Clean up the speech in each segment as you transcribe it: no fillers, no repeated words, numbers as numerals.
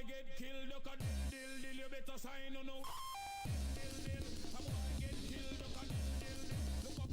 boy get killed, look at dill, you better sign on no. Dill, a boy get killed, look at dill, look up.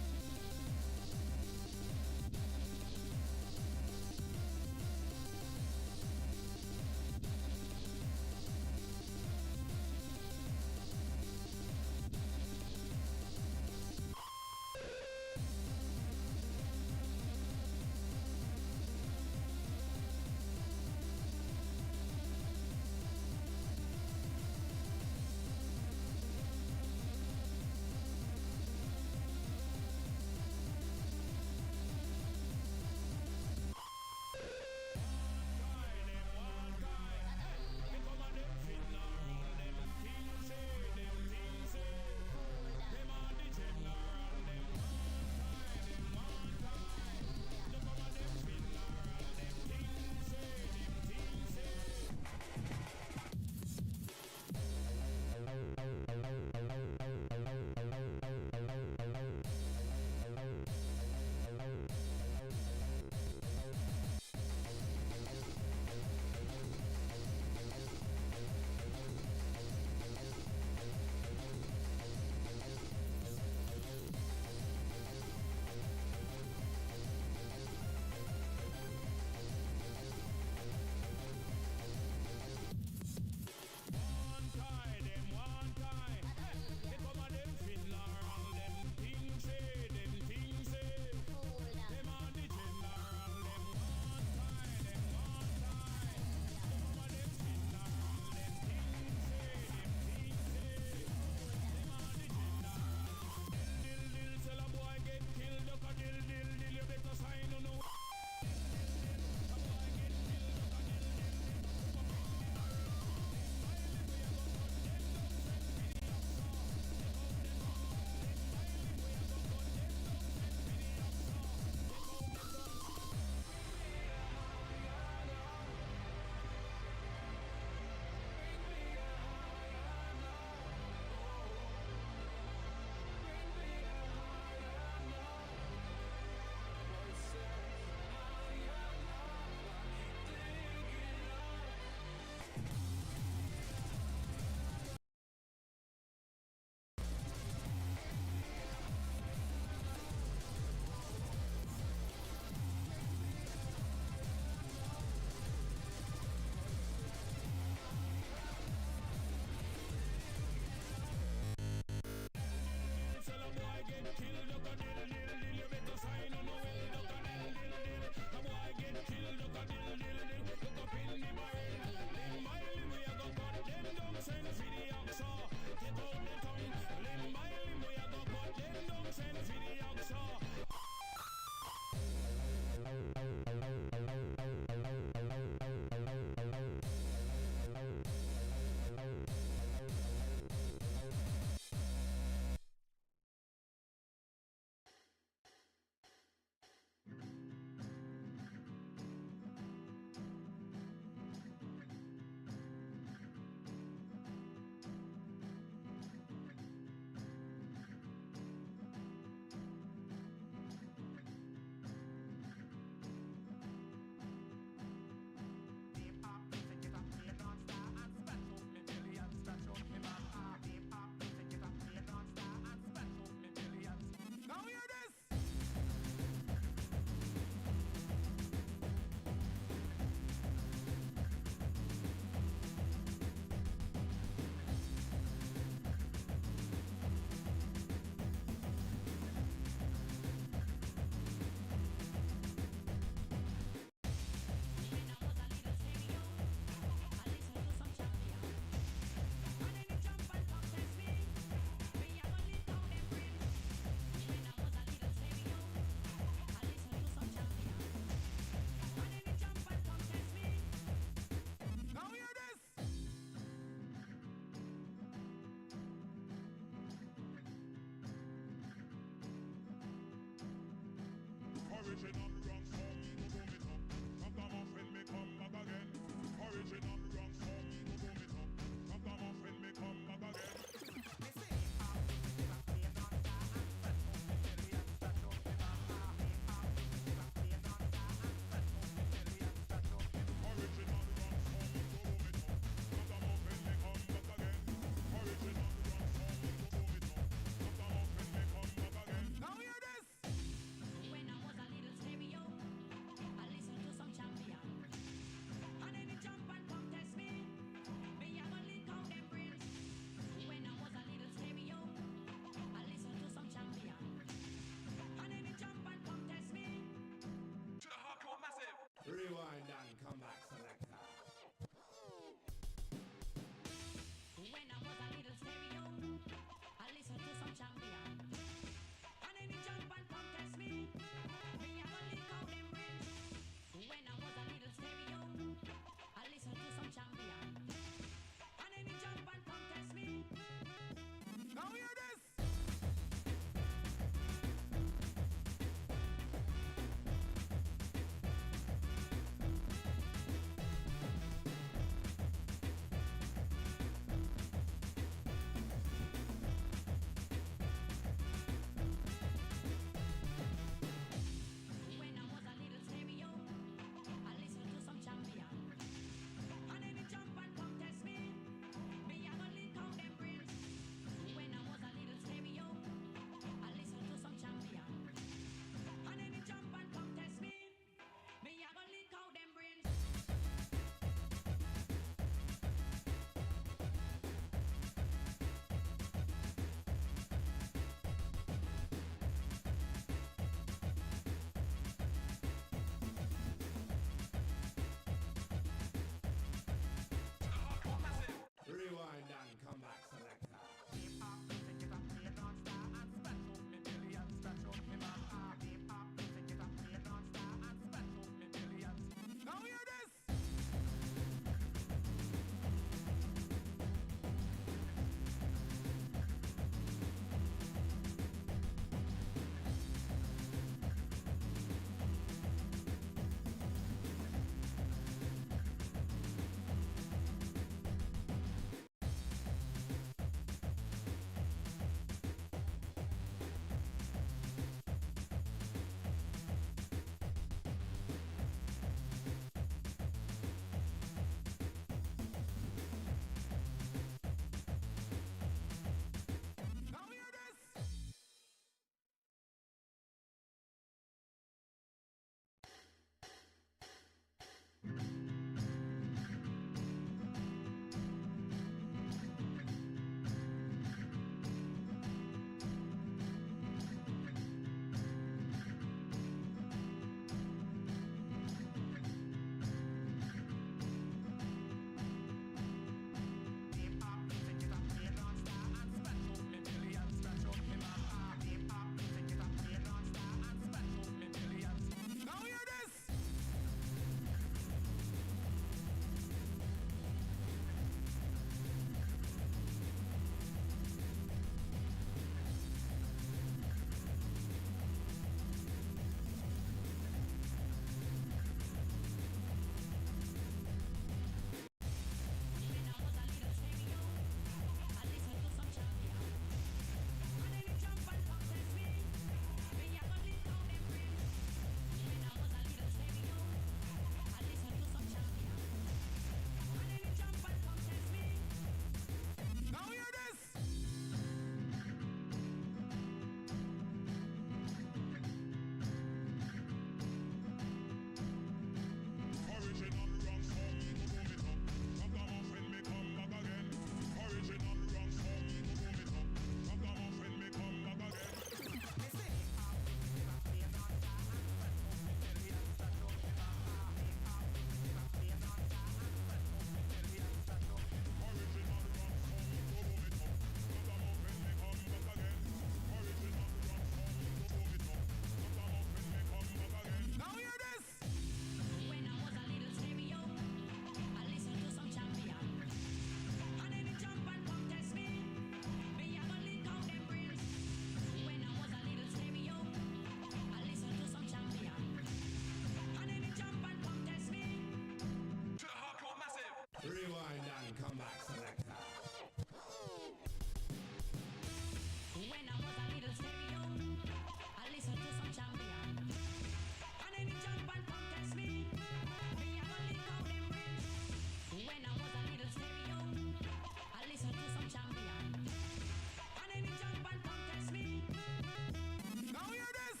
Now hear this.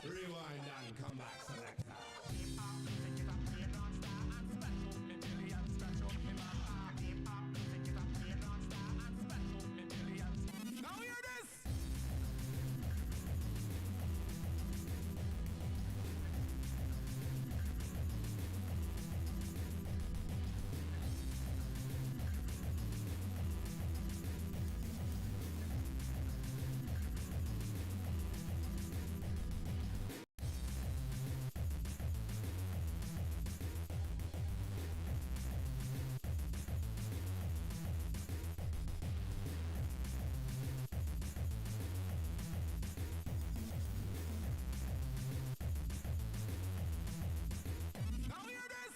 Rewind and come back, selector. Now hear this. Now hear this.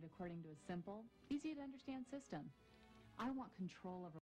According to a simple, easy to understand system. I want control over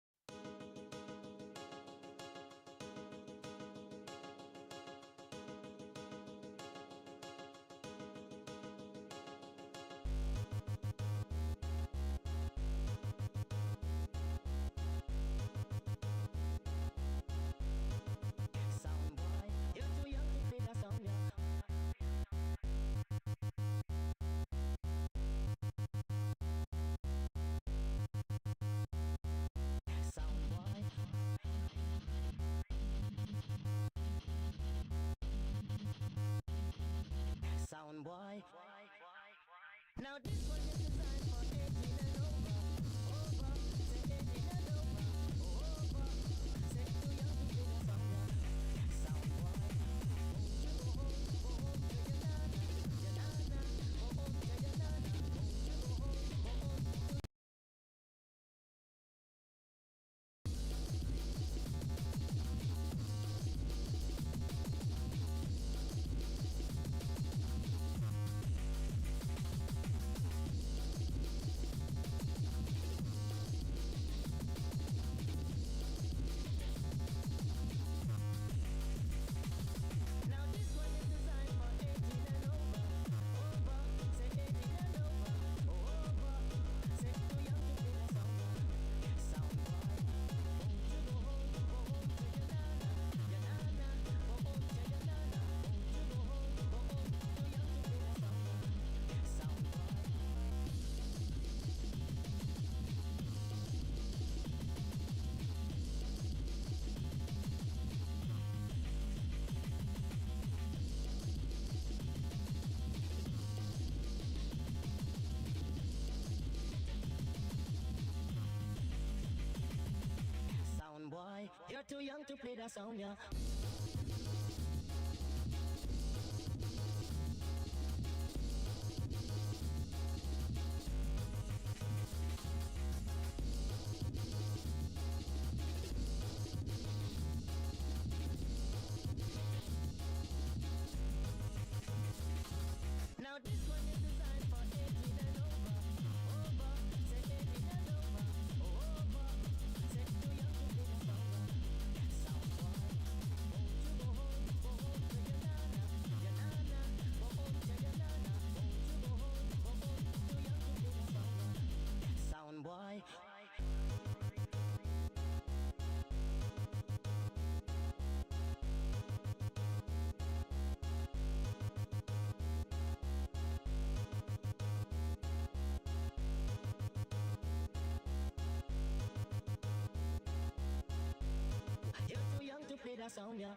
sound boy. Now this one is designed for aging and over. Say aging and over. Say to young people a song. Sound boy. You go home to your nana. Your nana. Go home to your nana. You go home to too young to play that sound, yeah. Now this one is designed for 18 and over. Over, say 18 and over. Over, say too young to play the song. Sound boy, won't you go home to your nana, your nana. Go home to your nana, won't you go home too young to play the song. Sound boy. You're too young to play that sound, yeah.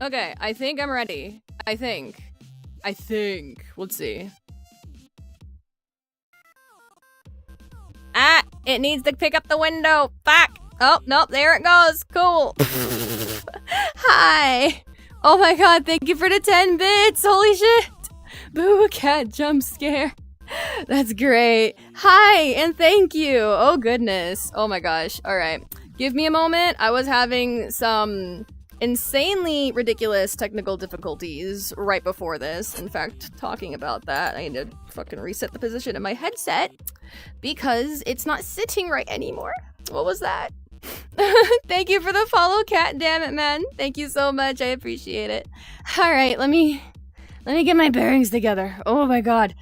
Okay, I think I'm ready. I think. Let's see. Ah, it needs to pick up the window. Fuck. Oh, nope, there it goes. Cool. Hi. Oh my god, thank you for the 10 bits. Holy shit. Boo, cat jump scare. That's great. Hi, and thank you. Oh goodness. Oh my gosh. All right. Give me a moment. I was having some insanely ridiculous technical difficulties right before this. In fact, talking about that, I need to fucking reset the position of my headset because it's not sitting right anymore. What was that? Thank you for the follow, cat. Damn it, man. Thank you so much. I appreciate it. All right, let me get my bearings together. Oh my god.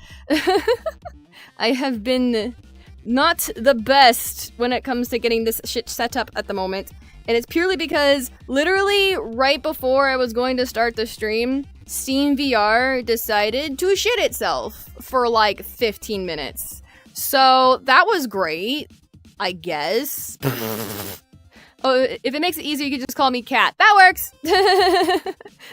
I have been not the best when it comes to getting this shit set up at the moment. And it's purely because literally right before I was going to start the stream, Steam VR decided to shit itself for like 15 minutes. So that was great, I guess. Oh, if it makes it easier, you can just call me Cat. That works!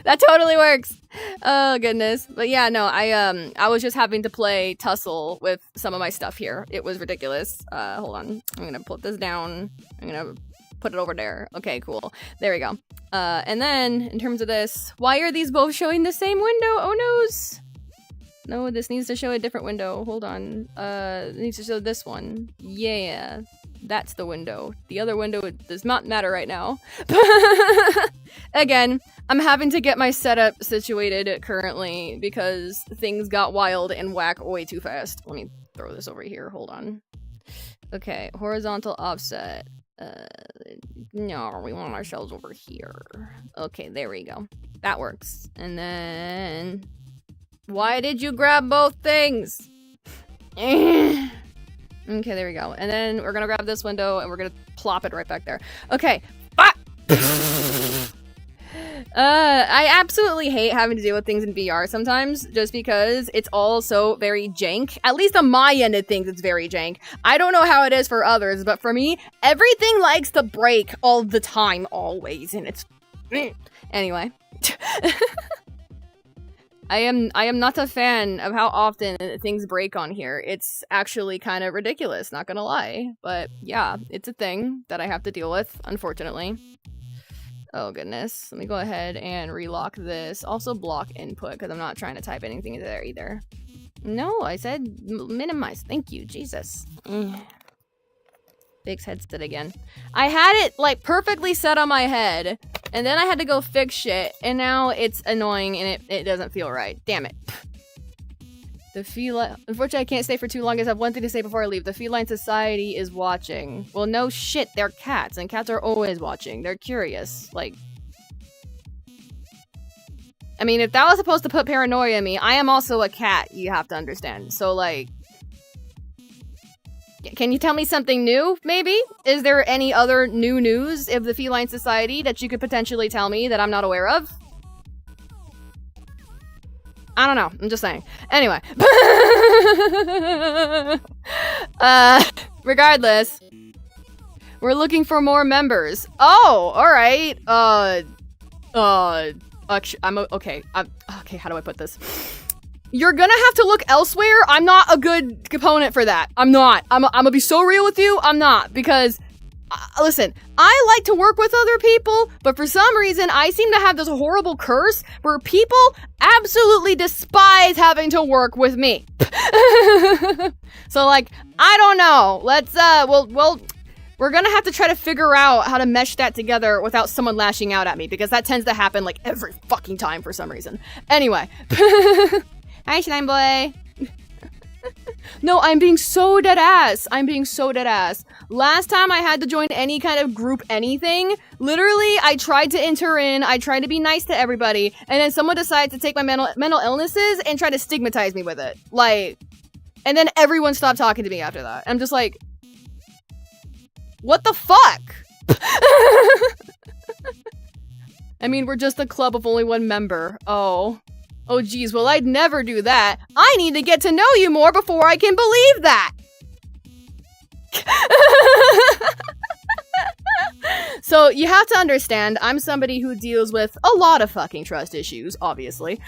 That totally works! Oh, goodness. But yeah, no, I was just having to play tussle with some of my stuff here. It was ridiculous. Hold on. I'm gonna put this down. I'm gonna put it over there. Okay, cool. There we go. And then, in terms of this, why are these both showing the same window? Oh, noes! No, this needs to show a different window. Hold on. It needs to show this one. Yeah. That's the window. The other window does not matter right now. Again, I'm having to get my setup situated currently because things got wild and whack way too fast. Let me throw this over here. Hold on. Okay, horizontal offset. No, we want ourselves over here. Okay, there we go. That works. And then... Why did you grab both things? Okay, there we go. And then we're gonna grab this window and we're gonna plop it right back there. Okay. Fuck! I absolutely hate having to deal with things in VR sometimes, just because it's all so very jank. At least on my end of things, it's very jank. I don't know how it is for others, but for me, everything likes to break all the time, always, and it's... Anyway. I am not a fan of how often things break on here. It's actually kind of ridiculous, not gonna lie. But yeah, it's a thing that I have to deal with, unfortunately. Oh goodness. Let me go ahead and relock this. Also block input, because I'm not trying to type anything into there either. No, I said minimize. Thank you, Jesus. Fix headset again. I had it like perfectly set on my head, and then I had to go fix shit, and now it's annoying and it doesn't feel right. Damn it. The feline... Unfortunately, I can't stay for too long, as I have one thing to say before I leave. The Feline Society is watching. Well, no shit, they're cats, and cats are always watching. They're curious. Like... I mean, if that was supposed to put paranoia in me, I am also a cat, you have to understand. So, like... Can you tell me something new, maybe? Is there any other new news of the Feline Society that you could potentially tell me that I'm not aware of? I don't know. I'm just saying. Anyway. Regardless. We're looking for more members. Oh, alright. Actually, okay, how do I put this? You're gonna have to look elsewhere. I'm not a good component for that. I'm not. I'm gonna be so real with you. I'm not, because listen, I like to work with other people, but for some reason I seem to have this horrible curse where people absolutely despise having to work with me. So like, I don't know. Let's we're gonna have to try to figure out how to mesh that together without someone lashing out at me, because that tends to happen like every fucking time for some reason. Anyway. Hi, Slime Boy. No, I'm being so dead ass. I'm being so dead ass. Last time I had to join any kind of group anything, literally, I tried to enter in, I tried to be nice to everybody, and then someone decided to take my mental illnesses and try to stigmatize me with it. Like, and then everyone stopped talking to me after that. I'm just like, what the fuck? I mean, we're just a club of only one member. Oh. Oh geez, well I'd never do that. I need to get to know you more before I can believe that. So you have to understand, I'm somebody who deals with a lot of fucking trust issues, obviously.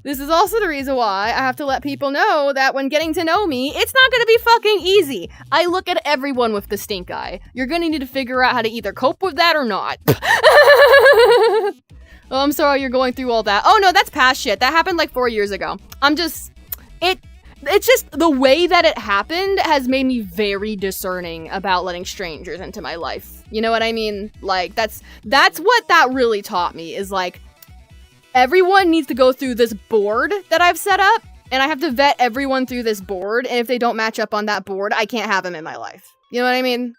This is also the reason why I have to let people know that when getting to know me, it's not gonna be fucking easy. I look at everyone with the stink eye. You're gonna need to figure out how to either cope with that or not. Oh, I'm sorry you're going through all that. Oh no, that's past shit. That happened like 4 years ago. It's just the way that it happened has made me very discerning about letting strangers into my life. You know what I mean? Like, that's what that really taught me, is like, everyone needs to go through this board that I've set up, and I have to vet everyone through this board, and if they don't match up on that board, I can't have them in my life. You know what I mean?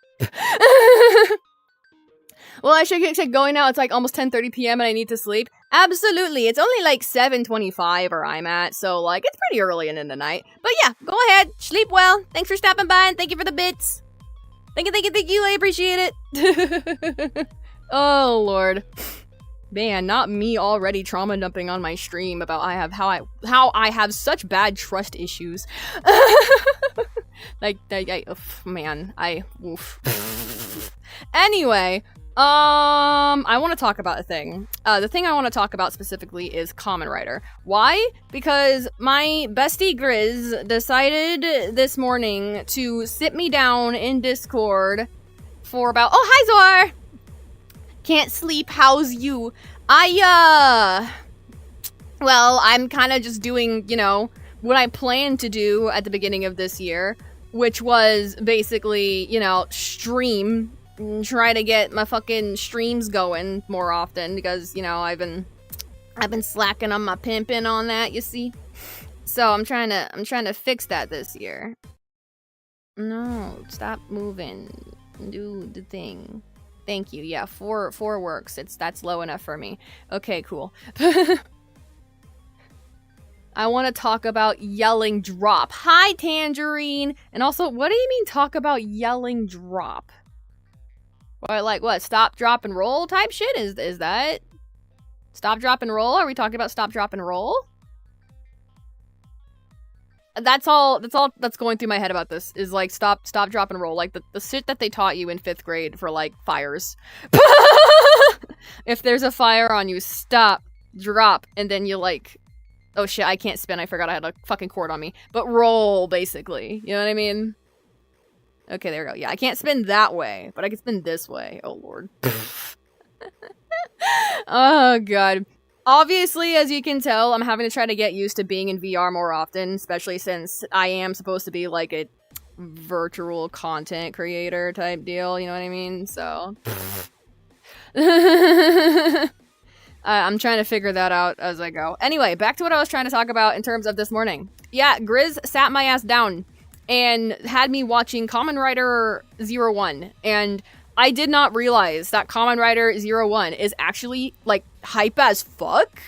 Well, I should get going now. It's like almost 10:30 p.m. and I need to sleep. Absolutely. It's only like 7:25 where I'm at, so like it's pretty early in the night. But yeah, go ahead. Sleep well. Thanks for stopping by and thank you for the bits. Thank you. I appreciate it. Oh, Lord. Man, not me already trauma dumping on my stream about how I have such bad trust issues. Anyway, I want to talk about a thing. The thing I want to talk about specifically is Kamen Rider. Why? Because my bestie Grizz decided this morning to sit me down in Discord for about— oh, hi Zor! Can't sleep, how's you? Well, I'm kind of just doing, you know, what I planned to do at the beginning of this year, which was basically, you know, stream, try to get my fucking streams going more often, because, you know, I've been slacking on my pimping on that, you see? So I'm trying to fix that this year. No, stop moving. Do the thing. Thank you. Yeah, four works. That's low enough for me. Okay, cool. I want to talk about yelling drop. Hi, Tangerine. And also, what do you mean talk about yelling drop? What, like what? Stop, drop, and roll type shit? Is that stop, drop, and roll? Are we talking about stop, drop, and roll? That's all that's going through my head about this, is like stop, drop, and roll. Like the shit that they taught you in 5th grade for like fires. If there's a fire on you, stop, drop, and then you like, oh shit, I can't spin, I forgot I had a fucking cord on me. But roll, basically. You know what I mean? Okay, there we go. Yeah, I can't spin that way, but I can spin this way. Oh lord. Oh god. Obviously, as you can tell, I'm having to try to get used to being in VR more often, especially since I am supposed to be like a virtual content creator type deal, you know what I mean? So I'm trying to figure that out as I go. Anyway, back to what I was trying to talk about in terms of this morning. Yeah, Grizz sat my ass down and had me watching Kamen Rider 01, and I did not realize that Kamen Rider 01 is actually, like, hype as fuck?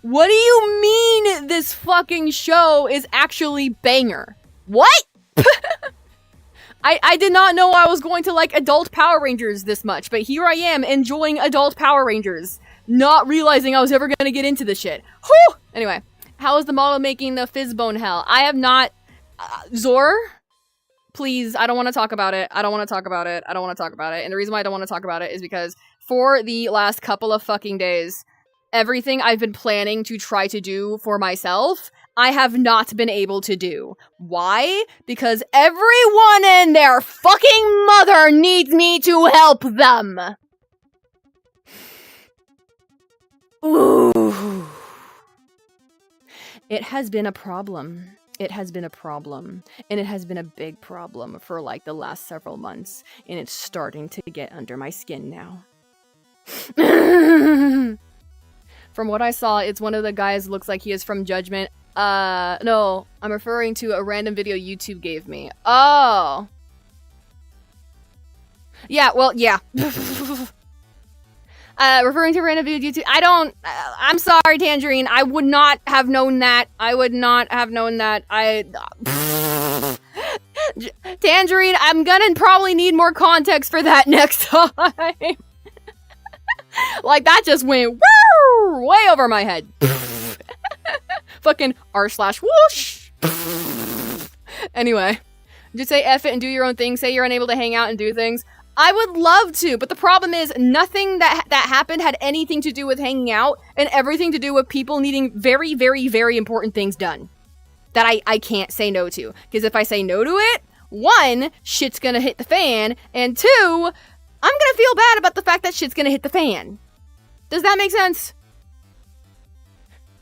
What do you mean this fucking show is actually banger? What? I did not know I was going to like adult Power Rangers this much, but here I am enjoying adult Power Rangers, not realizing I was ever gonna get into this shit. Whew! Anyway, how is the model making the Fizzbone hell? I have not... Zor? Please, I don't want to talk about it. I don't want to talk about it. And the reason why I don't want to talk about it is because for the last couple of fucking days, everything I've been planning to try to do for myself, I have not been able to do. Why? Because everyone and their fucking mother needs me to help them. Ooh. It has been a problem. It has been a problem, and it has been a big problem for like the last several months, and it's starting to get under my skin now. From what I saw, it's one of the guys looks like he is from Judgment. No, I'm referring to a random video YouTube gave me. Oh. Yeah, well, yeah. Referring to random video YouTube, I'm sorry, Tangerine, I would not have known that. Tangerine, I'm gonna probably need more context for that next time. Like, that just went woo, way over my head. Fucking r/whoosh. Anyway, just say F it and do your own thing. Say you're unable to hang out and do things. I would love to, but the problem is nothing that happened had anything to do with hanging out and everything to do with people needing very, very, very important things done that I can't say no to. Because if I say no to it, one, shit's gonna hit the fan, and two, I'm gonna feel bad about the fact that shit's gonna hit the fan. Does that make sense?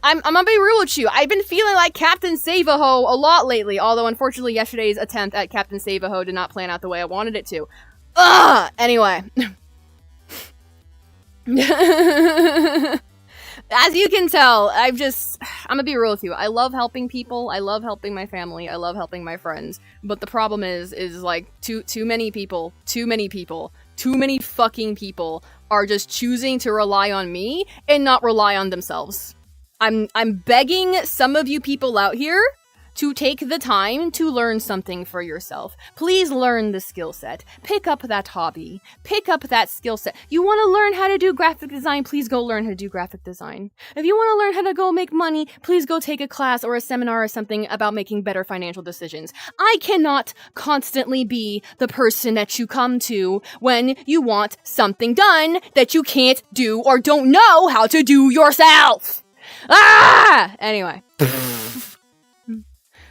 I'm gonna be real with you. I've been feeling like Captain Save-A-Ho a lot lately, although unfortunately yesterday's attempt at Captain Save-A-Ho did not plan out the way I wanted it to. Ugh! Anyway. As you can tell, I'm gonna be real with you. I love helping people. I love helping my family. I love helping my friends. But the problem is like too many fucking people are just choosing to rely on me and not rely on themselves. I'm begging some of you people out here to take the time to learn something for yourself. Please learn the skill set. Pick up that hobby. Pick up that skill set. You want to learn how to do graphic design? Please go learn how to do graphic design. If you want to learn how to go make money, please go take a class or a seminar or something about making better financial decisions. I cannot constantly be the person that you come to when you want something done that you can't do or don't know how to do yourself. Ah! Anyway.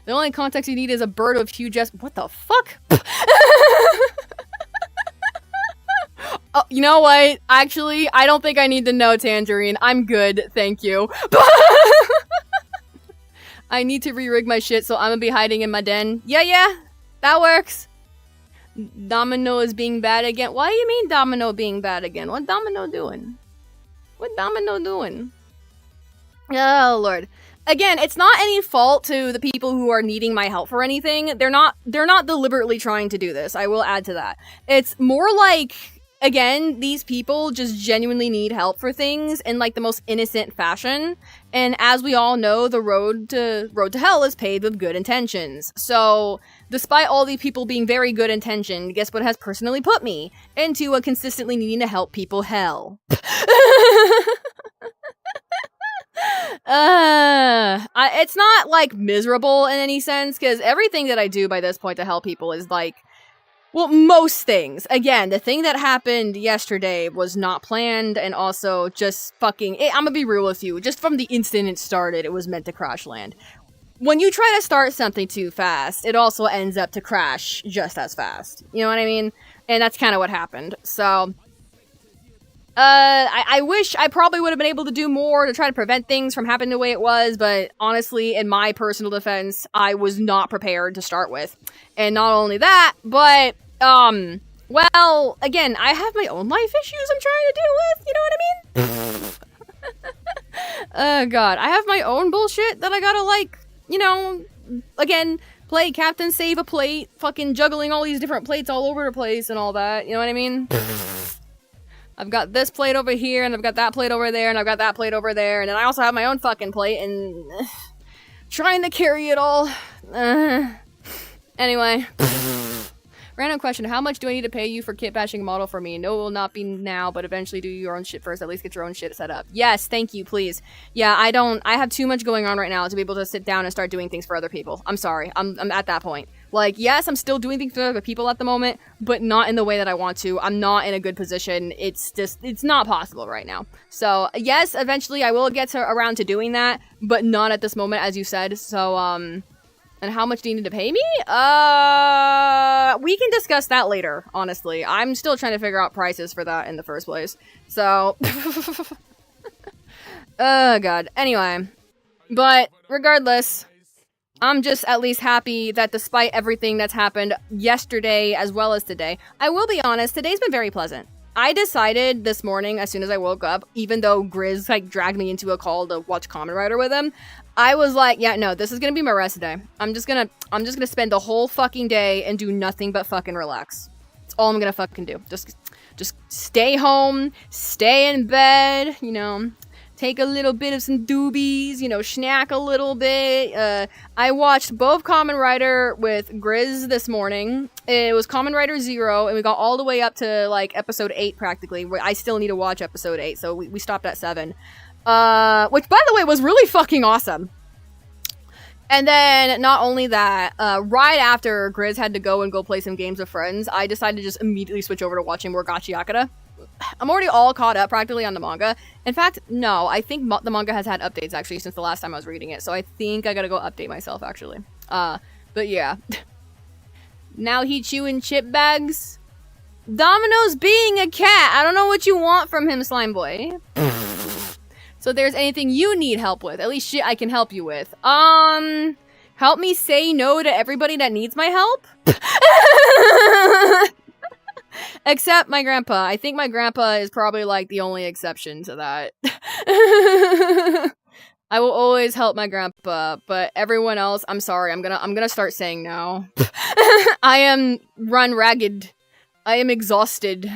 The only context you need is a bird of huge what the fuck? Oh, you know what? Actually, I don't think I need to know, Tangerine. I'm good, thank you. I need to re-rig my shit, so I'm gonna be hiding in my den. Yeah, that works. Domino is being bad again. Why do you mean Domino being bad again? What Domino doing? What Domino doing? Oh, Lord. Again, it's not any fault to the people who are needing my help for anything. They're not deliberately trying to do this. I will add to that. It's more like, again, these people just genuinely need help for things in like the most innocent fashion. And as we all know, the road to hell is paved with good intentions. So, despite all these people being very good intentioned, guess what has personally put me into a consistently needing to help people hell? It's not like miserable in any sense, because everything that I do by this point to help people is like, well, most things. Again, the thing that happened yesterday was not planned, and also just fucking, I'm gonna be real with you, just from the instant it started, it was meant to crash land. When you try to start something too fast, it also ends up to crash just as fast. You know what I mean? And that's kind of what happened. So, I wish I probably would have been able to do more to try to prevent things from happening the way it was, but honestly, in my personal defense, I was not prepared to start with. And not only that, but, well, again, I have my own life issues I'm trying to deal with, you know what I mean? Oh, God, I have my own bullshit that I gotta, like, you know, again, play Captain Save a Plate, fucking juggling all these different plates all over the place and all that, you know what I mean? I've got this plate over here, and I've got that plate over there, and I've got that plate over there, and then I also have my own fucking plate, and trying to carry it all. Anyway. Random question, how much do I need to pay you for kit bashing a model for me? No, it will not be now, but eventually do your own shit first. At least get your own shit set up. Yes, thank you, please. Yeah, I have too much going on right now to be able to sit down and start doing things for other people. I'm sorry, I'm at that point. Like, yes, I'm still doing things for other people at the moment, but not in the way that I want to. I'm not in a good position. It's not possible right now. So, yes, eventually I will get around to doing that, but not at this moment, as you said. So, and how much do you need to pay me? We can discuss that later, honestly. I'm still trying to figure out prices for that in the first place. So, oh, God. Anyway, but regardless, I'm just at least happy that despite everything that's happened yesterday as well as today, I will be honest, today's been very pleasant. I decided this morning, as soon as I woke up, even though Grizz, like, dragged me into a call to watch Kamen Rider with him, I was like, yeah, no, this is gonna be my rest day. I'm just gonna spend the whole fucking day and do nothing but fucking relax. That's all I'm gonna fucking do. Just stay home, stay in bed, you know, take a little bit of some doobies, you know, snack a little bit. I watched both Kamen Rider with Grizz this morning. It was Kamen Rider 0, and we got all the way up to, like, episode 8, practically, where I still need to watch episode 8, so we stopped at 7. Which, by the way, was really fucking awesome. And then, not only that, right after Grizz had to go play some games with friends, I decided to just immediately switch over to watching more Gachi Yakata. I'm already all caught up practically on the manga. In fact, no, I think the manga has had updates actually since the last time I was reading it, so I think I gotta go update myself actually. But yeah. Now he chewing chip bags. Domino's being a cat. I don't know what you want from him, slime boy. So if there's anything you need help with, at least shit I can help you with. Help me say no to everybody that needs my help? Except my grandpa. I think my grandpa is probably like the only exception to that. I will always help my grandpa, but everyone else, I'm sorry, I'm gonna start saying no. I am run ragged. I am exhausted.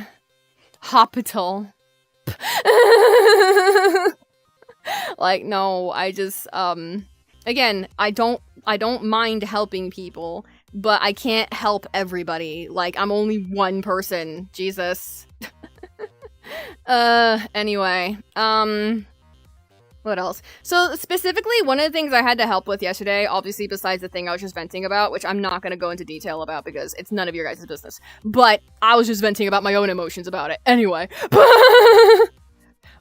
Hospital. Like, no, I just, again, I don't mind helping people, but I can't help everybody. Like, I'm only one person. Jesus. Anyway, what else? So, specifically, one of the things I had to help with yesterday, obviously besides the thing I was just venting about, which I'm not gonna go into detail about because it's none of your guys' business, but I was just venting about my own emotions about it. Anyway.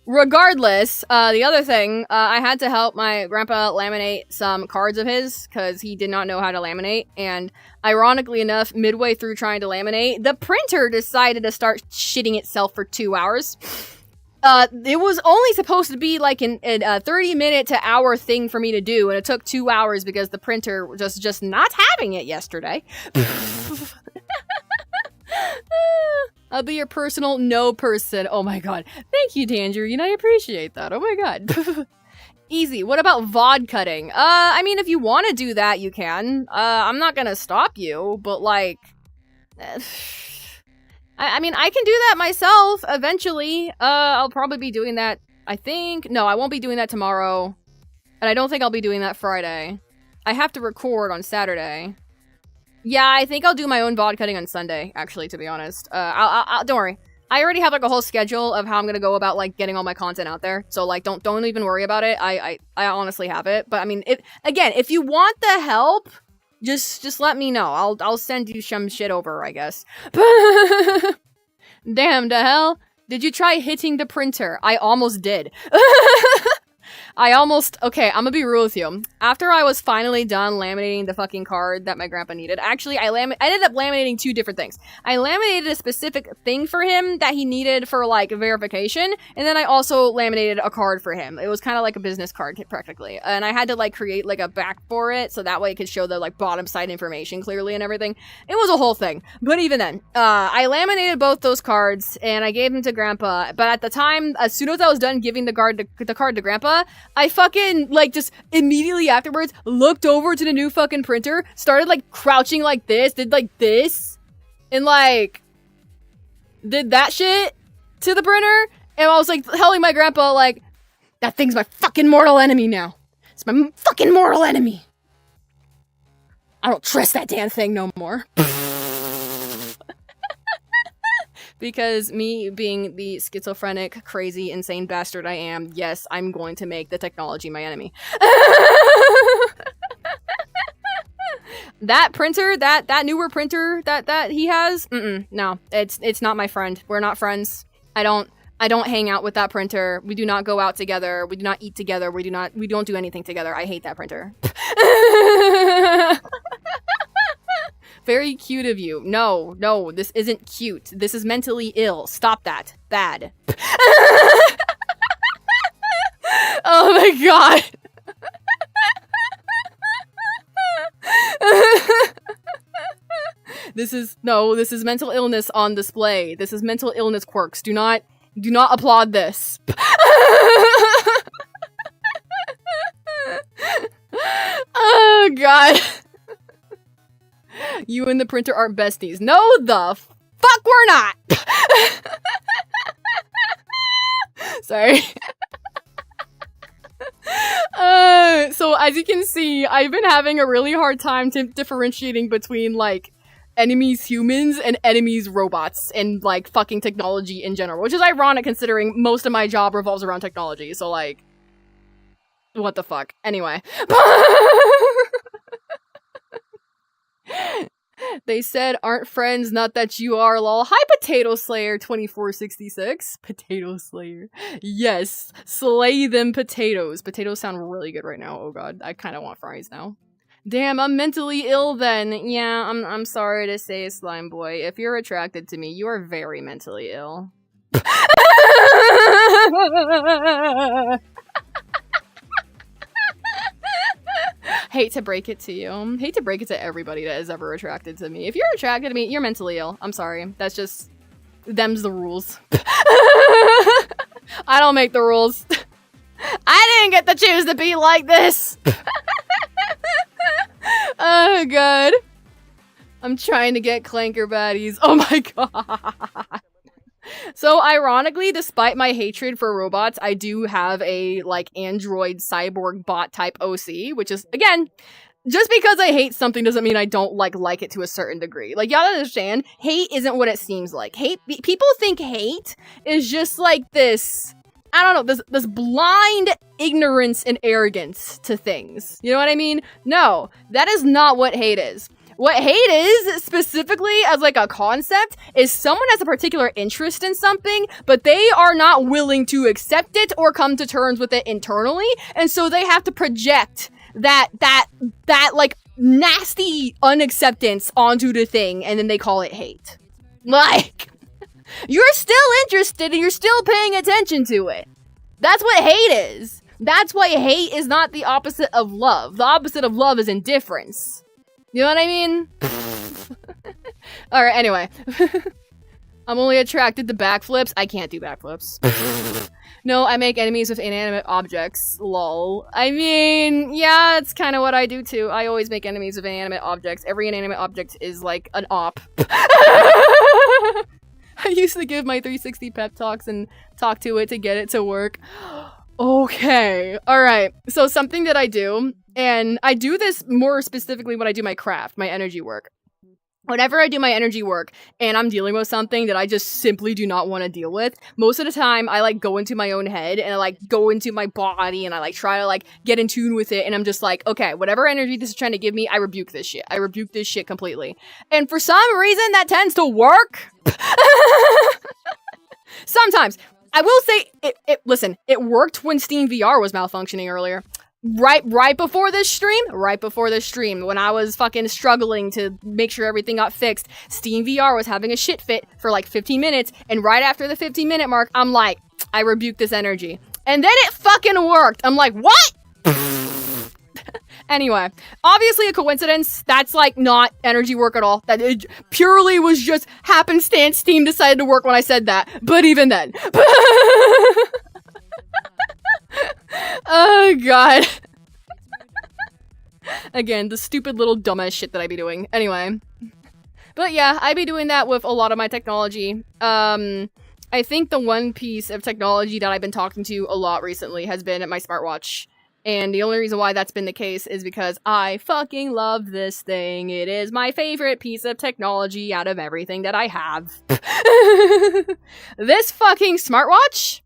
Regardless, the other thing, I had to help my grandpa laminate some cards of his, because he did not know how to laminate, and ironically enough, midway through trying to laminate, the printer decided to start shitting itself for 2 hours. It was only supposed to be like a 30-minute to hour thing for me to do, and it took 2 hours because the printer was just not having it yesterday. I'll be your personal no person. Oh my god. Thank you, Tangerine. I appreciate that. Oh my god. Easy. What about VOD cutting? I mean, if you want to do that, you can. I'm not gonna stop you, but like... I mean, I can do that myself, eventually. I'll probably be doing that, I think. No, I won't be doing that tomorrow. And I don't think I'll be doing that Friday. I have to record on Saturday. Yeah, I think I'll do my own VOD cutting on Sunday, actually, to be honest. Don't worry. I already have, like, a whole schedule of how I'm gonna go about, like, getting all my content out there. So, like, don't even worry about it. I honestly have it. But, I mean, if you want the help, just let me know. I'll send you some shit over, I guess. Damn, the hell? Did you try hitting the printer? I almost did. Okay, I'm gonna be real with you. After I was finally done laminating the fucking card that my grandpa needed, actually, I ended up laminating 2 different things. I laminated a specific thing for him that he needed for, like, verification, and then I also laminated a card for him. It was kind of like a business card, practically. And I had to, like, create, like, a back for it, so that way it could show the, like, bottom side information clearly and everything. It was a whole thing. But even then, I laminated both those cards, and I gave them to grandpa, but at the time, as soon as I was done giving the card to grandpa, I fucking, like, just immediately afterwards looked over to the new fucking printer, started, like, crouching like this, did, like, this, and, like, did that shit to the printer, and I was, like, telling my grandpa, like, that thing's my fucking mortal enemy now. It's my fucking mortal enemy. I don't trust that damn thing no more. Because me being the schizophrenic, crazy, insane bastard I am, yes, I'm going to make the technology my enemy. That printer, that newer printer that he has, no, it's not my friend. We're not friends. I don't hang out with that printer. We do not go out together. We do not eat together. We don't do anything together. I hate that printer. Very cute of you. No, this isn't cute. This is mentally ill. Stop that. Bad. Oh my god. This is mental illness on display. This is mental illness quirks. Do not applaud this. Oh god. You and the printer aren't besties. No, the fuck we're not! Sorry. So as you can see, I've been having a really hard time differentiating between, like, enemies humans and enemies robots and, like, fucking technology in general. Which is ironic considering most of my job revolves around technology, so, like... What the fuck? Anyway. They said aren't friends, not that you are, lol. Hi, Potato Slayer 2466. Potato Slayer. Yes, slay them potatoes. Potatoes sound really good right now. Oh god, I kind of want fries now. Damn, I'm mentally ill then. Yeah, I'm sorry to say, Slime Boy. If you're attracted to me, you are very mentally ill. Hate to break it to you. Hate to break it to everybody that is ever attracted to me. If you're attracted to me, you're mentally ill. I'm sorry. That's just... them's the rules. I don't make the rules. I didn't get to choose to be like this. Oh god. I'm trying to get clanker baddies. Oh my god. So ironically, despite my hatred for robots, I do have a like android cyborg bot type OC, which is again, just because I hate something doesn't mean I don't like it to a certain degree. Like, y'all understand, hate isn't what it seems like. People think hate is just like this, I don't know, this blind ignorance and arrogance to things. You know what I mean? No, that is not what hate is. What hate is, specifically as like a concept, is someone has a particular interest in something, but they are not willing to accept it or come to terms with it internally, and so they have to project that like nasty unacceptance onto the thing, and then they call it hate. Like, you're still interested and you're still paying attention to it. That's what hate is. That's why hate is not the opposite of love. The opposite of love is indifference. You know what I mean? Alright, anyway. I'm only attracted to backflips. I can't do backflips. No, I make enemies with inanimate objects. Lol. I mean, yeah, it's kind of what I do too. I always make enemies with inanimate objects. Every inanimate object is like an op. I used to give my 360 pep talks and talk to it to get it to work. Okay. Alright. So something that I do, and I do this more specifically when I do my craft, my energy work. Whenever I do my energy work and I'm dealing with something that I just simply do not want to deal with, most of the time I like go into my own head and I like go into my body and I like try to like get in tune with it, and I'm just like, okay, whatever energy this is trying to give me, I rebuke this shit. I rebuke this shit completely. And for some reason that tends to work. Sometimes. I will say, listen, it worked when Steam VR was malfunctioning earlier. Right before this stream, when I was fucking struggling to make sure everything got fixed, Steam VR was having a shit fit for like 15 minutes, and right after the 15-minute mark, I'm like, I rebuke this energy. And then it fucking worked. I'm like, what? Anyway, obviously a coincidence. That's like not energy work at all. That it purely was just happenstance. Steam decided to work when I said that. But even then. Oh god. Again, the stupid little dumbass shit that I be doing. Anyway. But yeah, I be doing that with a lot of my technology. I think the one piece of technology that I've been talking to a lot recently has been my smartwatch. And the only reason why that's been the case is because I fucking love this thing. It is my favorite piece of technology out of everything that I have. This fucking smartwatch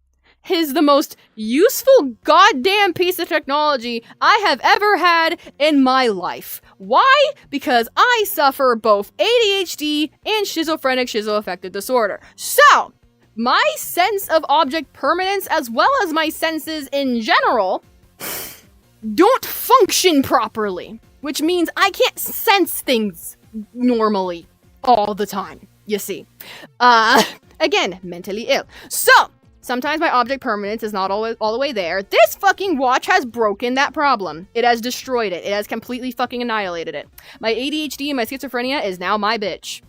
is the most useful goddamn piece of technology I have ever had in my life. Why? Because I suffer both ADHD and schizophrenic schizoaffective disorder. So, my sense of object permanence as well as my senses in general don't function properly, which means I can't sense things normally all the time, you see. Again, mentally ill. So, sometimes my object permanence is not always all the way there. This fucking watch has broken that problem. It has destroyed it. It has completely fucking annihilated it. My ADHD and my schizophrenia is now my bitch.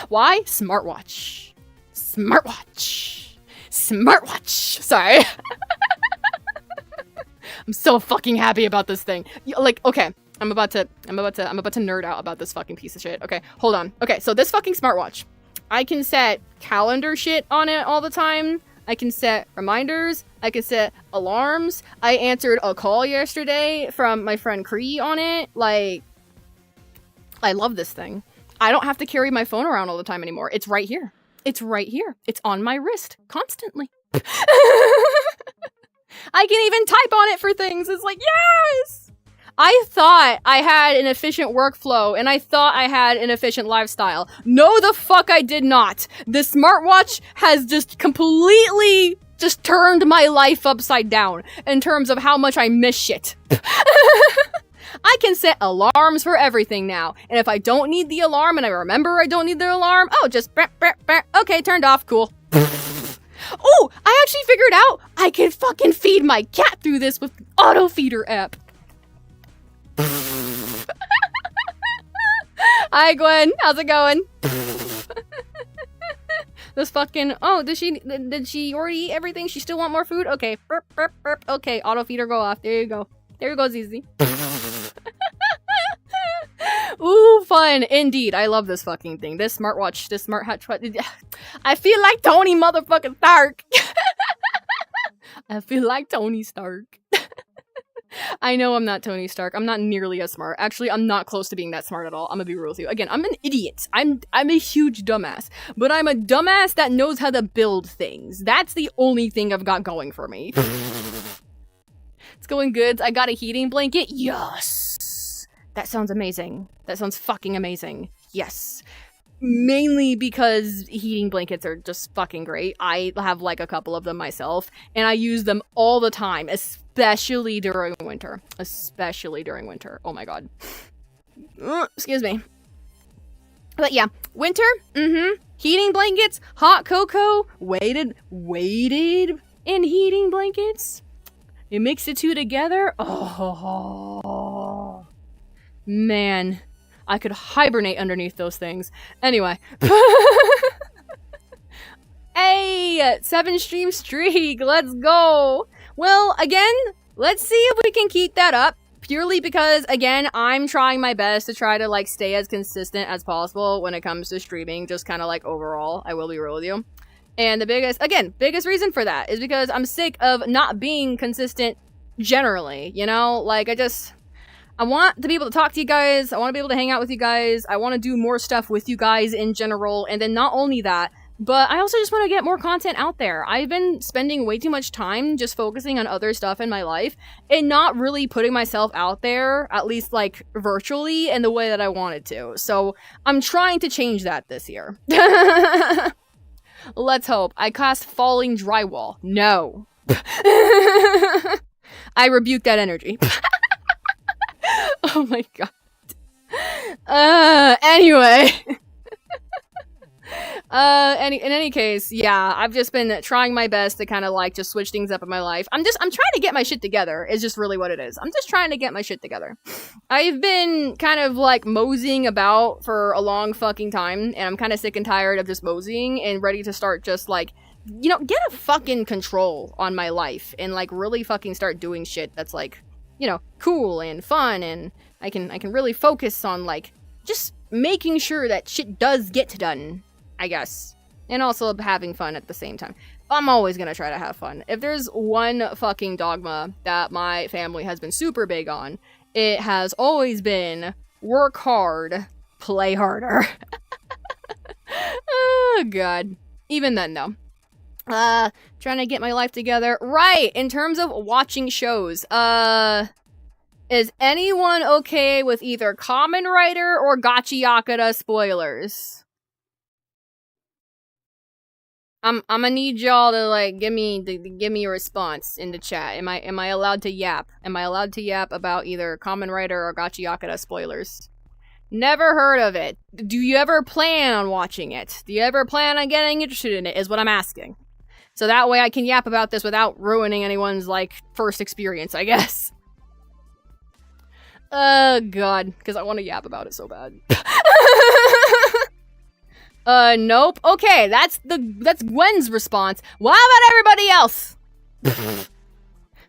Why? Smartwatch. Smartwatch. Smartwatch. Sorry. I'm so fucking happy about this thing. Like, okay, I'm about to nerd out about this fucking piece of shit. Okay, hold on. Okay, so this fucking smartwatch, I can set calendar shit on it all the time. I can set reminders. I can set alarms. I answered a call yesterday from my friend Cree on it. Like, I love this thing. I don't have to carry my phone around all the time anymore. It's right here. It's right here. It's on my wrist constantly. I can even type on it for things. It's like, yes! I thought I had an efficient workflow, and I thought I had an efficient lifestyle. No, the fuck I did not. The smartwatch has just completely just turned my life upside down in terms of how much I miss shit. I can set alarms for everything now, and if I don't need the alarm and I remember I don't need the alarm, oh, just okay, turned off, cool. Oh, I actually figured out I can fucking feed my cat through this with the auto feeder app. Hi Gwen, how's it going? This fucking, oh, did she already eat everything? She still want more food? Okay, burp, burp, burp. Okay, auto feeder go off. There you go. There you go, Zizi. Ooh, fun. Indeed. I love this fucking thing. This smartwatch, this smart hatch. I feel like Tony motherfucking Stark. I feel like Tony Stark. I know I'm not Tony Stark. I'm not nearly as smart. Actually, I'm not close to being that smart at all. I'm gonna be real with you. Again, I'm an idiot. I'm a huge dumbass. But I'm a dumbass that knows how to build things. That's the only thing I've got going for me. It's going good. I got a heating blanket. Yes! That sounds amazing. That sounds fucking amazing. Yes. Mainly because heating blankets are just fucking great. I have like a couple of them myself, and I use them all the time, especially during winter. Especially during winter. Oh my god. Excuse me. But yeah, winter, heating blankets, hot cocoa, weighted in heating blankets. You mix the two together. Oh, man. I could hibernate underneath those things. Anyway. Hey, 7 stream streak. Let's go. Well, again, let's see if we can keep that up. Purely because, again, I'm trying my best to try to, like, stay as consistent as possible when it comes to streaming. Just kind of, like, overall. I will be real with you. And the biggest reason for that is because I'm sick of not being consistent generally, you know? Like, I want to be able to talk to you guys, I want to be able to hang out with you guys, I want to do more stuff with you guys in general, and then not only that, but I also just want to get more content out there. I've been spending way too much time just focusing on other stuff in my life, and not really putting myself out there, at least, like, virtually, in the way that I wanted to. So, I'm trying to change that this year. Let's hope. I cast Falling Drywall. No. I rebuke that energy. Oh my god. Anyway. In any case, yeah, I've just been trying my best to kind of like just switch things up in my life. I'm trying to get my shit together, is just really what it is. I'm just trying to get my shit together. I've been kind of like moseying about for a long fucking time, and I'm kind of sick and tired of just moseying and ready to start just like, you know, get a fucking control on my life and like really fucking start doing shit that's like, you know, cool and fun, and I can really focus on like just making sure that shit does get done, I guess. And also having fun at the same time. I'm always gonna try to have fun. If there's one fucking dogma that my family has been super big on, it has always been work hard, play harder. Oh god. Even then though. Trying to get my life together. Right, in terms of watching shows, is anyone okay with either Kamen Rider or Gachi Yakura spoilers? I'm gonna need y'all to like give me a response in the chat. Am I allowed to yap? Am I allowed to yap about either Kamen Rider or Gachi Yakura spoilers? Never heard of it. Do you ever plan on watching it? Do you ever plan on getting interested in it, is what I'm asking. So that way I can yap about this without ruining anyone's, like, first experience, I guess. God. Because I want to yap about it so bad. Nope. Okay, that's Gwen's response. What about everybody else?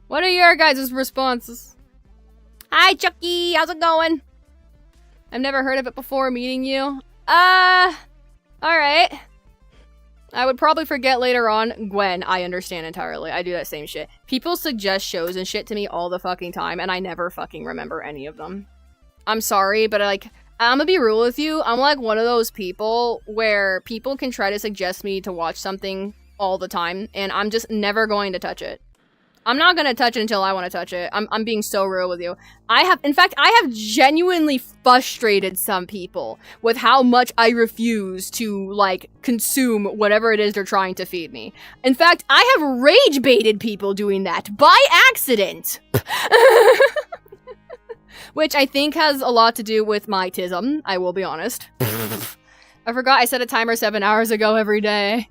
What are your guys' responses? Hi, Chucky. How's it going? I've never heard of it before meeting you. Alright. I would probably forget later on. Gwen, I understand entirely. I do that same shit. People suggest shows and shit to me all the fucking time, and I never fucking remember any of them. I'm sorry, but like, I'm gonna be real with you. I'm like one of those people where people can try to suggest me to watch something all the time, and I'm just never going to touch it. I'm not gonna touch it until I want to touch it. I'm being so real with you. In fact, I have genuinely frustrated some people with how much I refuse to, like, consume whatever it is they're trying to feed me. In fact, I have rage baited people doing that by accident. Which I think has a lot to do with my tism, I will be honest. I forgot I set a timer 7 hours ago every day.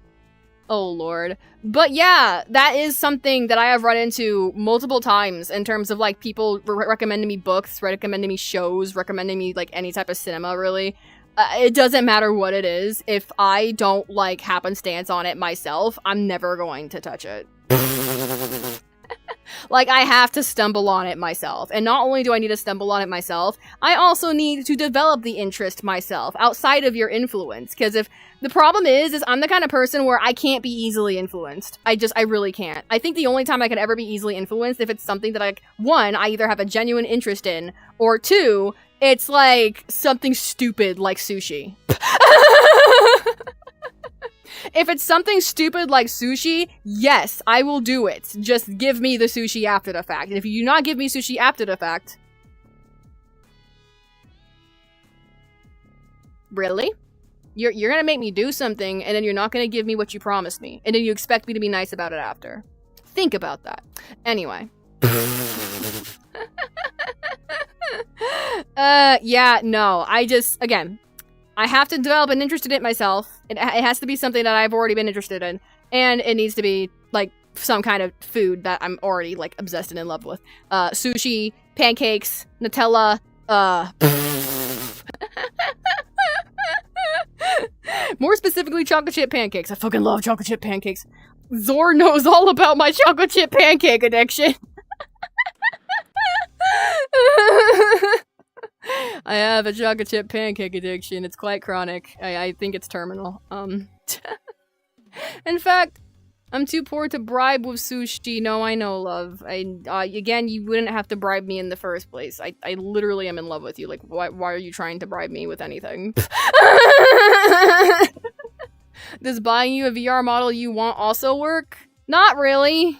Oh lord. But yeah, that is something that I have run into multiple times in terms of, like, people recommending me books, recommending me shows, recommending me, like, any type of cinema, really. It doesn't matter what it is. If I don't, like, happenstance on it myself, I'm never going to touch it. Like, I have to stumble on it myself. And not only do I need to stumble on it myself, I also need to develop the interest myself outside of your influence. Because if the problem is I'm the kind of person where I can't be easily influenced. I really can't. I think the only time I could ever be easily influenced if it's something that, like, one, I either have a genuine interest in, or two, it's like something stupid like sushi. If it's something stupid like sushi, yes, I will do it. Just give me the sushi after the fact. And if you do not give me sushi after the fact... Really? You're gonna make me do something, and then you're not gonna give me what you promised me. And then you expect me to be nice about it after. Think about that. Anyway. Yeah, no. Again... I have to develop an interest in it myself. It has to be something that I've already been interested in. And it needs to be, like, some kind of food that I'm already, like, obsessed and in love with. Sushi, pancakes, Nutella, more specifically, chocolate chip pancakes. I fucking love chocolate chip pancakes. Zor knows all about my chocolate chip pancake addiction. I have a chocolate chip pancake addiction. It's quite chronic. I think it's terminal. In fact, I'm too poor to bribe with sushi. No, I know, love. Again, you wouldn't have to bribe me in the first place. I literally am in love with you. Like, why are you trying to bribe me with anything? Does buying you a VR model you want also work? Not really.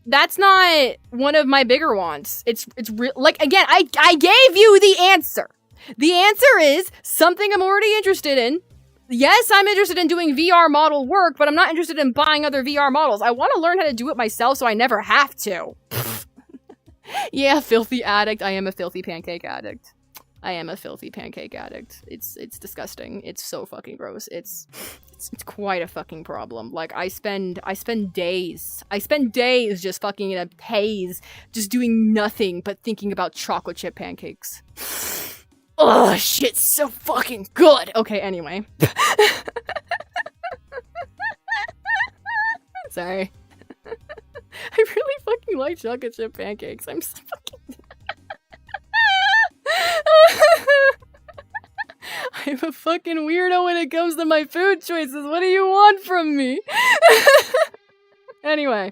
That's not one of my bigger wants. It's real. Like, again, I gave you the answer. The answer is something I'm already interested in. Yes, I'm interested in doing VR model work, but I'm not interested in buying other VR models. I want to learn how to do it myself so I never have to. Yeah, filthy addict. I am a filthy pancake addict. I am a filthy pancake addict. It's disgusting. It's so fucking gross. It's quite a fucking problem. Like, I spend days just fucking in a haze, just doing nothing but thinking about chocolate chip pancakes. Ugh, shit's so fucking good! Okay, anyway. Sorry. I really fucking like chocolate chip pancakes. I'm so fucking... I'm a fucking weirdo when it comes to my food choices. What do you want from me? Anyway.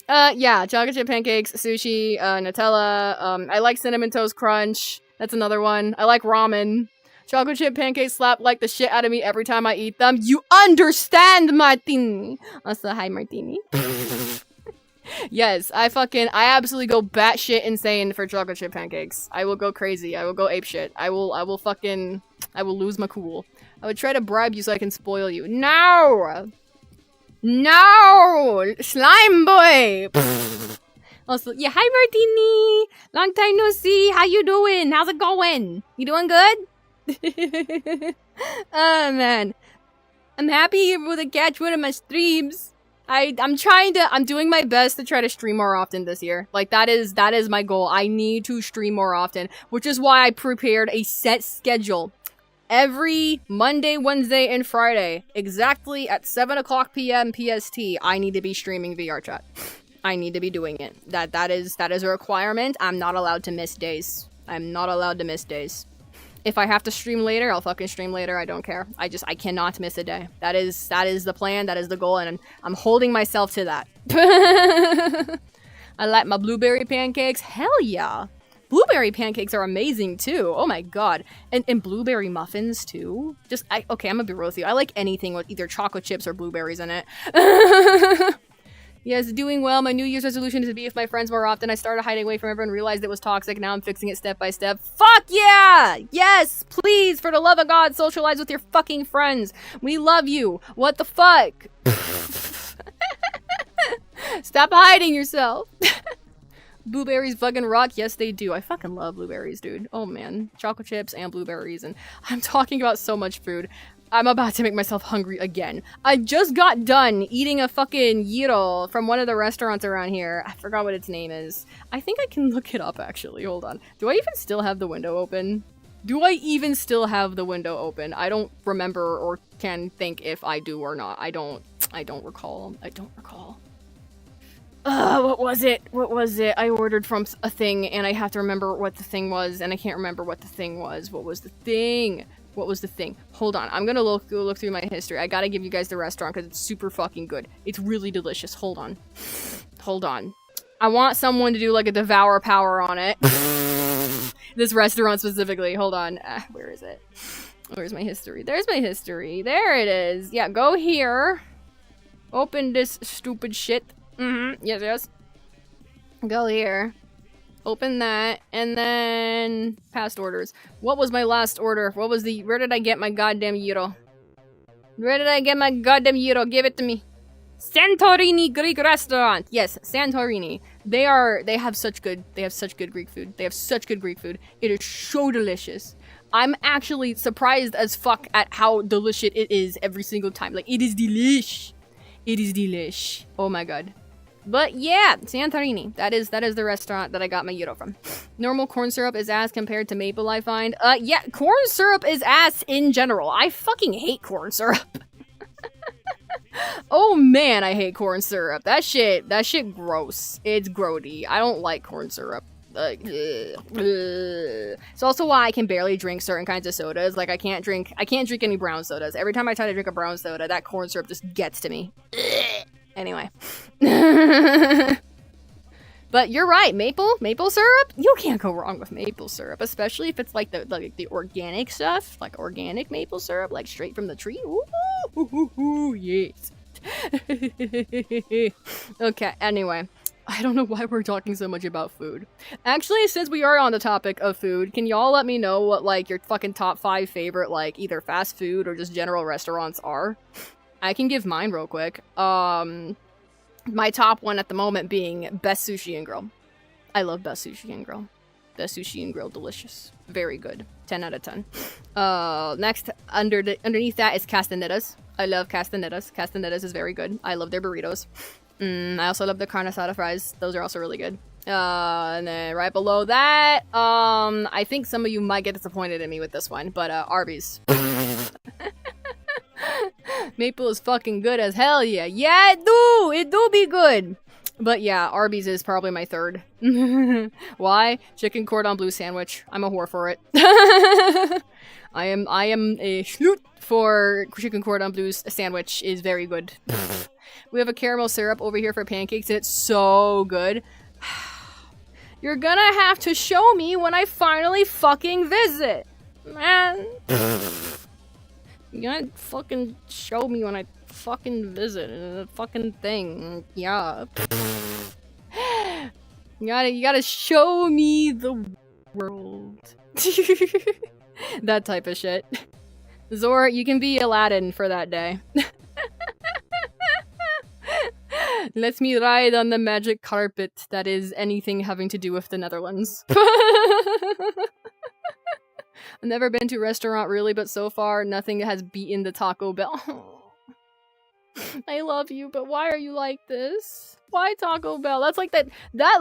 Yeah, chocolate chip pancakes, sushi, Nutella. I like Cinnamon Toast Crunch. That's another one. I like ramen. Chocolate chip pancakes slap like the shit out of me every time I eat them. You understand, Martini? Also, hi, Martini. Yes, I absolutely go batshit insane for chocolate chip pancakes. I will go crazy. I will go apeshit. I will lose my cool. I would try to bribe you so I can spoil you. No! No! Slime boy! Also, yeah, hi Martini! Long time no see. How you doing? How's it going? You doing good? Oh, man. I'm happy you're able to catch one of my streams. I'm doing my best to try to stream more often this year. Like, that is my goal. I need to stream more often, which is why I prepared a set schedule. Every Monday, Wednesday, and Friday, exactly at 7 o'clock p.m. PST, I need to be streaming VR chat. I need to be doing it. That is a requirement. I'm not allowed to miss days. I'm not allowed to miss days. If I have to stream later, I'll fucking stream later. I don't care. I cannot miss a day. That is the plan. That is the goal. And I'm holding myself to that. I like my blueberry pancakes. Hell yeah. Blueberry pancakes are amazing too. Oh my god. And blueberry muffins too. Okay, I'm gonna be real with you. I like anything with either chocolate chips or blueberries in it. Yes, doing well. My New Year's resolution is to be with my friends more often. I started hiding away from everyone, realized it was toxic. Now I'm fixing it step by step. Fuck yeah! Yes, please, for the love of God, socialize with your fucking friends. We love you. What the fuck? Stop hiding yourself. Blueberries fucking rock. Yes, they do. I fucking love blueberries, dude. Oh, man. Chocolate chips and blueberries. And I'm talking about so much food. I'm about to make myself hungry again. I just got done eating a fucking gyro from one of the restaurants around here. I forgot what its name is. I think I can look it up, actually. Hold on. Do I even still have the window open? Do I even still have the window open? I don't remember or can think if I do or not. I don't recall. I don't recall. What was it? What was it? I ordered from a thing and I have to remember what the thing was and I can't remember what the thing was. What was the thing? What was the thing? Hold on. I'm gonna look through my history. I gotta give you guys the restaurant because it's super fucking good. It's really delicious. Hold on. Hold on. I want someone to do like a devour power on it. This restaurant specifically. Hold on. Where is it? Where's my history? There's my history. There it is. Yeah, go here. Open this stupid shit. Yes, yes. Go here. Open that, and then past orders. What was my last order? Where did I get my goddamn gyro? Where did I get my goddamn gyro? Give it to me. Santorini Greek restaurant. Yes, Santorini. They have such good Greek food. They have such good Greek food. It is so delicious. I'm actually surprised as fuck at how delicious it is every single time. Like, it is delish. It is delish. Oh my god. But yeah, Santorini. That is the restaurant that I got my gyro from. Normal corn syrup is ass compared to maple, I find. Yeah, corn syrup is ass in general. I fucking hate corn syrup. Oh man, I hate corn syrup. That shit gross. It's grody. I don't like corn syrup. Like, it's also why I can barely drink certain kinds of sodas. Like, I can't drink any brown sodas. Every time I try to drink a brown soda, that corn syrup just gets to me. Anyway. But you're right, maple syrup? You can't go wrong with maple syrup, especially if it's like the organic stuff, like organic maple syrup, like straight from the tree. Ooh, yes. Okay, anyway. I don't know why we're talking so much about food. Actually, since we are on the topic of food, can y'all let me know what, like, your fucking top 5 favorite, like, either fast food or just general restaurants are? I can give mine real quick. My top one at the moment being Best Sushi and Grill. I love Best Sushi and Grill. Best Sushi and Grill, delicious. Very good. 10 out of 10. Next, underneath that is Castaneda's. I love Castaneda's. Castaneda's is very good. I love their burritos. I also love the carne asada fries. Those are also really good. And then right below that, I think some of you might get disappointed in me with this one, but Arby's. Maple is fucking good as hell, yeah. Yeah, it do be good. But yeah, Arby's is probably my third. Why? Chicken cordon bleu sandwich. I'm a whore for it. I am a schloot for chicken cordon bleu sandwich. Is very good. We have a caramel syrup over here for pancakes, and it's so good. You're gonna have to show me when I finally fucking visit, man. You gotta fucking show me when I fucking visit. A fucking thing. Yeah. You gotta show me the world. That type of shit. Zor, you can be Aladdin for that day. Let me ride on the magic carpet that is anything having to do with the Netherlands. I've never been to a restaurant really, but so far nothing has beaten the Taco Bell. I love you, but why are you like this? Why Taco Bell? That's like that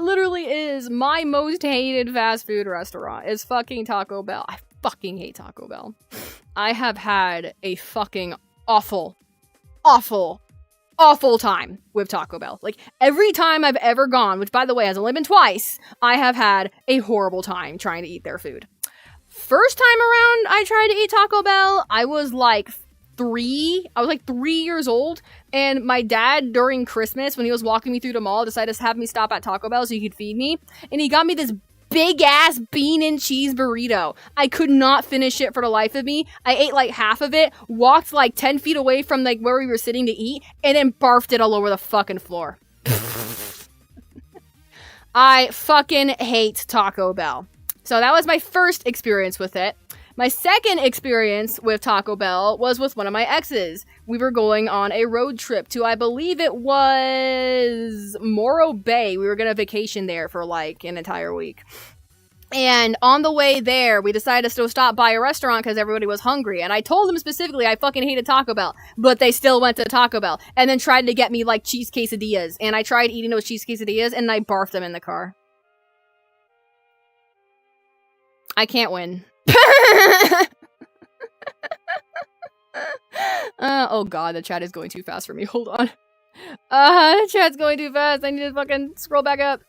literally is my most hated fast food restaurant, is fucking Taco Bell. I fucking hate Taco Bell. I have had a fucking awful time with Taco Bell. Like, every time I've ever gone, which by the way has only been twice, I have had a horrible time trying to eat their food. First time around I tried to eat Taco Bell, I was like 3 years old, and my dad during Christmas, when he was walking me through the mall, decided to have me stop at Taco Bell so he could feed me, and he got me this big ass bean and cheese burrito. I could not finish it for the life of me. I ate like half of it, walked like 10 feet away from like where we were sitting to eat, and then barfed it all over the fucking floor. I fucking hate Taco Bell. So that was my first experience with it. My second experience with Taco Bell was with one of my exes. We were going on a road trip to, I believe it was Morro Bay. We were going to vacation there for like an entire week. And on the way there, we decided to stop by a restaurant because everybody was hungry. And I told them specifically I fucking hated Taco Bell. But they still went to Taco Bell. And then tried to get me, like, cheese quesadillas. And I tried eating those cheese quesadillas, and I barfed them in the car. I can't win. Oh god, the chat is going too fast for me. Hold on. The chat's going too fast. I need to fucking scroll back up.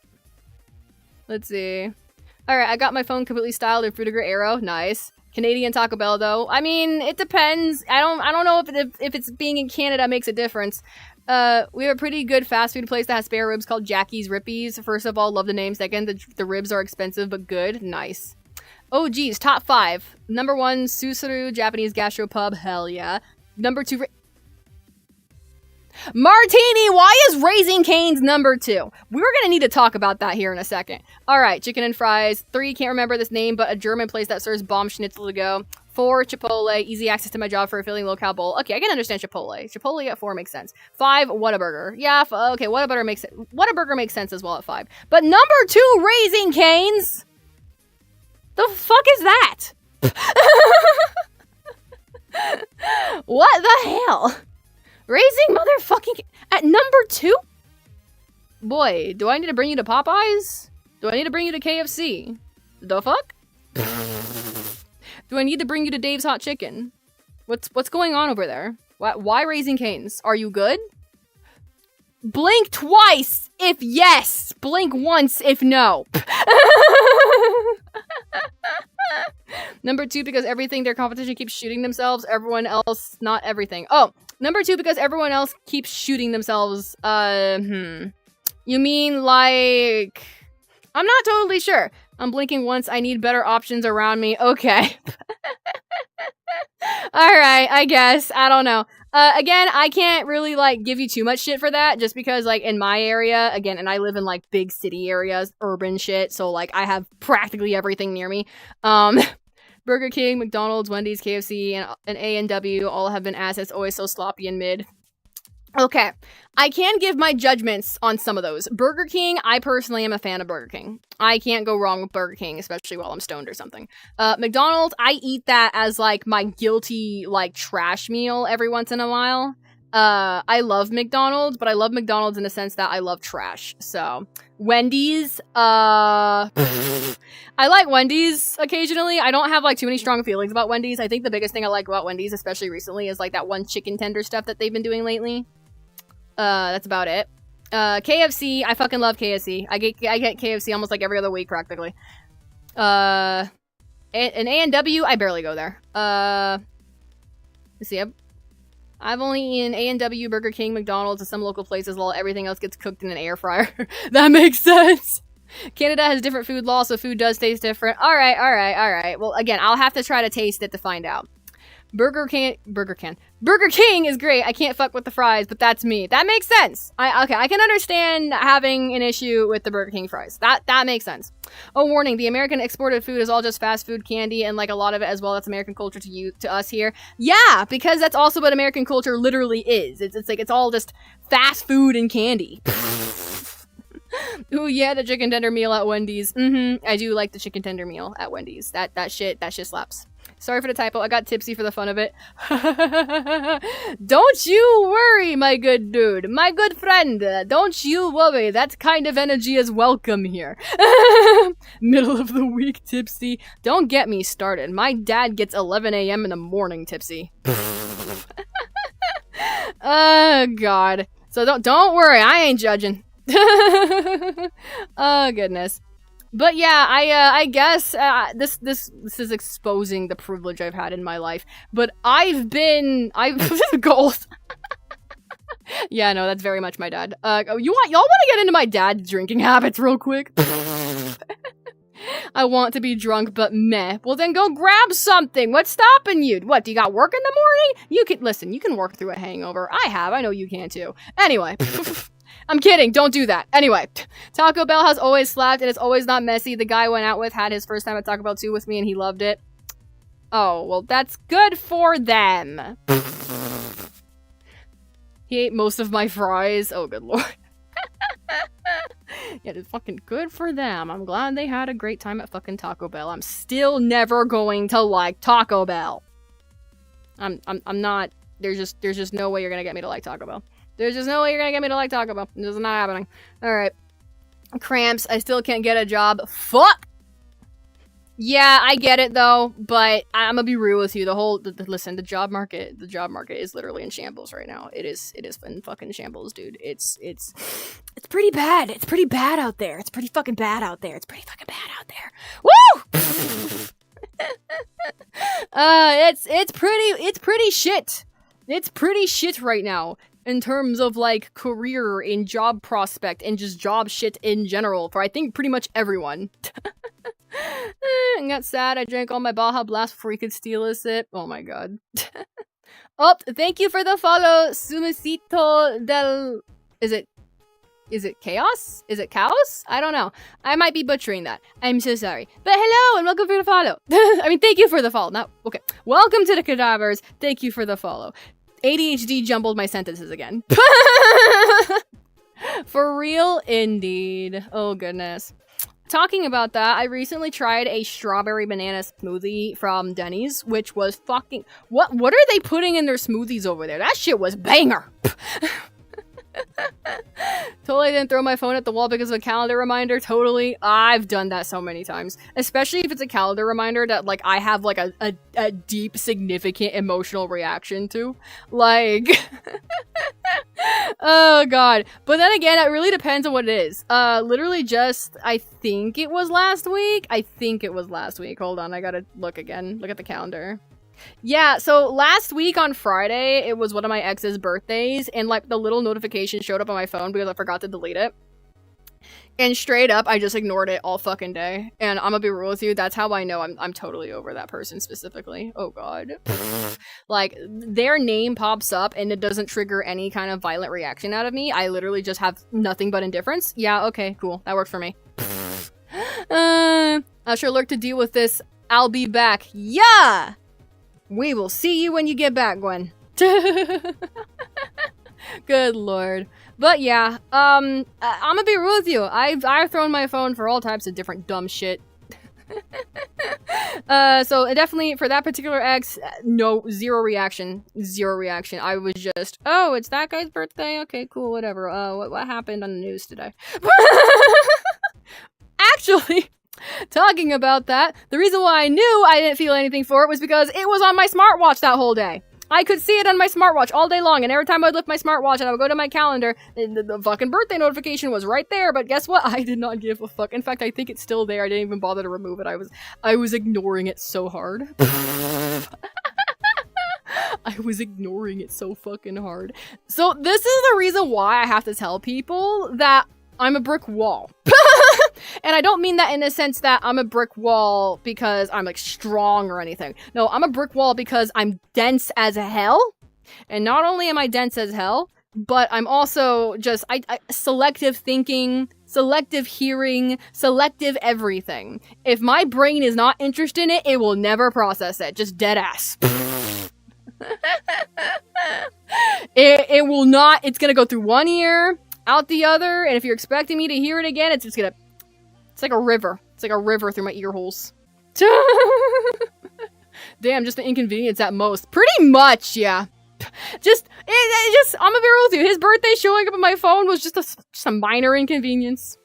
Let's see. Alright, I got my phone completely styled in Frutiger Aero. Nice. Canadian Taco Bell, though. I mean, it depends. I don't know if it's being in Canada makes a difference. We have a pretty good fast food place that has spare ribs called Jackie's Rippies. First of all, love the name. Second, the ribs are expensive but good. Nice. Oh, geez. Top 5. Number 1, Susaru Japanese Gastropub. Hell yeah. Number 2... Martini! Why is Raising Cane's number 2? We're gonna need to talk about that here in a second. Alright, chicken and fries. 3, can't remember this name, but a German place that serves bomb schnitzel to go. 4, Chipotle. Easy access to my job for a filling locale bowl. Okay, I can understand Chipotle. Chipotle at 4 makes sense. 5, Whataburger. Yeah, okay, Whataburger makes sense as well at 5. But number 2, Raising Cane's? The fuck is that? What the hell? Raising motherfucking... At number 2? Boy, do I need to bring you to Popeyes? Do I need to bring you to KFC? The fuck? Do I need to bring you to Dave's Hot Chicken? What's going on over there? Why Raising Cane's? Are you good? Blink twice if yes. Blink once if no. Number 2, because everything their competition keeps shooting themselves. Everyone else, not everything. Oh, number 2, because everyone else keeps shooting themselves. You mean like... I'm not totally sure. I'm blinking once. I need better options around me. Okay. Alright, I guess. I don't know. Again, I can't really, like, give you too much shit for that, just because, like, in my area, again, and I live in, like, big city areas, urban shit, so, like, I have practically everything near me. Burger King, McDonald's, Wendy's, KFC, and A&W all have been assets, always so sloppy and mid. Okay, I can give my judgments on some of those. Burger King, I personally am a fan of Burger King. I can't go wrong with Burger King, especially while I'm stoned or something. McDonald's, I eat that as, like, my guilty, like, trash meal every once in a while. I love McDonald's, but I love McDonald's in the sense that I love trash. So, Wendy's, I like Wendy's occasionally. I don't have, like, too many strong feelings about Wendy's. I think the biggest thing I like about Wendy's, especially recently, is, like, that one chicken tender stuff that they've been doing lately. That's about it. KFC, I fucking love KFC. I get KFC almost like every other week, practically. And A&W, I barely go there. Let's see, I've only eaten A&W, Burger King, McDonald's, and some local places while everything else gets cooked in an air fryer. That makes sense. Canada has different food laws, so food does taste different. Alright. Well, again, I'll have to try to taste it to find out. Burger King is great. I can't fuck with the fries, but that's me. That makes sense. I can understand having an issue with the Burger King fries. That makes sense. Oh, warning, the American exported food is all just fast food candy, and like a lot of it as well, that's American culture to us here. Yeah, because that's also what American culture literally is. It's like, it's all just fast food and candy. Ooh, yeah, the chicken tender meal at Wendy's. I do like the chicken tender meal at Wendy's. That shit slaps. Sorry for the typo. I got tipsy for the fun of it. Don't you worry, my good dude. My good friend. Don't you worry. That kind of energy is welcome here. Middle of the week tipsy. Don't get me started. My dad gets 11 a.m. in the morning tipsy. Oh, God. So don't worry. I ain't judging. Oh, goodness. But yeah, I guess this is exposing the privilege I've had in my life. But I've gold. Yeah, no, that's very much my dad. Y'all want to get into my dad's drinking habits real quick? I want to be drunk, but meh. Well, then go grab something. What's stopping you? What, do you got work in the morning? You can work through a hangover. I know you can too. Anyway. I'm kidding. Don't do that. Anyway, Taco Bell has always slapped and it's always not messy. The guy I went out with had his first time at Taco Bell too with me and he loved it. Oh, well, that's good for them. He ate most of my fries. Oh, good lord. Yeah, it's fucking good for them. I'm glad they had a great time at fucking Taco Bell. I'm still never going to like Taco Bell. I'm not. There's just no way you're gonna get me to like Taco Bell. There's just no way you're gonna get me to like Taco Bell. This is not happening. Alright. Cramps. I still can't get a job. Fuck! Yeah, I get it though, but I'm gonna be real with you. Listen, the job market is literally in shambles right now. It is in fucking shambles, dude. It's pretty bad. It's pretty bad out there. It's pretty fucking bad out there. It's pretty fucking bad out there. Woo! It's pretty shit. It's pretty shit right now in terms of like career and job prospect and just job shit in general for I think pretty much everyone. I got sad. I drank all my Baja Blast before he could steal a sip. Oh my god. Oh, thank you for the follow, Sumisito del... Is it Chaos? Is it Chaos? I don't know. I might be butchering that. I'm so sorry. But hello and welcome for the follow. I mean, thank you for the follow. Now, okay. Welcome to the cadavers. Thank you for the follow. ADHD jumbled my sentences again. For real, indeed. Oh goodness. Talking about that, I recently tried a strawberry banana smoothie from Denny's, which was fucking... What are they putting in their smoothies over there? That shit was banger! Totally didn't throw my phone at the wall because of a calendar reminder. Totally. I've done that so many times. Especially if it's a calendar reminder that, like, I have, like, a deep, significant emotional reaction to. Like... Oh, God. But then again, it really depends on what it is. Literally just... I think it was last week? Hold on, I gotta look again. Look at the calendar. Yeah, so last week on Friday, it was one of my ex's birthdays, and like the little notification showed up on my phone because I forgot to delete it. And straight up, I just ignored it all fucking day. And I'm gonna be real with you, that's how I know I'm totally over that person specifically. Oh god. Like, their name pops up and it doesn't trigger any kind of violent reaction out of me. I literally just have nothing but indifference. Yeah, okay, cool. That worked for me. I'll sure look to deal with this. I'll be back. Yeah! We will see you when you get back, Gwen. Good lord. But yeah, I'm gonna be real with you. I've thrown my phone for all types of different dumb shit. So definitely for that particular ex, no, zero reaction. I was just, oh, it's that guy's birthday? Okay, cool, whatever. What happened on the news today? Actually, talking about that, the reason why I knew I didn't feel anything for it was because it was on my smartwatch that whole day. I could see it on my smartwatch all day long, and every time I would lift my smartwatch and I would go to my calendar, the fucking birthday notification was right there, but guess what? I did not give a fuck. In fact, I think it's still there. I didn't even bother to remove it. I was ignoring it so hard. I was ignoring it so fucking hard. So this is the reason why I have to tell people that I'm a brick wall. And I don't mean that in a sense that I'm a brick wall because I'm like strong or anything. No, I'm a brick wall because I'm dense as hell. And not only am I dense as hell, but I'm also just I selective thinking, selective hearing, selective everything. If my brain is not interested in it, it will never process it. Just dead ass. It will not. It's gonna go through one ear, out the other, and if you're expecting me to hear it again, it's just gonna... It's like a river. It's like a river through my ear holes. Damn, just an inconvenience at most. Pretty much, yeah. Just, I'm gonna be real with you. His birthday showing up on my phone was just a minor inconvenience.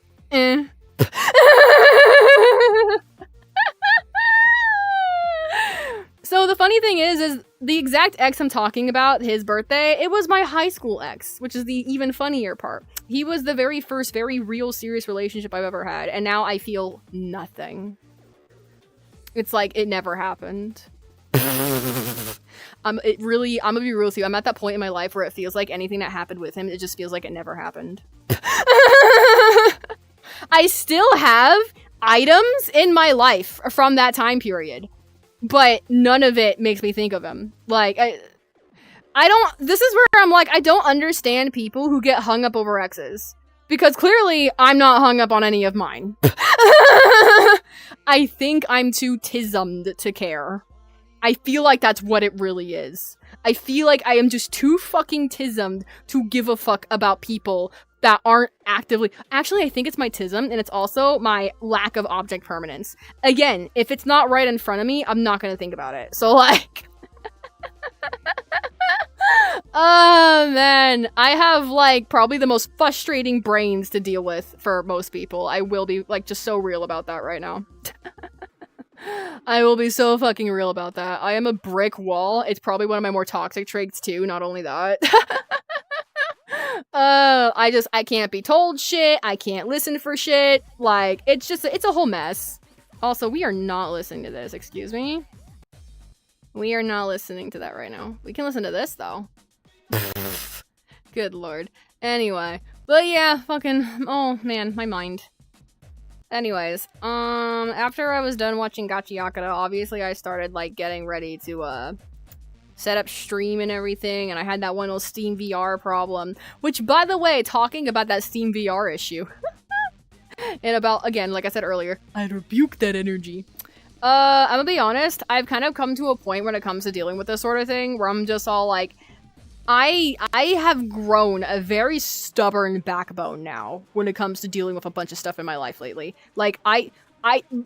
So the funny thing is the exact ex I'm talking about, his birthday, it was my high school ex, which is the even funnier part. He was the very first, very real, serious relationship I've ever had, and now I feel nothing. It's like it never happened. I'm gonna be real with you. I'm at that point in my life where it feels like anything that happened with him, it just feels like it never happened. I still have items in my life from that time period. But none of it makes me think of him. Like, this is where I'm like, I don't understand people who get hung up over exes. Because clearly, I'm not hung up on any of mine. I think I'm too tismed to care. I feel like that's what it really is. I feel like I am just too fucking tismed to give a fuck about people that aren't actively... Actually, I think it's my tism, and it's also my lack of object permanence. Again, if it's not right in front of me, I'm not gonna think about it. So, like... Oh, man. I have, like, probably the most frustrating brains to deal with for most people. I will be, like, just so real about that right now. I will be so fucking real about that. I am a brick wall. It's probably one of my more toxic traits, too. Not only that. I can't be told shit. I can't listen for shit. Like, it's a whole mess. Also, we are not listening to this. Excuse me? We are not listening to that right now. We can listen to this, though. Good lord. Anyway. But yeah, fucking... Oh, man. My mind. Anyways. After I was done watching Gachi Yakata, obviously I started, like, getting ready to, set up stream and everything, and I had that one little Steam VR problem. Which, by the way, talking about that Steam VR issue... and about, again, like I said earlier, I rebuke that energy. I'm gonna be honest, I've kind of come to a point when it comes to dealing with this sort of thing, where I'm just all like, I have grown a very stubborn backbone now when it comes to dealing with a bunch of stuff in my life lately. Like,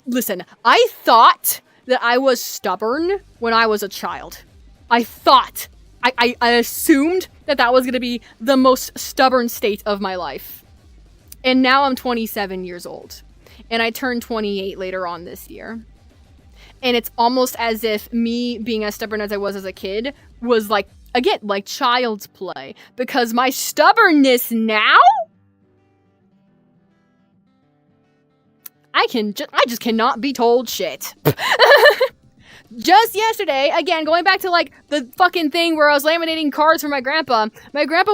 listen, I thought that I was stubborn when I was a child. I thought, I assumed that that was gonna be the most stubborn state of my life. And now I'm 27 years old. And I turned 28 later on this year. And it's almost as if me being as stubborn as I was as a kid was like, again, like child's play. Because my stubbornness now? I just cannot be told shit. Just yesterday, again, going back to like the fucking thing where I was laminating cards for my grandpa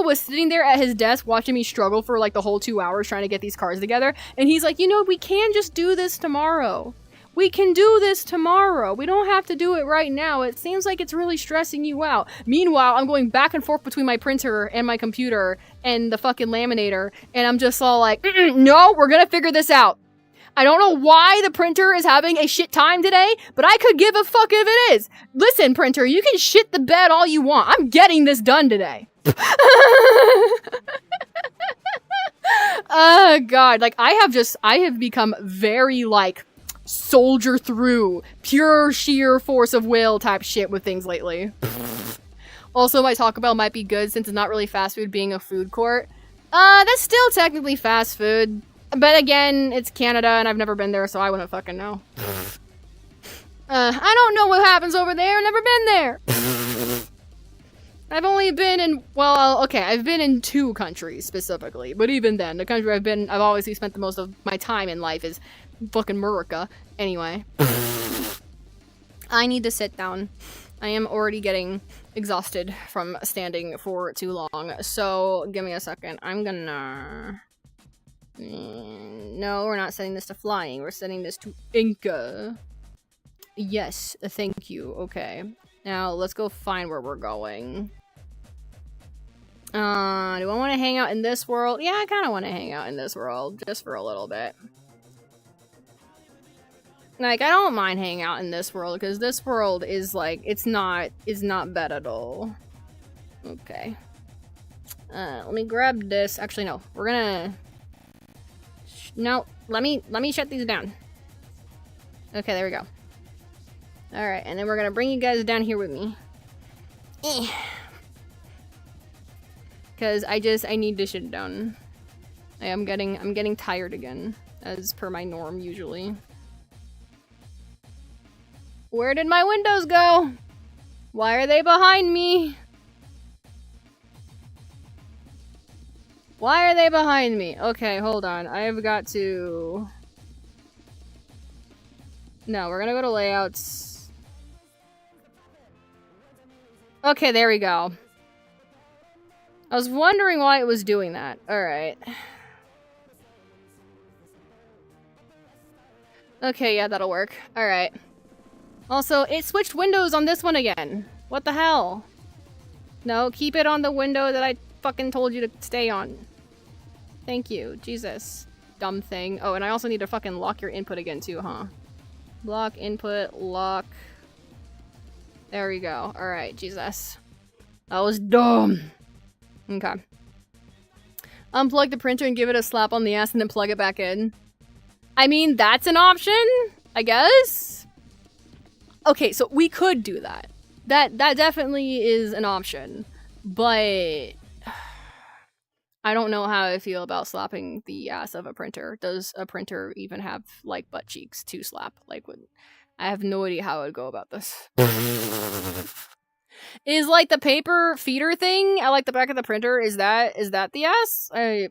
was sitting there at his desk watching me struggle for like the whole 2 hours trying to get these cards together. And he's like, you know, we can just do this tomorrow. We can do this tomorrow. We don't have to do it right now. It seems like it's really stressing you out. Meanwhile, I'm going back and forth between my printer and my computer and the fucking laminator. And I'm just all like, no, we're gonna figure this out. I don't know why the printer is having a shit time today, but I could give a fuck if it is. Listen, printer, you can shit the bed all you want. I'm getting this done today. Oh, God. Like, I have become very, like, soldier through, pure sheer force of will type shit with things lately. Also, my Taco Bell might be good since it's not really fast food being a food court. That's still technically fast food. But again, it's Canada and I've never been there, so I wouldn't fucking know. I don't know what happens over there. Never been there. I've only been in, well, okay, I've been in 2 countries specifically. But even then, the country I've obviously spent the most of my time in life is fucking America. Anyway. I need to sit down. I am already getting exhausted from standing for too long. So, give me a second. I'm gonna... No, we're not setting this to flying. We're setting this to Inca. Yes, thank you. Okay. Now, let's go find where we're going. Do I want to hang out in this world? Yeah, I kind of want to hang out in this world. Just for a little bit. Like, I don't mind hanging out in this world, because this world is, like, it's not bad at all. Okay. Let me grab this. Actually, no. We're gonna... No, let me shut these down. Okay, there we go. Alright, and then we're gonna bring you guys down here with me. Because I need to shut it down. I'm getting tired again, as per my norm usually. Where did my windows go? Why are they behind me? Why are they behind me? Okay, hold on. I've got to... No, we're gonna go to layouts. Okay, there we go. I was wondering why it was doing that. Alright. Okay, yeah, that'll work. Alright. Also, it switched windows on this one again. What the hell? No, keep it on the window that I fucking told you to stay on. Thank you. Jesus. Dumb thing. Oh, and I also need to fucking lock your input again too, huh? Block, input, lock. There we go. Alright, Jesus. That was dumb. Okay. Unplug the printer and give it a slap on the ass and then plug it back in. I mean, that's an option, I guess? Okay, so we could do that. That definitely is an option. But I don't know how I feel about slapping the ass of a printer. Does a printer even have, like, butt cheeks to slap? Like, I have no idea how I would go about this. Is, like, the paper feeder thing at, like, the back of the printer, is that the ass? I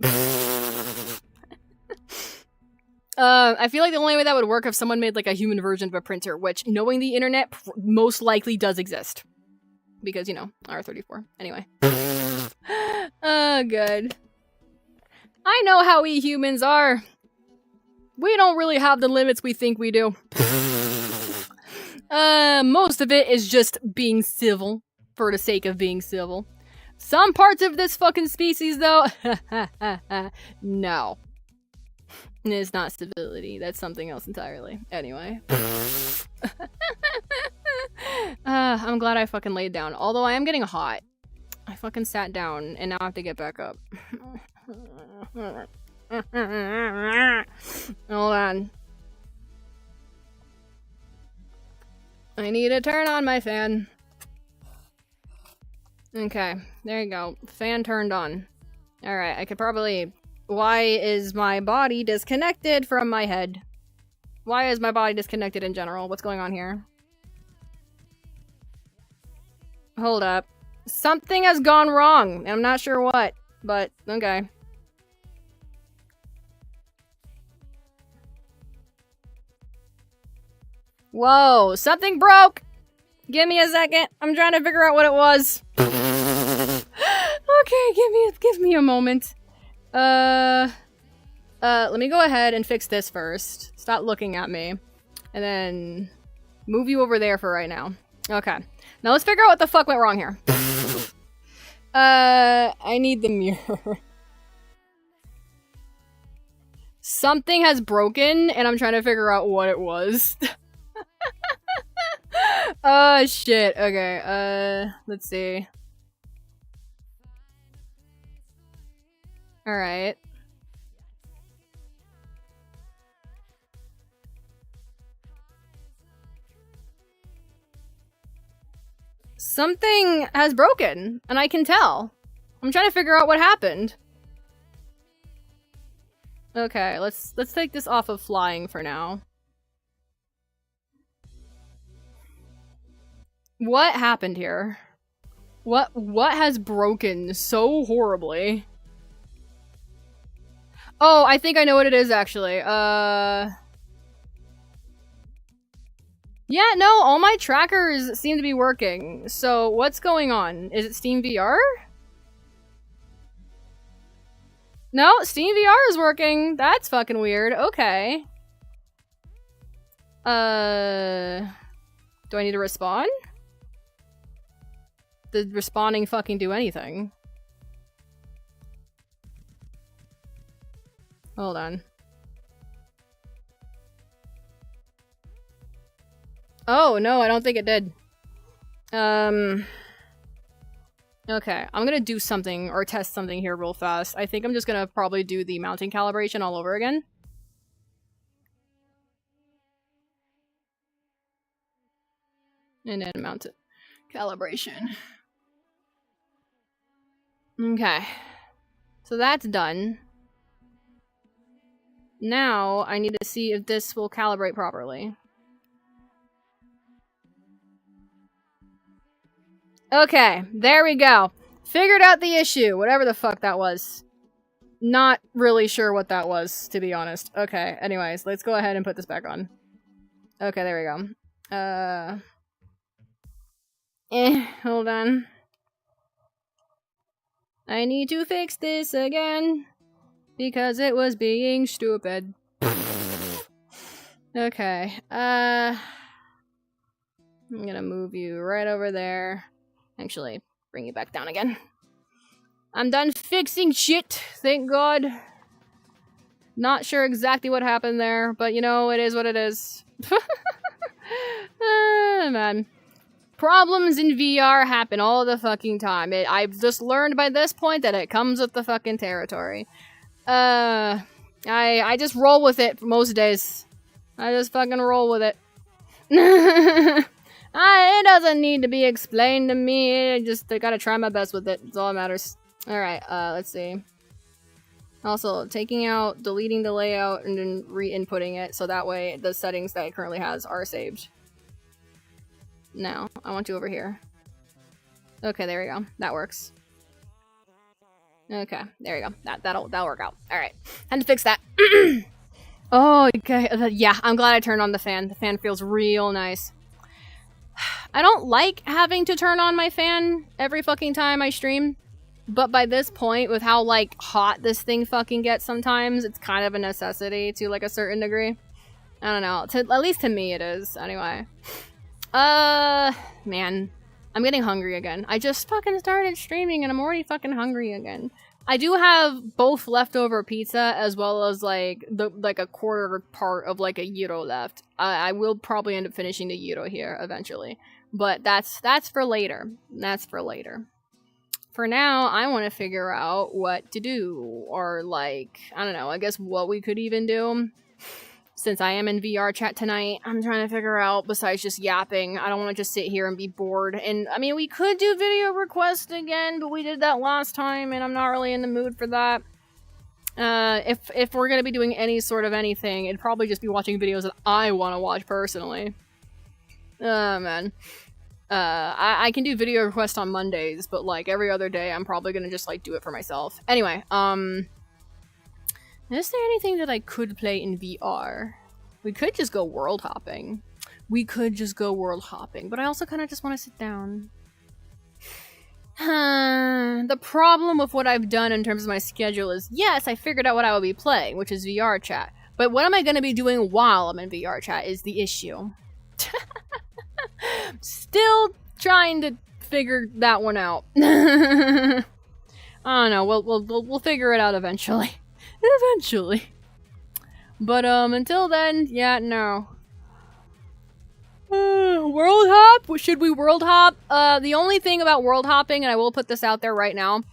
feel like the only way that would work if someone made, like, a human version of a printer, which, knowing the internet, most likely does exist. Because, you know, R34. Anyway. Oh, good. I know how we humans are. We don't really have the limits we think we do. Most of it is just being civil for the sake of being civil. Some parts of this fucking species, though, no. It's not civility. That's something else entirely. Anyway. I'm glad I fucking laid down. Although I am getting hot. I fucking sat down and now I have to get back up. Hold on. I need to turn on my fan. Okay, there you go. Fan turned on. Alright, I could probably... Why is my body disconnected from my head? Why is my body disconnected in general? What's going on here? Hold up. Something has gone wrong, and I'm not sure what, but okay. Whoa, something broke! Give me a second. I'm trying to figure out what it was. Okay, give me a moment. Let me go ahead and fix this first. Stop looking at me. And then move you over there for right now. Okay. Now let's figure out what the fuck went wrong here. I need the mirror. Something has broken, and I'm trying to figure out what it was. Oh, shit. Okay, let's see. Alright. Something has broken, and I can tell. I'm trying to figure out what happened. Okay, let's take this off of flying for now. What happened here? What has broken so horribly? Oh, I think I know what it is, actually. Yeah, no, all my trackers seem to be working. So, what's going on? Is it Steam VR? No, Steam VR is working. That's fucking weird. Okay. Do I need to respawn? Did respawning fucking do anything? Hold on. Oh, no, I don't think it did. Okay, I'm gonna do something, or test something here real fast. I think I'm just gonna probably do the mounting calibration all over again. And then mount it. Calibration. Okay. So that's done. Now, I need to see if this will calibrate properly. Okay, there we go. Figured out the issue, whatever the fuck that was. Not really sure what that was, to be honest. Okay, anyways, let's go ahead and put this back on. Okay, there we go. Hold on. I need to fix this again. Because it was being stupid. Okay, I'm gonna move you right over there. Actually, bring you back down again. I'm done fixing shit, thank God. Not sure exactly what happened there, but you know, it is what it is. Man. Problems in VR happen all the fucking time. I've just learned by this point that it comes with the fucking territory. I just roll with it most days. I just fucking roll with it. It doesn't need to be explained to me. I gotta try my best with it. That's all that matters. Alright, let's see. Also, deleting the layout and then re-inputting it so that way the settings that it currently has are saved. Now, I want you over here. Okay, there we go. That works. Okay, there you go. That'll work out. Alright. Had to fix that. Oh, okay. Yeah, I'm glad I turned on the fan. The fan feels real nice. I don't like having to turn on my fan every fucking time I stream. But by this point, with how, like, hot this thing fucking gets sometimes, it's kind of a necessity to, like, a certain degree. I don't know. At least to me it is, anyway. Man. I'm getting hungry again. I just fucking started streaming and I'm already fucking hungry again. I do have both leftover pizza as well as, like, a quarter part of, like, a gyro left. I will probably end up finishing the gyro here eventually. But that's for later. That's for later. For now, I want to figure out what to do, or like, I don't know, I guess what we could even do. Since I am in VR chat tonight, I'm trying to figure out, besides just yapping, I don't want to just sit here and be bored. And, I mean, we could do video requests again, but we did that last time, and I'm not really in the mood for that. If we're gonna be doing any sort of anything, it'd probably just be watching videos that I want to watch personally. Oh, man. I can do video requests on Mondays, but, like, every other day I'm probably gonna just, like, do it for myself. Anyway, is there anything that I could play in VR? We could just go world hopping. But I also kind of just want to sit down. The problem with what I've done in terms of my schedule is, yes, I figured out what I will be playing, which is VR chat. But what am I gonna be doing while I'm in VR chat is the issue. Still trying to figure that one out. I don't know. We'll figure it out eventually. Eventually. But until then, yeah, no. World hop? Should we world hop? The only thing about world hopping, and I will put this out there right now,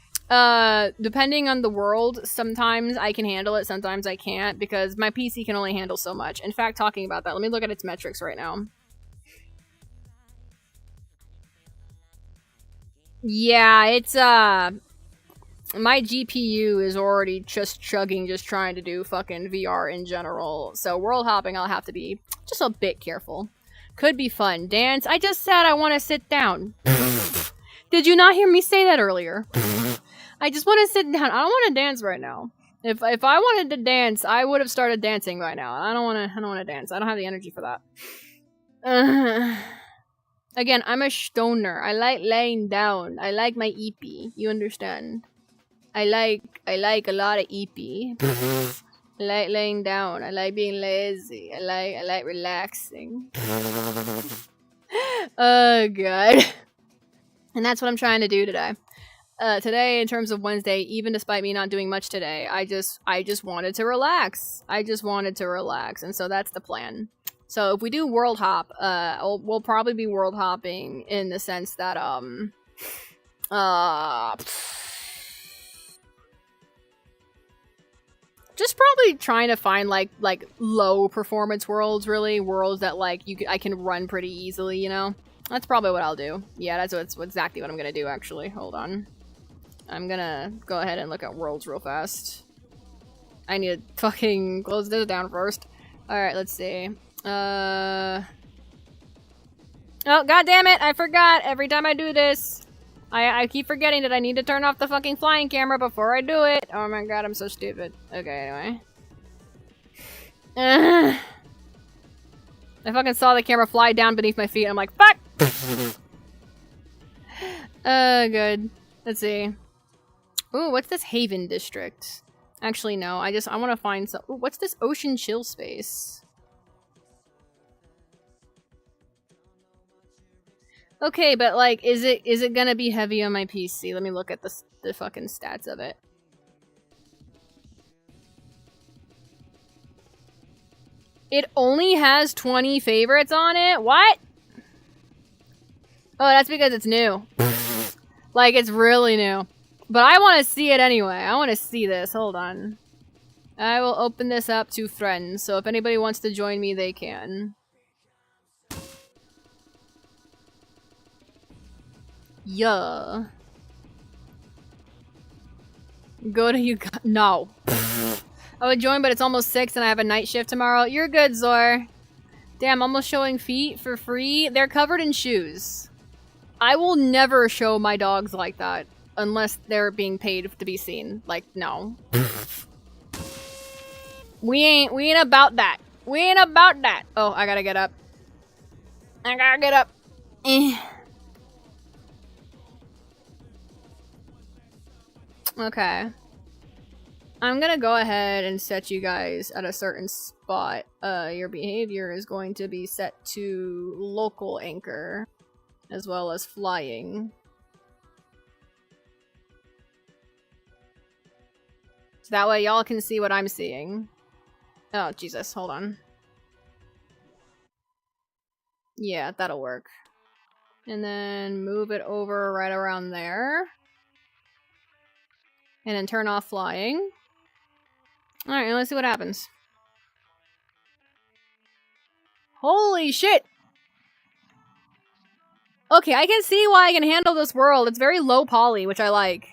depending on the world, sometimes I can handle it, sometimes I can't, because my PC can only handle so much. In fact, talking about that, let me look at its metrics right now. Yeah, it's, my GPU is already just chugging, just trying to do fucking VR in general. So world hopping, I'll have to be just a bit careful. Could be fun. Dance? I just said I want to sit down. Did you not hear me say that earlier? I just want to sit down. I don't want to dance right now. If I wanted to dance, I would have started dancing by now. I don't want to dance. I don't have the energy for that. Again, I'm a stoner. I like laying down. I like my EP. You understand? I like a lot of EP. I like laying down. I like being lazy. I like relaxing. Oh god. And that's what I'm trying to do today. Today, in terms of Wednesday, even despite me not doing much today, I just wanted to relax. And so that's the plan. So if we do world hop, we'll probably be world hopping in the sense that just probably trying to find like low performance worlds, really worlds that like I can run pretty easily, you know. That's probably what I'll do. Yeah, that's exactly what I'm gonna do. Actually, hold on. I'm gonna go ahead and look at worlds real fast. I need to fucking close this down first. All right, let's see. Oh, god damn it! I forgot. Every time I do this, I keep forgetting that I need to turn off the fucking flying camera before I do it. Oh my god, I'm so stupid. Okay, anyway. I fucking saw the camera fly down beneath my feet. And I'm like, fuck! Good. Let's see. Ooh, what's this Haven District? Actually, no. I want to find some. Ooh, what's this Ocean Chill Space? Okay, but like, is it gonna be heavy on my PC? Let me look at the fucking stats of it. It only has 20 favorites on it? What? Oh, that's because it's new. Like, it's really new. But I want to see it anyway. I want to see this. Hold on. I will open this up to friends, so if anybody wants to join me, they can. Yeah. Go to you. No. I would join, but it's almost 6 and I have a night shift tomorrow. You're good, Zor. Damn, almost showing feet for free. They're covered in shoes. I will never show my dogs like that unless they're being paid to be seen. Like, no. We ain't about that. We ain't about that. Oh, I gotta get up. I gotta get up. Okay. I'm gonna go ahead and set you guys at a certain spot. Your behavior is going to be set to local anchor, as well as flying. So that way y'all can see what I'm seeing. Oh, Jesus, hold on. Yeah, that'll work. And then move it over right around there. And then turn off flying. Alright, let's see what happens. Holy shit! Okay, I can see why I can handle this world. It's very low poly, which I like.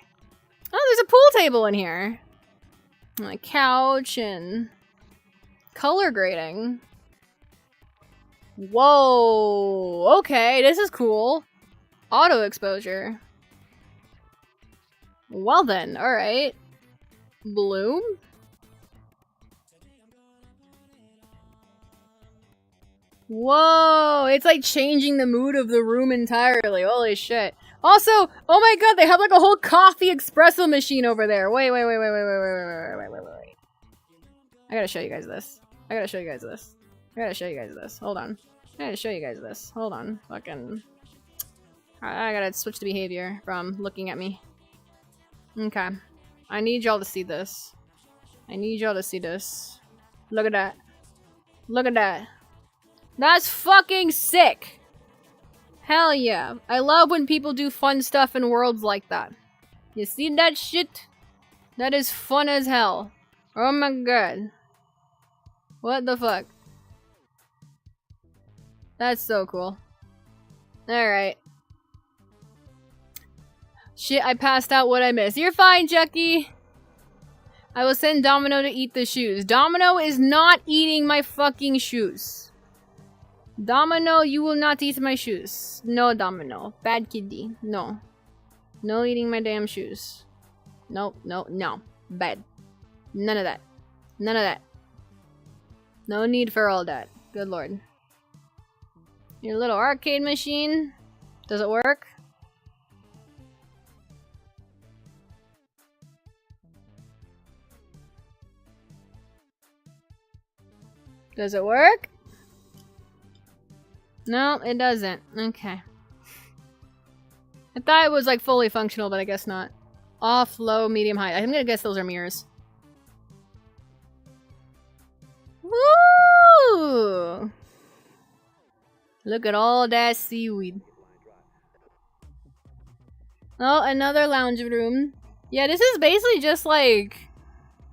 Oh, there's a pool table in here. And a couch and color grading. Whoa! Okay, this is cool. Auto exposure. Well then, alright. Bloom? Whoa! It's like changing the mood of the room entirely. Holy shit. Also, oh my god, they have like a whole coffee espresso machine over there. Wait. I gotta show you guys this. I gotta show you guys this. I gotta show you guys this. Hold on. I gotta show you guys this. Hold on. Fucking... I gotta switch the behavior from looking at me. Okay. I need y'all to see this. I need y'all to see this. Look at that. Look at that. That's fucking sick! Hell yeah. I love when people do fun stuff in worlds like that. You see that shit? That is fun as hell. Oh my god. What the fuck? That's so cool. Alright. Shit, I passed out. What I missed. You're fine, Chucky. I will send Domino to eat the shoes. Domino is not eating my fucking shoes. Domino, you will not eat my shoes. No, Domino. Bad kitty. No. No eating my damn shoes. No. Bad. None of that. None of that. No need for all that. Good lord. Your little arcade machine. Does it work? Does it work? No, it doesn't. Okay. I thought it was like fully functional, but I guess not. Off, low, medium, high. I'm gonna guess those are mirrors. Woo! Look at all that seaweed. Oh, another lounge room. Yeah, this is basically just like...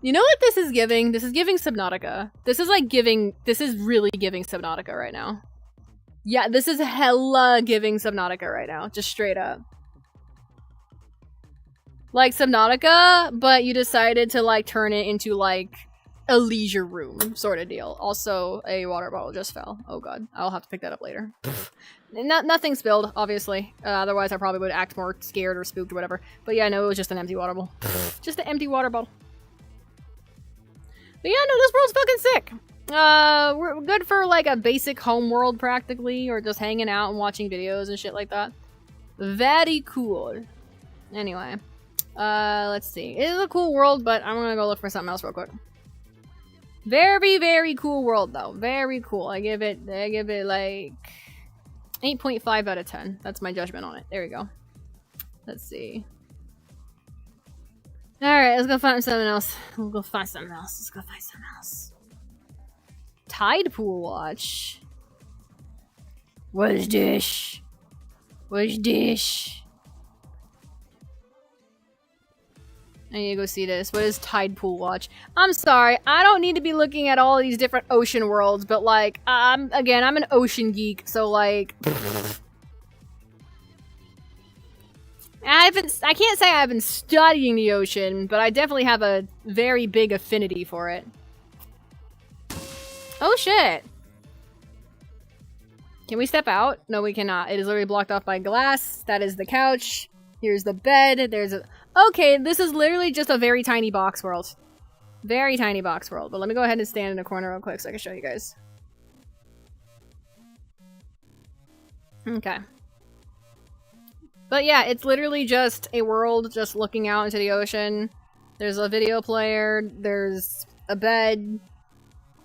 You know what this is giving? This is giving Subnautica. This is like giving... This is really giving Subnautica right now. Yeah, this is hella giving Subnautica right now. Just straight up. Like Subnautica, but you decided to like turn it into like a leisure room sort of deal. Also, a water bottle just fell. Oh god. I'll have to pick that up later. Nothing spilled, obviously. Otherwise, I probably would act more scared or spooked or whatever. But yeah, no, it was just an empty water bottle. Just an empty water bottle. But yeah, no, this world's fucking sick. We're good for like a basic home world practically, or just hanging out and watching videos and shit like that. Very cool. Anyway, let's see. It is a cool world, but I'm gonna go look for something else real quick. Very, very cool world though. Very cool. I give it like 8.5 out of 10. That's my judgment on it. There we go. Let's see. Alright, let's go find something else. Tide pool watch. What is this? What is this? I need to go see this. What is Tide Pool Watch? I'm sorry, I don't need to be looking at all these different ocean worlds, but like, again, I'm an ocean geek, so like... I can't say I've been studying the ocean, but I definitely have a very big affinity for it. Oh shit! Can we step out? No, we cannot. It is literally blocked off by glass. That is the couch. Here's the bed. There's a... Okay, this is literally just a very tiny box world. Very tiny box world. But let me go ahead and stand in a corner real quick so I can show you guys. Okay. But yeah, it's literally just a world just looking out into the ocean. There's a video player. There's a bed.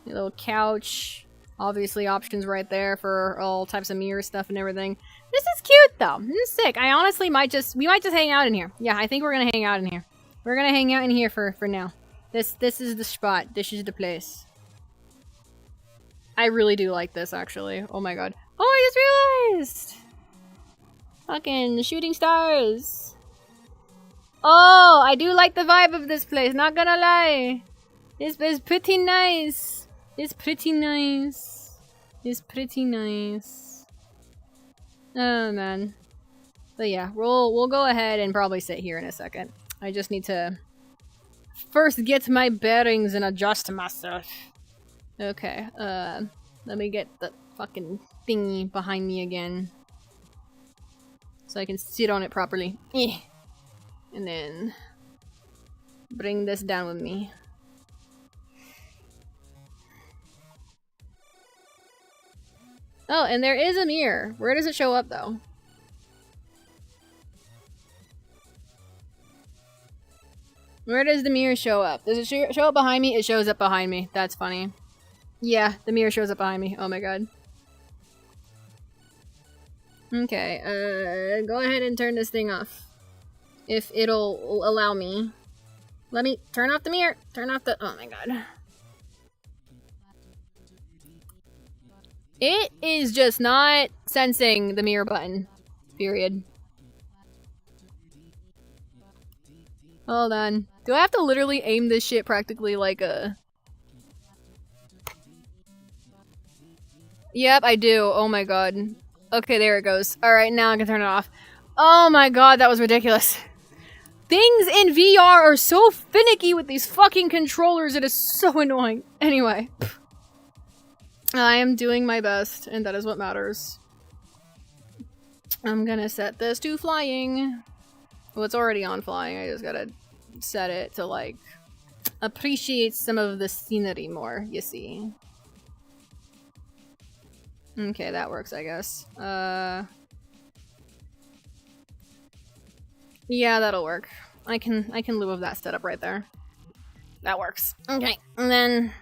A little couch. Obviously options right there for all types of mirror stuff and everything. This is cute though. This is sick. I honestly we might just hang out in here. Yeah, I think we're gonna hang out in here. We're gonna hang out in here for now. This is the spot. This is the place. I really do like this actually. Oh my god. Oh, I just realized! Fucking shooting stars. Oh, I do like the vibe of this place, not gonna lie. This is pretty nice. It's pretty nice. It's pretty nice. Oh man. But yeah, we'll go ahead and probably sit here in a second. I just need to first get my bearings and adjust myself. Okay, let me get the fucking thingy behind me again. So I can sit on it properly. And then bring this down with me. Oh, and there is a mirror. Where does it show up, though? Where does the mirror show up? Does it show up behind me? It shows up behind me. That's funny. Yeah, the mirror shows up behind me. Oh my god. Okay, go ahead and turn this thing off. If it'll allow me. Let me turn off the mirror. Turn off the... Oh my god. It is just not sensing the mirror button. Period. Hold on. Do I have to literally aim this shit practically like a... Yep, I do. Oh my god. Okay, there it goes. Alright, now I can turn it off. Oh my god, that was ridiculous. Things in VR are so finicky with these fucking controllers, it is so annoying. Anyway. I am doing my best, and that is what matters. I'm gonna set this to flying. Well, it's already on flying, I just gotta set it to, like, appreciate some of the scenery more, you see. Okay, that works, I guess. Yeah, that'll work. I can live with that setup right there. That works. Okay, and then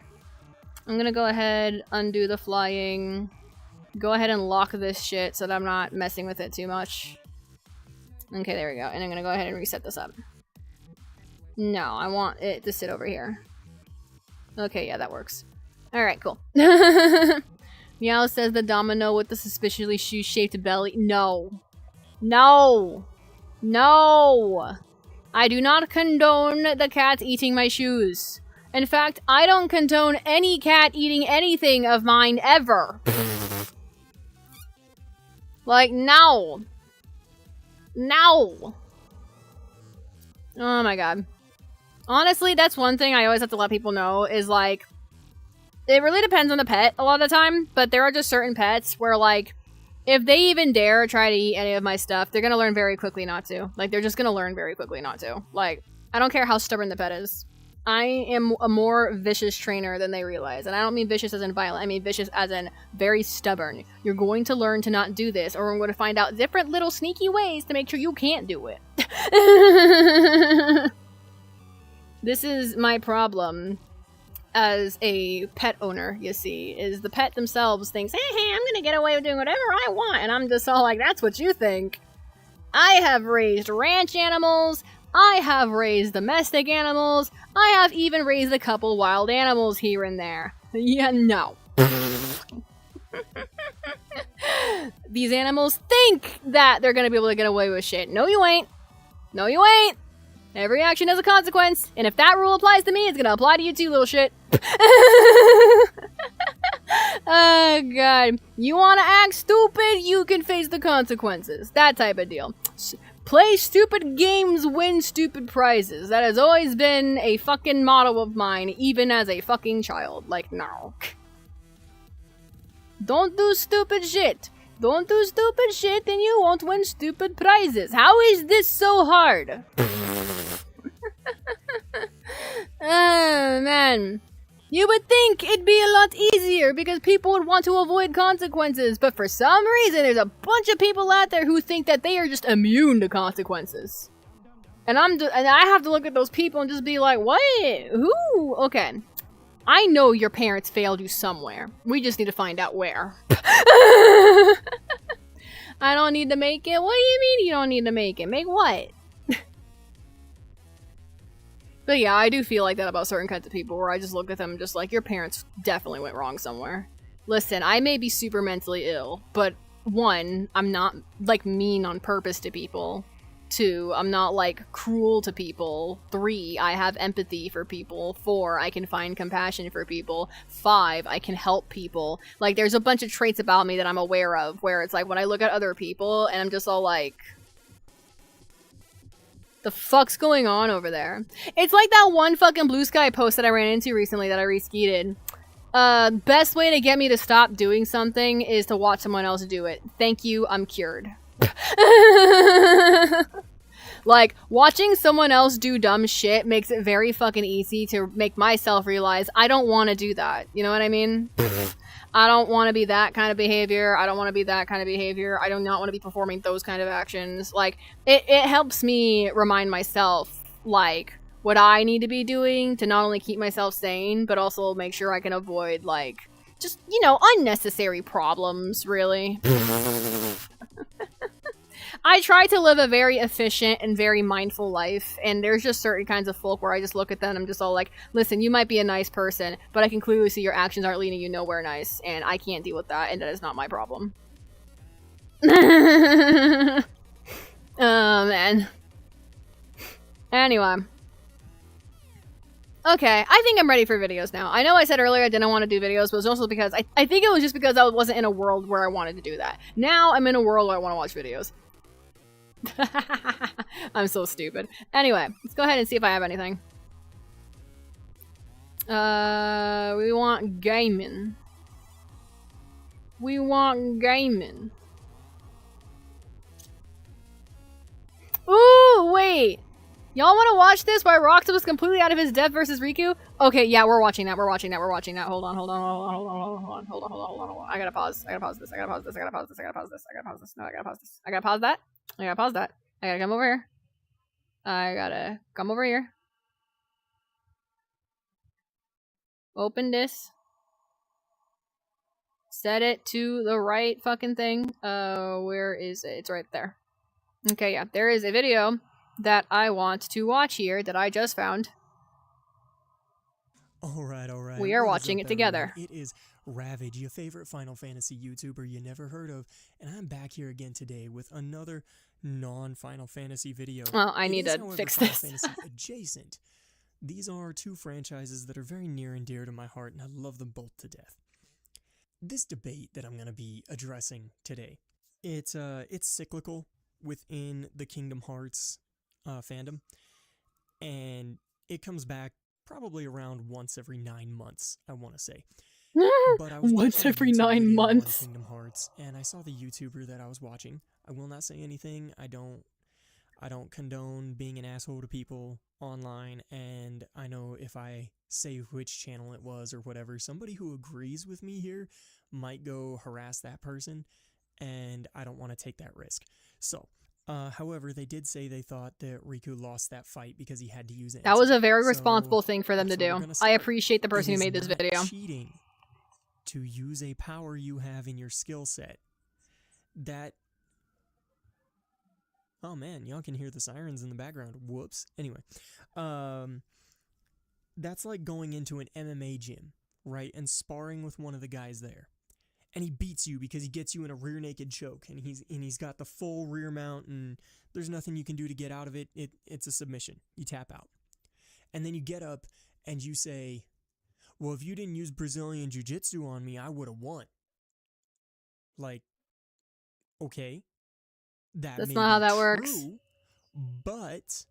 I'm gonna go ahead, undo the flying, go ahead and lock this shit so that I'm not messing with it too much. Okay, there we go. And I'm gonna go ahead and reset this up. No, I want it to sit over here. Okay, yeah, that works. Alright, cool. Meow says the domino with the suspiciously shoe-shaped belly. No. No. No. I do not condone the cat eating my shoes. In fact, I don't condone any cat eating anything of mine ever. Like, no. No. Oh my god. Honestly, that's one thing I always have to let people know is, like, it really depends on the pet a lot of the time, but there are just certain pets where, like, if they even dare try to eat any of my stuff, they're gonna learn very quickly not to. Like, they're just gonna learn very quickly not to. Like, I don't care how stubborn the pet is. I am a more vicious trainer than they realize. And I don't mean vicious as in violent, I mean vicious as in very stubborn. You're going to learn to not do this, or I'm going to find out different little sneaky ways to make sure you can't do it. This is my problem as a pet owner, you see, is the pet themselves thinks, hey, I'm gonna get away with doing whatever I want, and I'm just all like, that's what you think. I have raised ranch animals, I have raised domestic animals, I have even raised a couple wild animals here and there. Yeah, no. These animals think that they're gonna be able to get away with shit. No, you ain't. No, you ain't. Every action has a consequence, and if that rule applies to me, it's gonna apply to you too, little shit. Oh, God. You wanna act stupid? You can face the consequences. That type of deal. Play stupid games, win stupid prizes. That has always been a fucking motto of mine, even as a fucking child. Like, no. Don't do stupid shit. Don't do stupid shit and you won't win stupid prizes. How is this so hard? Oh, man. You would think it'd be a lot easier because people would want to avoid consequences, but for some reason there's a bunch of people out there who think that they are just immune to consequences. And I have to look at those people and just be like, what? Who? Okay. I know your parents failed you somewhere. We just need to find out where. I don't need to make it? What do you mean you don't need to make it? Make what? But yeah, I do feel like that about certain kinds of people where I just look at them just like, your parents definitely went wrong somewhere. Listen, I may be super mentally ill, but 1, I'm not like mean on purpose to people. 2, I'm not like cruel to people. 3, I have empathy for people. 4, I can find compassion for people. 5, I can help people. Like, there's a bunch of traits about me that I'm aware of where it's like when I look at other people and I'm just all like, the fuck's going on over there? It's like that one fucking bluesky post that I ran into recently that I reskeeted. Best way to get me to stop doing something is to watch someone else do it. Thank you, I'm cured. Like, watching someone else do dumb shit makes it very fucking easy to make myself realize I don't want to do that. You know what I mean? I don't want to be that kind of behavior. I don't want to be that kind of behavior. I do not want to be performing those kind of actions. Like, it helps me remind myself, like, what I need to be doing to not only keep myself sane, but also make sure I can avoid, like, just, you know, unnecessary problems, really. I try to live a very efficient and very mindful life, and there's just certain kinds of folk where I just look at them and I'm just all like, listen, you might be a nice person, but I can clearly see your actions aren't leading you nowhere nice, and I can't deal with that, and that is not my problem. Oh, man. Anyway. Okay, I think I'm ready for videos now. I know I said earlier I didn't want to do videos, but it was also because I think it was just because I wasn't in a world where I wanted to do that. Now I'm in a world where I want to watch videos. I'm so stupid. Anyway, let's go ahead and see if I have anything. We want gaming. We want gaming. Ooh, wait. Y'all want to watch this why Roxa was completely out of his depth versus Riku? Okay, yeah, we're watching that. We're watching that. We're watching that. Hold on. I gotta pause. I gotta pause this. I gotta pause this. I gotta pause this. I gotta pause this. I gotta pause this. No, I gotta pause this. I gotta pause that. I gotta pause that. I gotta come over here. I gotta come over here. Open this. Set it to the right fucking thing. Where is it? It's right there. Okay, yeah. There is a video that I want to watch here that I just found. Alright. We are watching it together. Everyone? It is Ravage, your favorite Final Fantasy YouTuber you never heard of, and I'm back here again today with another non-Final Fantasy video. Well, I need to fix this. Final Fantasy adjacent. These are 2 franchises that are very near and dear to my heart, and I love them both to death. This debate that I'm going to be addressing today, it's cyclical within the Kingdom Hearts fandom, and it comes back probably around once every 9 months, I want to say. But I was once every 9 months. Kingdom Hearts, and I saw the YouTuber that I was watching. I will not say anything. I don't condone being an asshole to people online, and I know if I say which channel it was or whatever, somebody who agrees with me here might go harass that person, and I don't want to take that risk. So, However, they did say they thought that Riku lost that fight because he had to use it. That was a very responsible thing for them to do. I appreciate the person who made this video. Cheating to use a power you have in your skill set. That... Oh man, y'all can hear the sirens in the background. Whoops. Anyway, that's like going into an MMA gym, right, and sparring with one of the guys there. And he beats you because he gets you in a rear naked choke, and he's got the full rear mount, and there's nothing you can do to get out of it. It's a submission. You tap out. And then you get up and you say, well, if you didn't use Brazilian Jiu-Jitsu on me, I would have won. Like, okay. That's not how that works. True, but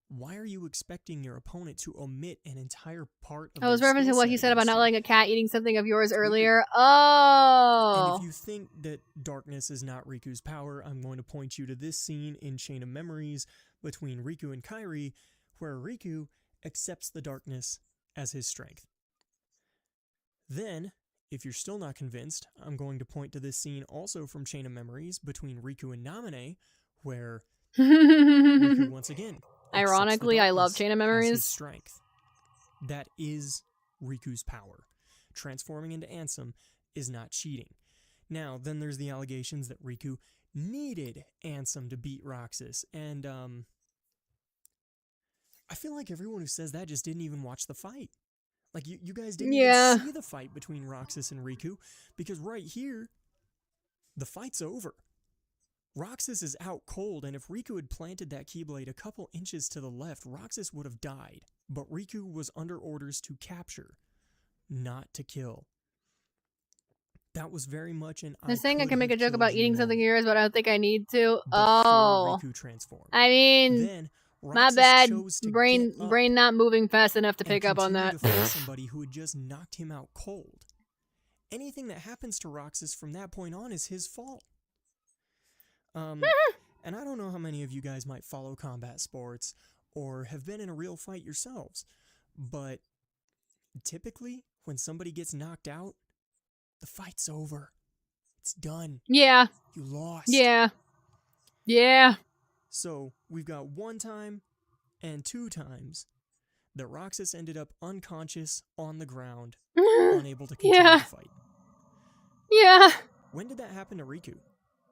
why are you expecting your opponent to omit an entire part of I was their referencing skill what set he said about against not you? letting a cat eating something of yours earlier. And Oh. if you think that darkness is not Riku's power, I'm going to point you to this scene in Chain of Memories between Riku and Kairi, where Riku accepts the darkness as his strength. Then, if you're still not convinced, I'm going to point to this scene also from Chain of Memories between Riku and Namine, where Riku once again Ironically, I love Chain of as his Memories. strength. That is Riku's power. Transforming into Ansem is not cheating. Now, then there's the allegations that Riku needed Ansem to beat Roxas, and I feel like everyone who says that just didn't even watch the fight. Like, you guys didn't even see the fight between Roxas and Riku, because right here, the fight's over. Roxas is out cold, and if Riku had planted that Keyblade a couple inches to the left, Roxas would have died. But Riku was under orders to capture, not to kill. That was very much an They're saying I can make a joke about eating something of yours, but I don't think I need to. Oh. Riku transformed. I mean, Then, my Roxas bad. chose to Brain get up not moving fast enough to and pick up on continue that. to fight somebody who had just knocked him out cold. Anything that happens to Roxas from that point on is his fault. And I don't know how many of you guys might follow combat sports or have been in a real fight yourselves, but typically when somebody gets knocked out, the fight's over. It's done. Yeah. You lost. Yeah. Yeah. So we've got 1 time and 2 times that Roxas ended up unconscious on the ground, unable to continue the fight. Yeah. When did that happen to Riku?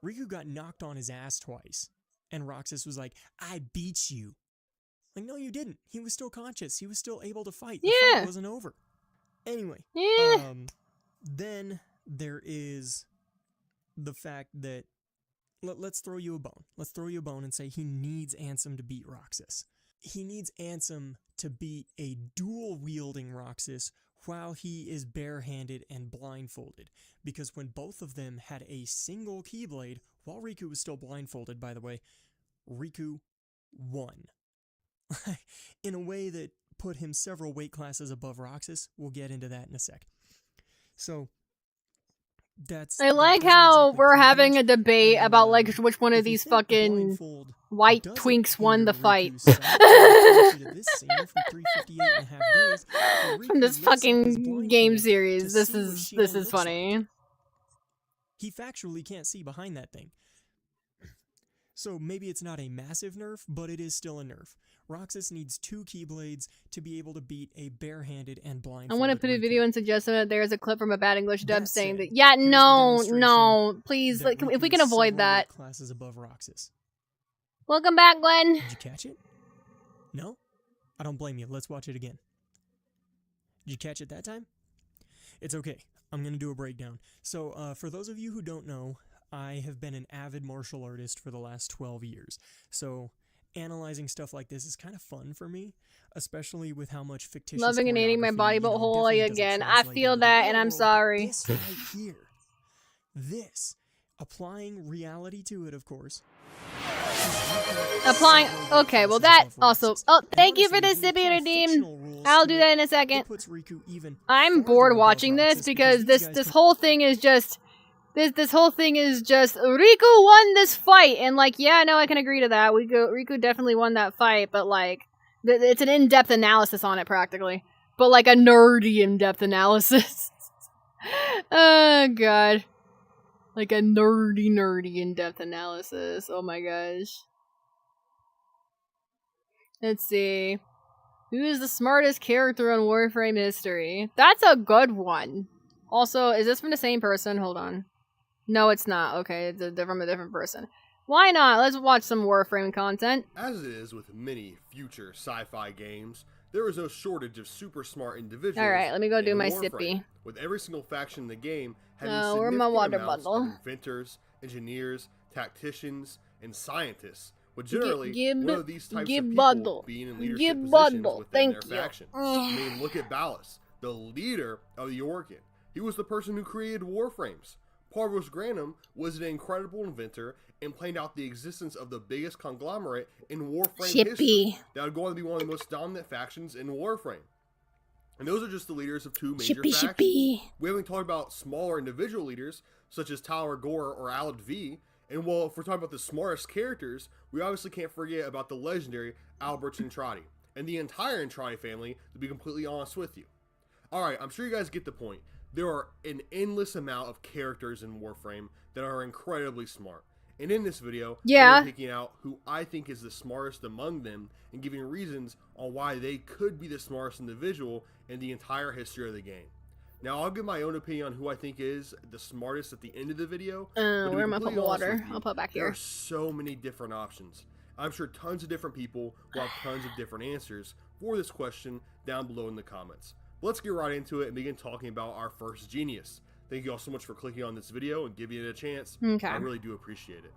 Riku got knocked on his ass twice, and Roxas was like, I beat you. Like, no, you didn't. He was still conscious. He was still able to fight. The fight wasn't over. Anyway, then there is the fact that, let's throw you a bone. Let's throw you a bone and say he needs Ansem to beat Roxas. He needs Ansem to beat a dual-wielding Roxas while he is barehanded and blindfolded. Because when both of them had a single Keyblade, while Riku was still blindfolded, by the way, Riku won. In a way that put him several weight classes above Roxas. We'll get into that in a sec. So, I like how we're having a debate about like which one of these fucking white twinks won the fight. From this fucking game series. This is funny. He factually can't see behind that thing. So maybe it's not a massive nerf, but it is still a nerf. Roxas needs 2 Keyblades to be able to beat a barehanded and blindfolded I want to put a Riku. video and suggest that there's a clip from a bad English dub That saying said, that. Yeah, here's the no, demonstration please, that like, if we Riku can is avoid several that. weight classes above Roxas. Welcome back, Gwen. Did you catch it? No? I don't blame you. Let's watch it again. Did you catch it that time? It's okay. I'm going to do a breakdown. So, for those of you who don't know, I have been an avid martial artist for the last 12 years. So, analyzing stuff like this is kind of fun for me, especially with how much fictitious Loving and hating my choreography, body, you but know, wholly definitely doesn't again. I translate feel into the that, real and I'm world, but sorry. This right here, this, applying reality to it, of course. Applying. Okay, well that also. Oh, thank you for this Sippy Redeem. I'll do that in a second. I'm bored watching this because this whole thing is just. This whole thing is just Riku won this fight, and like, yeah, no, I can agree to that. Riku definitely won that fight, but like, it's an in-depth analysis on it practically, but like a nerdy in-depth analysis. Oh god. Like a nerdy in-depth analysis. Oh my gosh. Let's see. Who is the smartest character on Warframe history? That's a good one. Also, is this from the same person? Hold on. No, it's not. Okay, it's from a different person. Why not? Let's watch some Warframe content. As it is with many future sci-fi games, there is no shortage of super smart individuals. Alright, let me go do in my Warframe, sippy. with every single faction in the game having Oh, where's my significant water amounts bottle? of inventors, engineers, tacticians, and scientists, with generally Give one of these types of people bottle. being in leadership Give positions bottle. within Thank their you. faction. I mean, look at Ballas, the leader of the Orchid. He was the person who created Warframes. Parvos Granum was an incredible inventor and planned out the existence of the biggest conglomerate in Warframe history that would go on to be one of the most dominant factions in Warframe. And those are just the leaders of two major factions. We haven't talked about smaller individual leaders, such as Tyler Gore or Alad V. And well, if we're talking about the smartest characters, we obviously can't forget about the legendary Albert Entrati, and the entire Entrati family, to be completely honest with you. Alright, I'm sure you guys get the point. There are an endless amount of characters in Warframe that are incredibly smart. And in this video, I'm picking out who I think is the smartest among them and giving reasons on why they could be the smartest individual in the entire history of the game. Now, I'll give my own opinion on who I think is the smartest at the end of the video. Where am I putting water? You, I'll put it back there here. are so many different options. I'm sure tons of different people will have tons of different answers for this question down below in the comments. Let's get right into it and begin talking about our first genius. Thank you all so much for clicking on this video and giving it a chance. Okay. I really do appreciate it.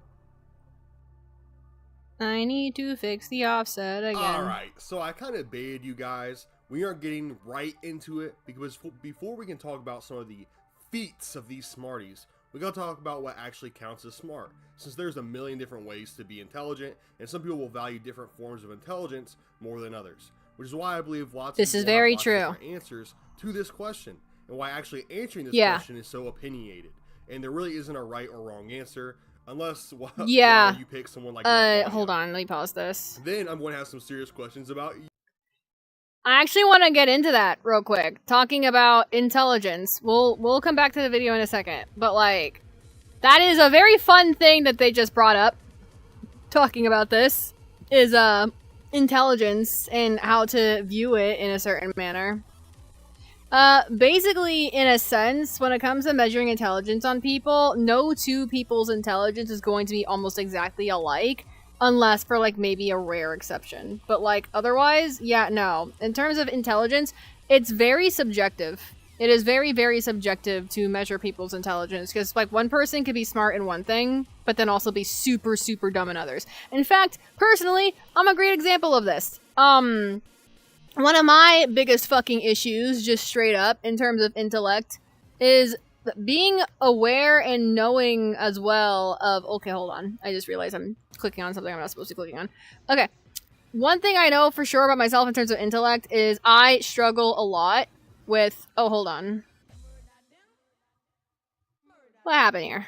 I need to fix the offset again. Alright, so I kind of baited you guys. We are getting right into it because before we can talk about some of the feats of these smarties, we gotta talk about what actually counts as smart. Since there's a million different ways to be intelligent, and some people will value different forms of intelligence more than others. Which is why I believe lots of people have lots of different answers to this question, and why actually answering this question is so opinionated. And there really isn't a right or wrong answer, unless you pick someone like hold on, let me pause this. Then I'm going to have some serious questions about you. I actually want to get into that real quick, talking about intelligence. We'll come back to the video in a second, but like, that is a very fun thing that they just brought up. Talking about this is intelligence and how to view it in a certain manner. Basically, in a sense, when it comes to measuring intelligence on people, no two people's intelligence is going to be almost exactly alike, unless for like maybe a rare exception. But like otherwise, yeah, no. In terms of intelligence, it's very subjective. It is very, very subjective to measure people's intelligence, because like one person could be smart in one thing, but then also be super, super dumb in others. In fact, personally, I'm a great example of this. One of my biggest fucking issues, just straight up, in terms of intellect, is being aware and knowing as well of... Okay, hold on. I just realized I'm clicking on something I'm not supposed to be clicking on. Okay. One thing I know for sure about myself in terms of intellect is I struggle a lot with... Oh, hold on. What happened here?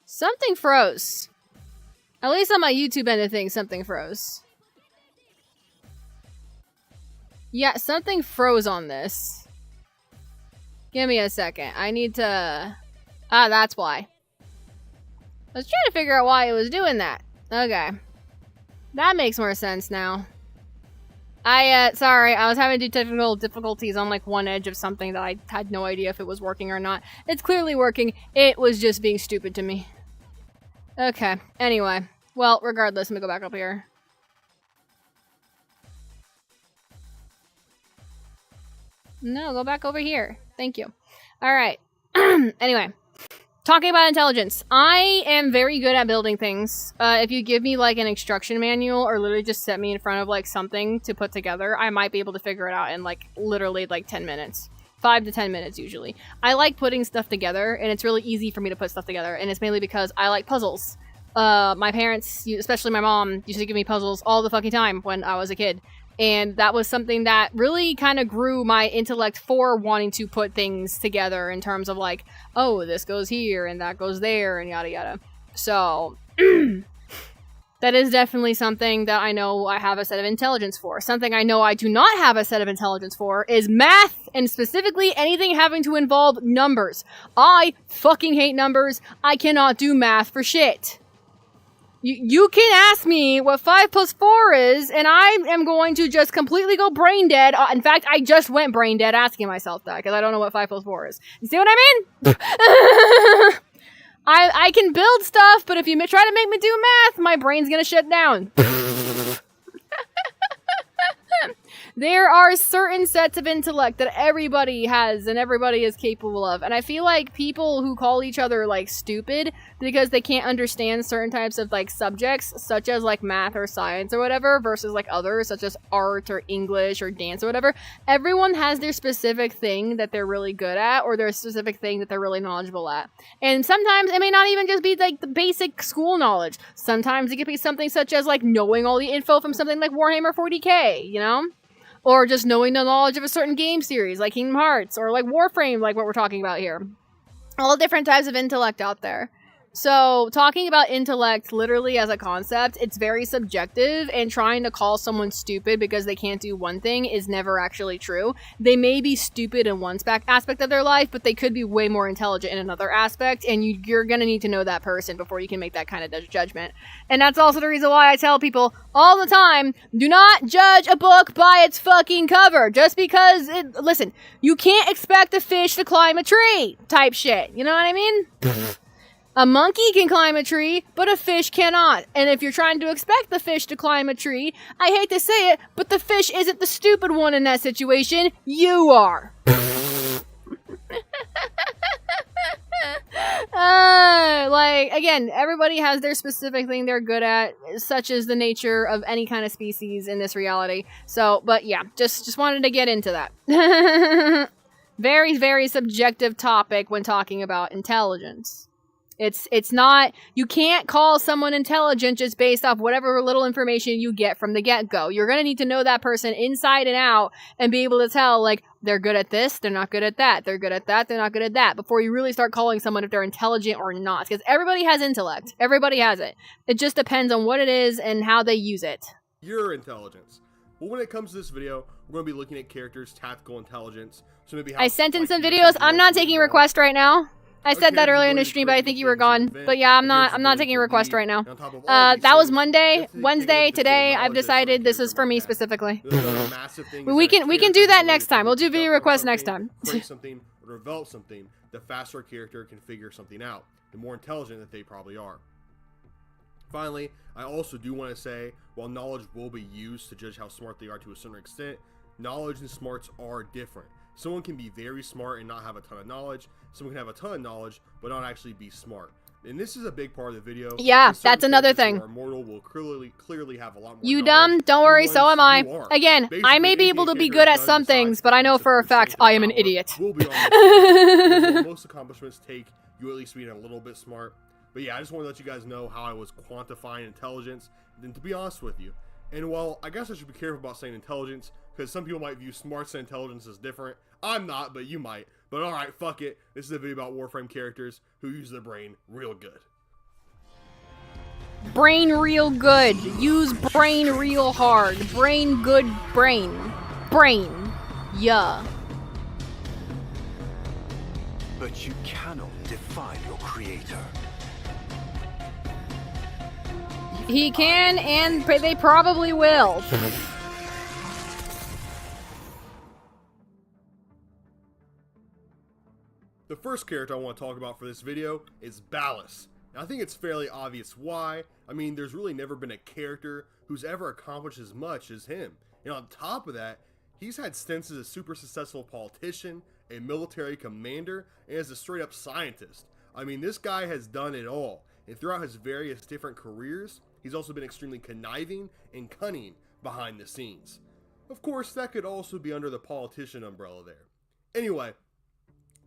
Something froze. At least on my YouTube end of things, something froze. Yeah, something froze on this. Give me a second. I need to... Ah, that's why. I was trying to figure out why it was doing that. Okay. That makes more sense now. Sorry, I was having technical difficulties on like one edge of something that I had no idea if it was working or not. It's clearly working. It was just being stupid to me. Okay, anyway. Well, regardless, let me go back up here. No, go back over here. Thank you. Alright. Anyway. Talking about intelligence. I am very good at building things. If you give me like an instruction manual or literally just set me in front of like something to put together, I might be able to figure it out in like literally like 10 minutes. 5 to 10 minutes usually. I like putting stuff together, and it's really easy for me to put stuff together, and it's mainly because I like puzzles. My parents, especially my mom, used to give me puzzles all the fucking time when I was a kid. And that was something that really kind of grew my intellect for wanting to put things together in terms of like, oh, this goes here and that goes there and yada yada. So, That is definitely something that I know I have a set of intelligence for. Something I know I do not have a set of intelligence for is math, and specifically anything having to involve numbers. I fucking hate numbers. I cannot do math for shit. You can ask me what 5 plus 4 is, and I am going to just completely go brain dead. In fact, I just went brain dead asking myself that, because I don't know what 5 plus 4 is. You see what I mean? I can build stuff, but if you try to make me do math, my brain's gonna shut down. There are certain sets of intellect that everybody has and everybody is capable of. And I feel like people who call each other, like, stupid because they can't understand certain types of, like, subjects, such as, like, math or science or whatever, versus, like, others, such as art or English or dance or whatever. Everyone has their specific thing that they're really good at, or their specific thing that they're really knowledgeable at. And sometimes it may not even just be, like, the basic school knowledge. Sometimes it could be something such as, like, knowing all the info from something like Warhammer 40k, you know? Or just knowing the knowledge of a certain game series, like Kingdom Hearts, or like Warframe, like what we're talking about here. All different types of intellect out there. So, talking about intellect literally as a concept, it's very subjective, and trying to call someone stupid because they can't do one thing is never actually true. They may be stupid in one aspect of their life, but they could be way more intelligent in another aspect, and you're gonna need to know that person before you can make that kind of judgment. And that's also the reason why I tell people all the time, do not judge a book by its fucking cover. Just because listen, you can't expect a fish to climb a tree type shit. You know what I mean? A monkey can climb a tree, but a fish cannot. And if you're trying to expect the fish to climb a tree, I hate to say it, but the fish isn't the stupid one in that situation. You are. Like, again, everybody has their specific thing they're good at, such as the nature of any kind of species in this reality. So, but yeah, just wanted to get into that. Very, very subjective topic when talking about intelligence. It's not, you can't call someone intelligent just based off whatever little information you get from the get-go. You're going to need to know that person inside and out and be able to tell, like, they're good at this, they're not good at that, they're good at that, they're not good at that, before you really start calling someone if they're intelligent or not. Because everybody has intellect. Everybody has it. It just depends on what it is and how they use it. Your intelligence. Well, when it comes to this video, we're going to be looking at characters' tactical intelligence. So maybe how I sent in some videos. I'm not taking requests right now. I said that earlier in the stream, but I think you were gone. But yeah, I'm not taking a request right now. That was Monday, Wednesday, today. I've decided this is for me specifically. We can do that next time. We'll do video requests next time. Create something or develop something, the faster a character can figure something out, the more intelligent that they probably are. Finally, I also do want to say, while knowledge will be used to judge how smart they are to a certain extent, knowledge and smarts are different. Someone can be very smart and not have a ton of knowledge. Someone can have a ton of knowledge, but not actually be smart. And this is a big part of the video. Yeah, that's another thing. Mortal will clearly have a lot more. You dumb? Don't worry, so am I. Again, I may be able to be good at some things, but I know for a fact I am an idiot. Most accomplishments take you at least being a little bit smart. But yeah, I just want to let you guys know how I was quantifying intelligence. And to be honest with you, and while I guess I should be careful about saying intelligence, because some people might view smarts and intelligence as different. I'm not, but you might. But alright, fuck it. This is a video about Warframe characters who use their brain real good. Brain real good. Use brain real hard. Brain good brain. Brain. Yeah. But you cannot define your creator. He can, and they probably will. The first character I want to talk about for this video is Ballas. Now, I think it's fairly obvious why. I mean, there's really never been a character who's ever accomplished as much as him. And on top of that, he's had stints as a super successful politician, a military commander, and as a straight up scientist. I mean, this guy has done it all. And throughout his various different careers, he's also been extremely conniving and cunning behind the scenes. Of course, that could also be under the politician umbrella there. Anyway,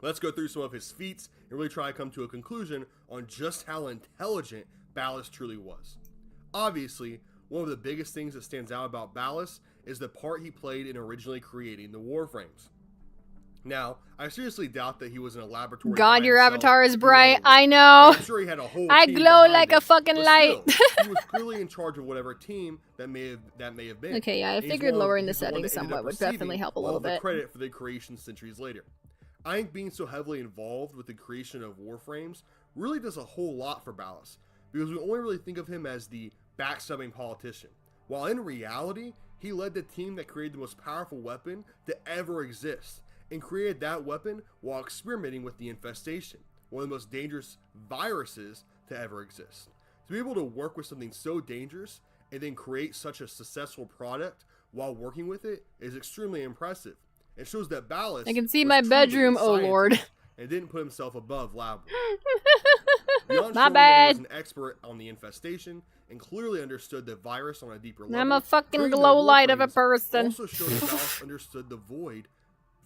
let's go through some of his feats and really try to come to a conclusion on just how intelligent Ballas truly was. Obviously, one of the biggest things that stands out about Ballas is the part he played in originally creating the Warframes. Now, I seriously doubt that he was in a laboratory. God, by your himself avatar is doing bright. all the work. I know. I'm sure he had a whole I team glow behind like a him, fucking but light. still, he was clearly in charge of whatever team that may have been. Okay, yeah, I And he's figured one of- lowering the he's one that settings ended up somewhat would receiving definitely help a all little the bit. credit for the creation centuries later. I think being so heavily involved with the creation of Warframes really does a whole lot for Ballas, because we only really think of him as the backstabbing politician, while in reality, he led the team that created the most powerful weapon to ever exist, and created that weapon while experimenting with the infestation, one of the most dangerous viruses to ever exist. To be able to work with something so dangerous and then create such a successful product while working with it is extremely impressive. It shows that Ballas I can see was my truly bedroom, a oh lord. scientist and didn't put himself above lab work. Beyond My showing that bad. he was an expert on the infestation and clearly understood the virus on a deeper level, I'm a fucking creating the glow light of a Warframes person. also showed that Ballas understood the Void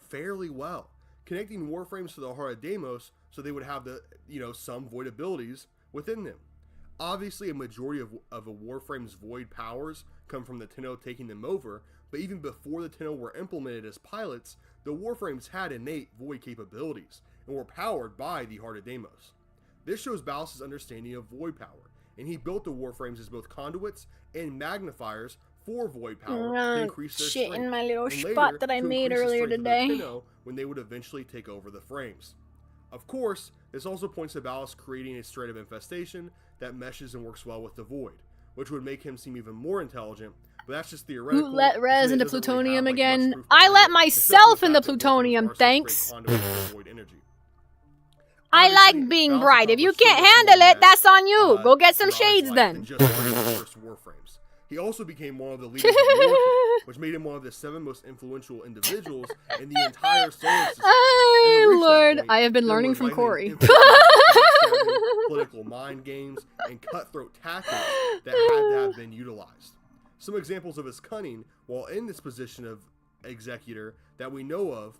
fairly well, connecting Warframes to the Heart of Deimos so they would have the, some Void abilities within them. Obviously, a majority of a Warframe's Void powers come from the Tenno taking them over, but even before the Tenno were implemented as pilots, the Warframes had innate Void capabilities and were powered by the Heart of Deimos. This shows Ballas' understanding of Void power, and he built the Warframes as both conduits and magnifiers for Void power to increase their Shit strength, in my little and spot later that I to made increase the earlier strength of the today. Tenno when they would eventually take over the frames. Of course, this also points to Ballas creating a strain of infestation that meshes and works well with the Void, which would make him seem even more intelligent, but that's just theoretical. Who let Rez since it into doesn't really plutonium have, much again? proof I behind let it, myself except for in the fact that Warframes plutonium, are such great thanks. conduits for Void energy. I Obviously, like being Ballas bright. If you accomplished so can't much more handle than it, that, that's on you. Go get some throughout his shades life then. than just creating the first Warframes. He also became one of the leaders of the Warframes, which made him one of the 7 most influential individuals in the entire solar system. Oh, And to reach that Lord. point, I have been there learning was from likely Corey. an infinite amount of backstabbing, political mind games, and cutthroat tactics that had to have been utilized. Some examples of his cunning while in this position of executor that we know of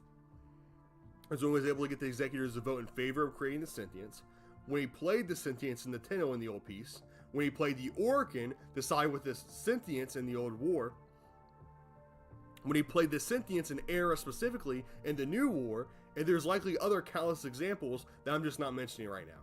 is when he was able to get the executors to vote in favor of creating the sentience, when he played the sentience in the Tenno in the old piece, when he played the Orokin to side with the sentience in the old war, when he played the sentience in Era specifically in the new war, and there's likely other countless examples that I'm just not mentioning right now.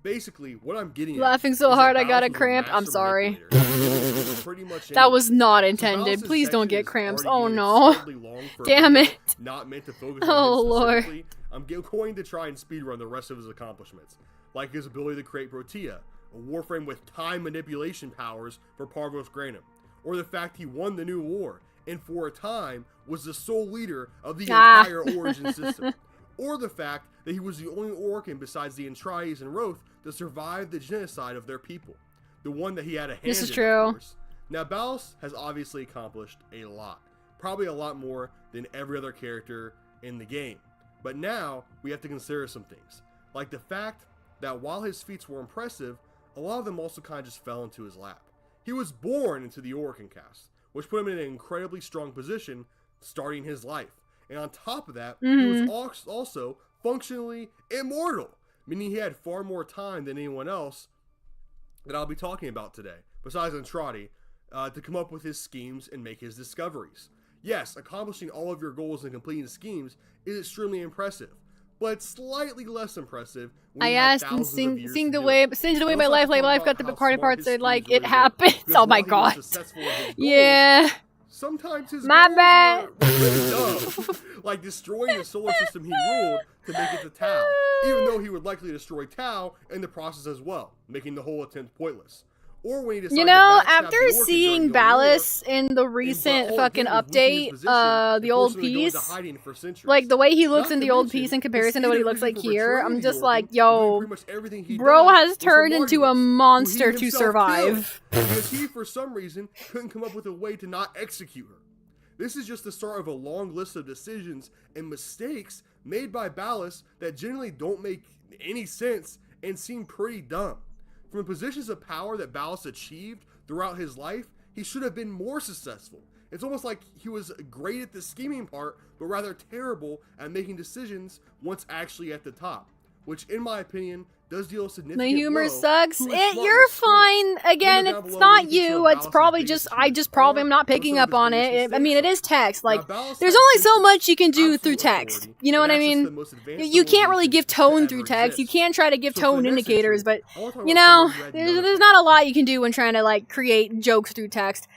Basically, what I'm getting Laughing at so is hard that I got a Ballas was cramp. I'm master sorry. manipulator of pretty much That anyone. was not So intended. Ballas' Please don't section get is cramps. already Oh being no. absurdly long for a Damn video it. Not meant to focus Oh, on him Lord. specifically. I'm going to try and speedrun the rest of his accomplishments, like his ability to create Protea, a Warframe with time manipulation powers for Parvos Granum, or the fact he won the new war and for a time was the sole leader of the entire Origin system, or the fact that he was the only Orokin besides the Entries and Roth to survive the genocide of their people, the one that he had a hand This is in, true. of course. Now, Ballas has obviously accomplished a lot, probably a lot more than every other character in the game. But now, we have to consider some things, like the fact that while his feats were impressive, a lot of them also kind of just fell into his lap. He was born into the Orokin caste, which put him in an incredibly strong position starting his life. And on top of that, he was also functionally immortal, meaning he had far more time than anyone else that I'll be talking about today, besides Andrade, to come up with his schemes and make his discoveries. Yes, accomplishing all of your goals and completing schemes is extremely impressive, but it's slightly less impressive when I you have asked and thousands of sing years sing to the do way it. sing the way We my also life have to like talk life about got the how party smart parts his that like schemes it really were, happens. because Oh my while he was god. successful in his goals, Yeah. sometimes his My goals bad. were really dumb, like destroying the solar system he ruled to make it to Tau, even though he would likely destroy Tau in the process as well, making the whole attempt pointless. Or when he decided You know, to backstab after the Orchid seeing during the war, Ballas in the and recent all it fucking did was weaken his update, position the and old force him to go into piece, hiding for centuries. like the way he looks Not in to the old mention, piece in his comparison to what he stated looks like reason for here, betraying I'm the just Orchid like, was doing yo, pretty much everything he bro does has was for turned into a Margulis, who he monster to himself survive. killed, because he, for some reason, couldn't come up with a way to not execute her. This is just the start of a long list of decisions and mistakes made by Ballas that generally don't make any sense and seem pretty dumb. From the positions of power that Ballas achieved throughout his life, he should have been more successful. It's almost like he was great at the scheming part, but rather terrible at making decisions once actually at the top. which in my opinion does deal a significant The humor blow sucks. to his smartness You're score. fine. Again, Leave it down it's below not where you can see you. what It's Ballas's probably biggest just I just achievements probably am are, not and picking some of up his on biggest it. I mistakes mean, it are. is text. Now, Like, Ballas there's has only so centuries much you can of do through absolute text. authority You know what and I access to mean? the most advanced You can't really civilizations give to tone ever through text. You exist. can try to give So for the tone next indicators, century, but I want to talk you about know, someone who had there's none of there's that. not a lot you can do when trying to like create jokes through text.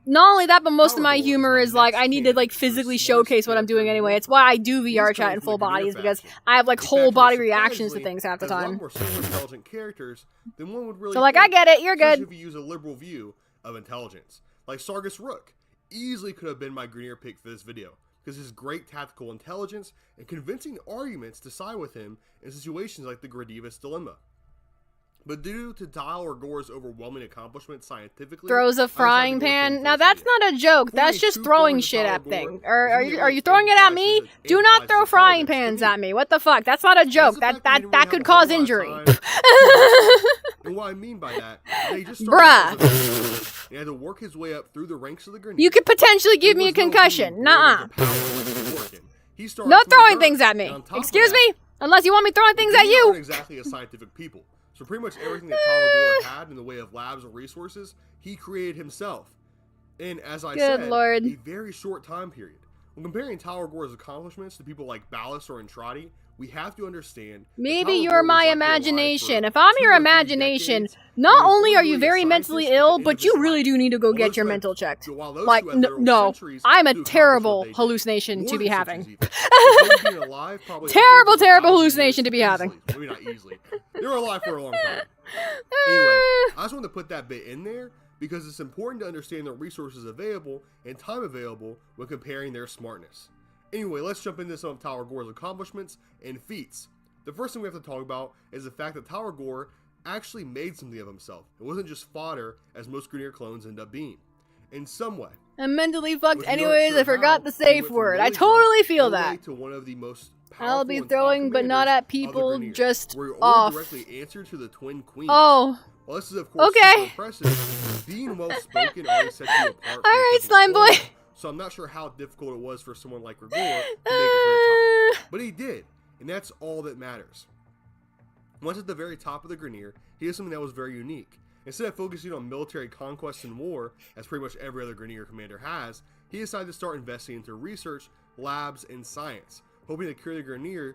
Not only that, but most of my Power Gore humor my is like next I need to like candidate for physically smartest showcase what I'm character doing in anyway. Warframe. It's why I do He's VR coming chat in from full the Grineer bodies because faction. I have like A whole faction body that reactions to surprisingly things half the has a lot time. more super intelligent characters than one would really So like I think, get it, you're especially good. if you use a liberal view of intelligence. Like Sargus Rook easily could have been my Grineer pick for this video because his great tactical intelligence and convincing arguments to side with him in situations like the Gradivus Dilemma. But due to Tyler Gore's overwhelming accomplishments scientifically, Throws I a decided to frying work him pan. for Now this that's video. not a joke. That's According just to throwing Thorne shit Tyler at Gore, things. the Are thing that are really you throwing it at me? emphasizes Do not throw frying intelligence to pans me. at me. What the fuck? That's not a joke. That's the That fact that he that didn't really could have a cause whole lot of injury. time to himself. And what I mean by that, they just started out Bruh. as a Grineer and had to work his way up through the ranks of the Grineer. You could potentially give There me a was no concussion. being born Nuh-uh. into power like Working. He started No from the throwing dirt, things at and me. on top of Excuse that, me? Unless you want me throwing the things at Grineer you. aren't exactly a scientific people. So pretty much everything that Tyler Gore had in the way of labs or resources, he created himself. And as I Good said, Lord. a very short time period. When comparing Tyler Gore's accomplishments to people like Ballas or Entrati, we have to understand that Maybe Tyler you're Gore was my likely alive imagination. for If I'm 2 your or 3 imagination, decades, not and he was only are you literally a very scientist mentally at the ill, end but of you his really life. do need to go While get those your two had- mental checked. while those Like, two had literal no, centuries I'm a to accomplish terrible what they did. hallucination More to be than having. centuries even. If they being alive, probably Terrible, upwards of terrible 1,000 hallucination years to be having. easily. Maybe not easily. They were alive for a long time. Anyway, I just wanted to put that bit in there because it's important to understand the resources available and time available when comparing their smartness. Anyway, let's jump into some of Tyler Gore's accomplishments and feats. The first thing we have to talk about is the fact that Tyler Gore actually made something of himself. It wasn't just fodder, as most Grineer clones end up being. In some way. I'm mentally fucked If you aren't anyways. sure I forgot how, the he safe went from word. I lily totally growth feel all the way that. to one of the most I'll powerful be and top throwing, but not commanders at of the people, Grineer, just where he only off. directly answered to the twin queens. Oh. Well, this is of course Okay. super impressive. Being well spoken already sets you apart. from All right, the slime clones, boy. So I'm not sure how difficult it was for someone like Gregor to make it to the top, but he did, and that's all that matters. Once at the very top of the Grineer, he did something that was very unique. Instead of focusing on military conquest and war, as pretty much every other Grineer commander has, he decided to start investing into research, labs, and science, hoping to cure the Grineer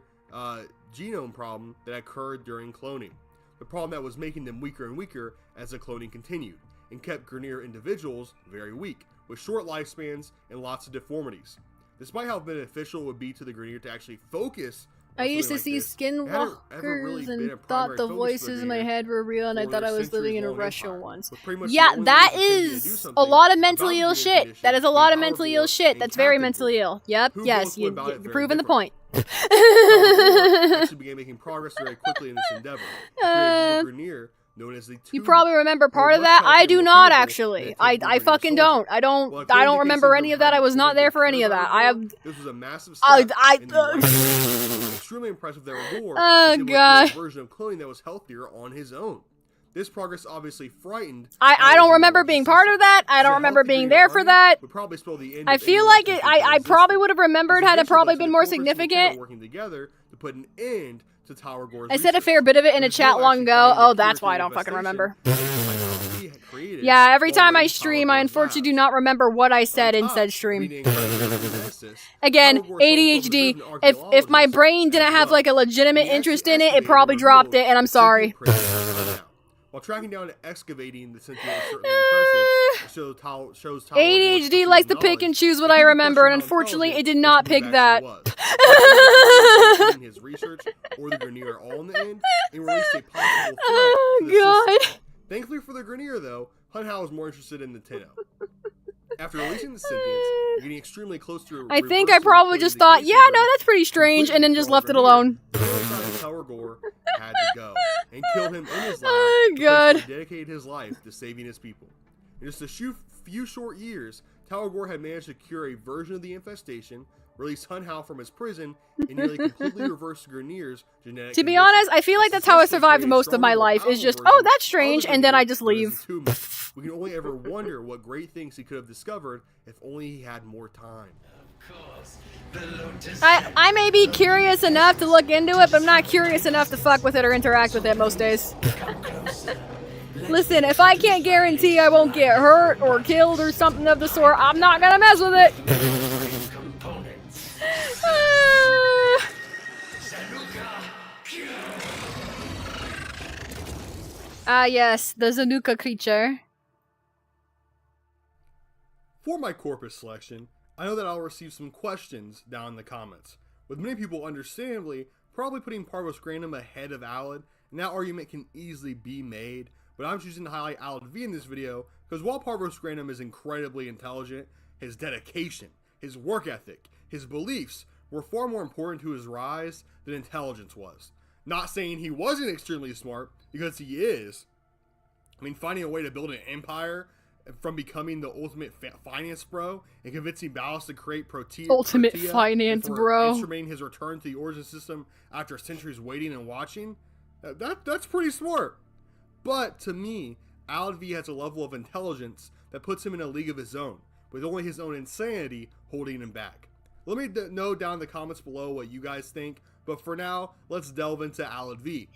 genome problem that occurred during cloning. The problem that was making them weaker and weaker as the cloning continued, and kept Grineer individuals very weak, with short lifespans and lots of deformities. Despite how beneficial it would be to the Grineer to actually focus on I used to something see like this, it hadn't ever really skinwalkers been a and thought primary the focus for voices in my Grineer head were real, and I for thought I their was living in a centuries-long Russia empire, once. with pretty much the Yeah, only way that to continue to do is something a lot of about mentally the ill Grineer shit. condition That is a being lot of Tyler mentally Gore ill shit. and That's very Captain mentally Gore, ill. Yep, who yes, both went about it you're very proving the differently. point. Tyler Gore actually began making progress very quickly in this endeavor. He created a group of Grineer known as the You Two, probably remember who were part of much that. I healthier do and more not capable actually. than a I typical Grineer fucking soldier. don't. I Well, don't according to remember cases any of of that. I how was not they there for cured any of Tyler that. I Gore, have. this was a massive I- step I- in the right direction. Extremely impressive that Gore Oh, was able to God. create a version of cloning that was healthier on his own. This progress obviously frightened. I don't remember being part of that. I don't remember being there for that. Would probably spell the end I of feel any like military it. coup that I probably existed. would have remembered This had it eventually probably led to been the more Congress and the Senate significant. working together to put an end to Tyler Gore's I said a research. fair bit of it in a There's chat no long actually ago. finding Oh, the that's cure why I to don't fucking infestation, remember. like he had created Yeah, every time already I in stream, Tyler I Gore's unfortunately do labs. not remember what I said On in top, said stream. reading genesis, Again, Tyler Gore saw himself as a ADHD. bit of an If my archaeologist brain didn't as have well. like a legitimate He actually interest in it, it excavated probably and dropped revealed it, and I'm the sorry. sentient presence of Tyler. While tracking down and excavating the sentient was certainly impressive, it shows Tyler Gore's ADHD pursuit likes of to pick knowledge. and choose what The I people remember, and questioned how unfortunately, it intelligent did not this pick move that. actually was. His research or the Grineer all in the end, and released a possible threat Oh, to the God. system. Thankfully for the Grineer, though, Hunhow was more interested in the Tenno. After releasing the sentience and getting extremely close to I think I probably just thought, yeah, no, that's pretty strange, and then just left it alone. Tyler Gore had to go and killed him in his lab. Oh, because God. he dedicated his life to saving his people. In just a few short years, Tyler Gore had managed to cure a version of the infestation, release Hunhow from his prison, and nearly completely reverse Grineer's genetic To be condition. honest, I feel like that's how I survived most of my life, is just, oh, that's strange, and then I just leave. We can only ever wonder what great things he could have discovered if only he had more time. Of course. I may be curious enough to look into it, but I'm not curious enough to fuck with it or interact with it most days. Listen, if I can't guarantee I won't get hurt or killed or something of the sort, I'm not gonna mess with it. Yes, the Zanuka creature. For my corpus selection, I know that I'll receive some questions down in the comments, with many people understandably probably putting Parvos Grandum ahead of Alad, and that argument can easily be made, but I'm choosing to highlight Alad V in this video because while Parvos Grandum is incredibly intelligent, his dedication, his work ethic, his beliefs were far more important to his rise than intelligence was. Not saying he wasn't extremely smart, because he is. I mean, finding a way to build an empire from becoming the ultimate finance bro and convincing Ballast to create ultimate Protea finance and bro, instrumenting his return to the origin system after centuries waiting and watching, that's pretty smart. But to me, Alad V has a level of intelligence that puts him in a league of his own, with only his own insanity holding him back. Let me know down in the comments below what you guys think, but for now, let's delve into Alad V.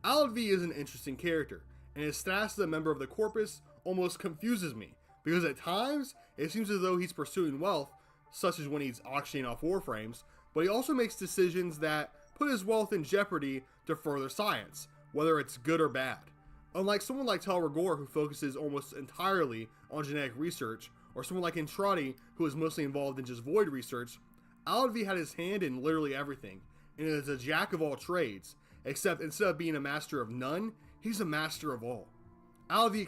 Alad V is an interesting character, and his status as a member of the Corpus almost confuses me, because at times, it seems as though he's pursuing wealth, such as when he's auctioning off warframes, but he also makes decisions that put his wealth in jeopardy to further science, whether it's good or bad. Unlike someone like Tal Rigor, who focuses almost entirely on genetic research, or someone like Entrati, who is mostly involved in just void research, Alad V had his hand in literally everything, and is a jack of all trades, except instead of being a master of none, he's a master of all. Alad V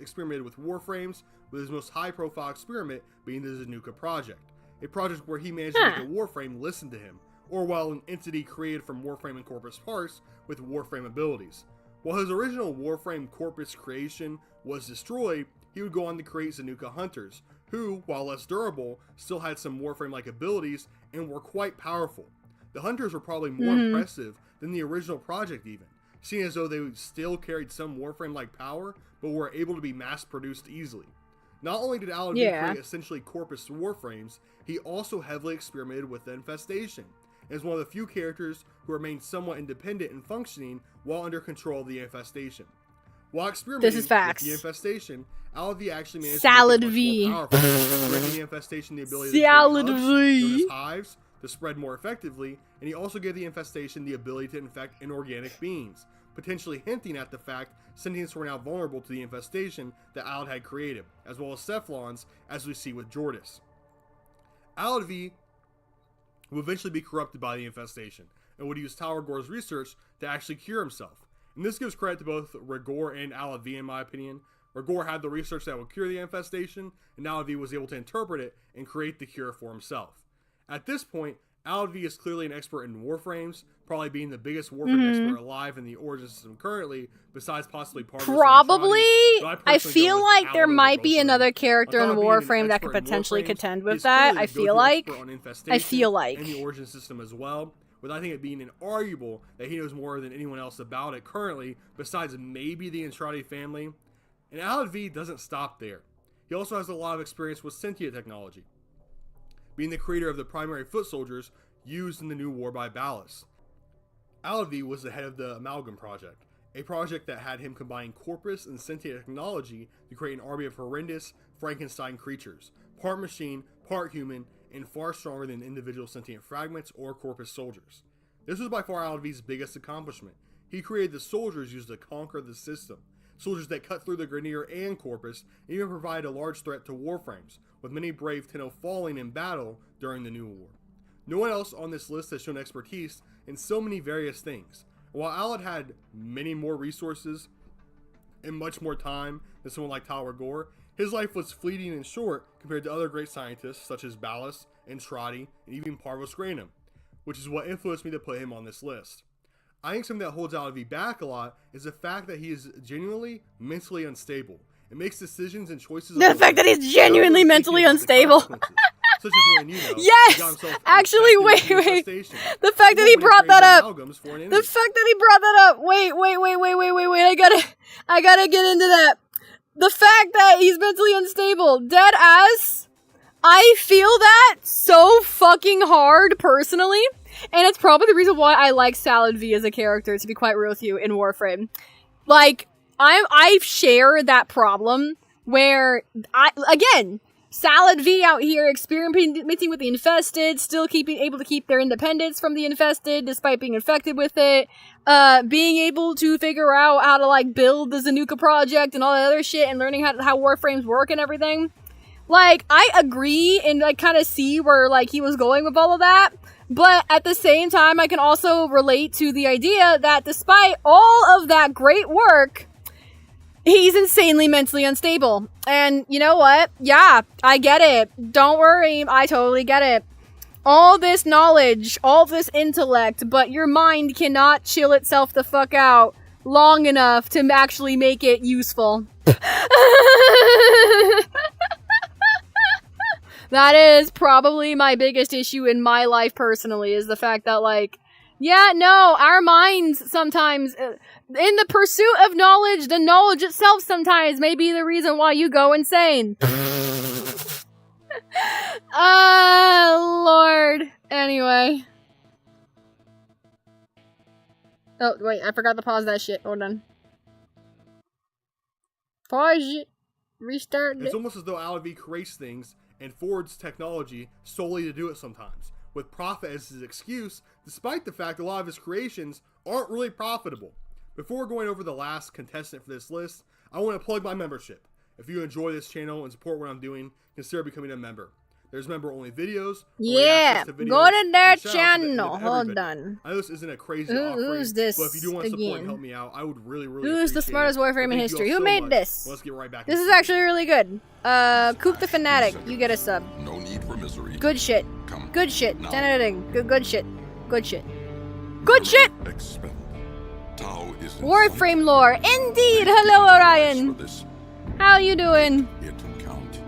experimented with warframes, with his most high-profile experiment being the Zanuka project, a project where he managed to make a warframe listen to him, or while an entity created from warframe and corpus parts with warframe abilities. While his original warframe corpus creation was destroyed, he would go on to create Zanuka hunters, who, while less durable, still had some warframe-like abilities and were quite powerful. The hunters were probably more impressive than the original project even, seeing as though they still carried some warframe-like power, but were able to be mass-produced easily. Not only did Alad V create essentially corpus warframes, he also heavily experimented with the infestation, and is one of the few characters who remained somewhat independent and functioning while under control of the infestation. While experimenting with the infestation, Alad V actually managed to make it much more powerful, granting the infestation the ability to create hubs, known as hives, to spread more effectively, and he also gave the infestation the ability to infect inorganic beings, potentially hinting at the fact sentients were now vulnerable to the infestation that Alad had created, as well as Cephalons, as we see with Jordis. Alad V will eventually be corrupted by the infestation, and would use Tal Rigor's research to actually cure himself. And this gives credit to both Rigor and Alad V in my opinion. Rigor had the research that would cure the infestation, and Alad V was able to interpret it and create the cure for himself. At this point, Alad V is clearly an expert in warframes, probably being the biggest warframe expert alive in the Origin system currently, besides possibly Parvos. Probably. I feel like there might be another character in Warframe that could potentially contend with that. I feel like. And the Origin system as well, with I think it being inarguable that he knows more than anyone else about it currently, besides maybe the Entrati family. And Alad V doesn't stop there. He also has a lot of experience with sentient technology, being the creator of the primary foot soldiers used in the new war by Ballast. Alad V was the head of the Amalgam Project, a project that had him combine corpus and sentient technology to create an army of horrendous Frankenstein creatures, part machine, part human, and far stronger than individual sentient fragments or corpus soldiers. This was by far Alad V's biggest accomplishment. He created the soldiers used to conquer the system, soldiers that cut through the Grineer and corpus, and even provided a large threat to warframes, with many brave Tenno falling in battle during the New War. No one else on this list has shown expertise in so many various things. While Alad had many more resources and much more time than someone like Tal Rigor, his life was fleeting and short compared to other great scientists such as Ballast, Entrati, and even Parvos Grandum, which is what influenced me to put him on this list. I think something that holds Alad V back a lot is the fact that he is genuinely mentally unstable and makes decisions and choices. The fact that he's genuinely mentally unstable. Such as when, yes! Actually, wait. The fact that he brought that up. The fact that he brought that up. Wait. I gotta get into that. The fact that he's mentally unstable. Dead ass. I feel that so fucking hard personally, and it's probably the reason why I like Salad V as a character, to be quite real with you, in Warframe. Like, I share that problem where Salad V out here experimenting with the infested, still able to keep their independence from the infested despite being infected with it, being able to figure out how to like build the Zanuka project and all that other shit, and learning how Warframes work and everything. Like, I agree and like kind of see where like he was going with all of that, but at the same time I can also relate to the idea that despite all of that great work, he's insanely mentally unstable. And you know what? Yeah, I get it. Don't worry, I totally get it. All this knowledge, all this intellect, but your mind cannot chill itself the fuck out long enough to actually make it useful. That is probably my biggest issue in my life personally, is the fact that, like, yeah, no, our minds sometimes, in the pursuit of knowledge, the knowledge itself sometimes may be the reason why you go insane. Lord. Anyway. Oh, wait, I forgot to pause that shit. Hold on. Pause it. Restart it. It's almost as though Alavi creates things and forwards technology solely to do it sometimes, with profit as his excuse, despite the fact a lot of his creations aren't really profitable. Before going over the last contestant for this list, I want to plug my membership. If you enjoy this channel and support what I'm doing, consider becoming a member. There's member-only videos. Yeah, to videos, go to their to channel. Hold on. I know this isn't a crazy offering, who's this but if you do want to support again? and help me out, I would really, really Who's the smartest Warframe in history? Who made this? Let's get right back. This is actually really good. Coop the Fanatic, you get a sub. No need for misery. Good shit. Come. Good shit. Now. 10 out of 10. Good shit. Good shit. Good shit! Expend. Tau is in Warframe lore. Indeed! Hello, some Orion! for this. How you doing? It can count.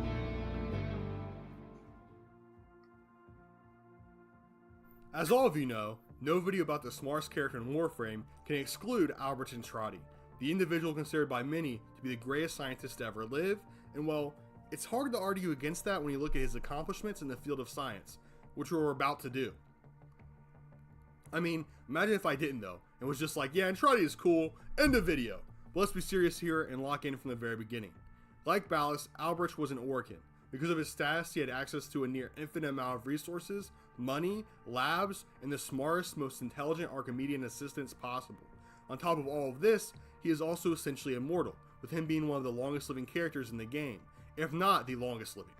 As all of you know, no video about the smartest character in Warframe can exclude Albert Entrati, the individual considered by many to be the greatest scientist to ever live, and well, it's hard to argue against that when you look at his accomplishments in the field of science, which we're about to do. I mean, imagine if I didn't though, and was just like, yeah, Entrati is cool, end of video. But let's be serious here and lock in from the very beginning. Like Ballas, Albrecht was an Orcan. Because of his status, he had access to a near infinite amount of resources, money, labs, and the smartest, most intelligent Archimedean assistants possible. On top of all of this, he is also essentially immortal, with him being one of the longest living characters in the game, if not the longest living.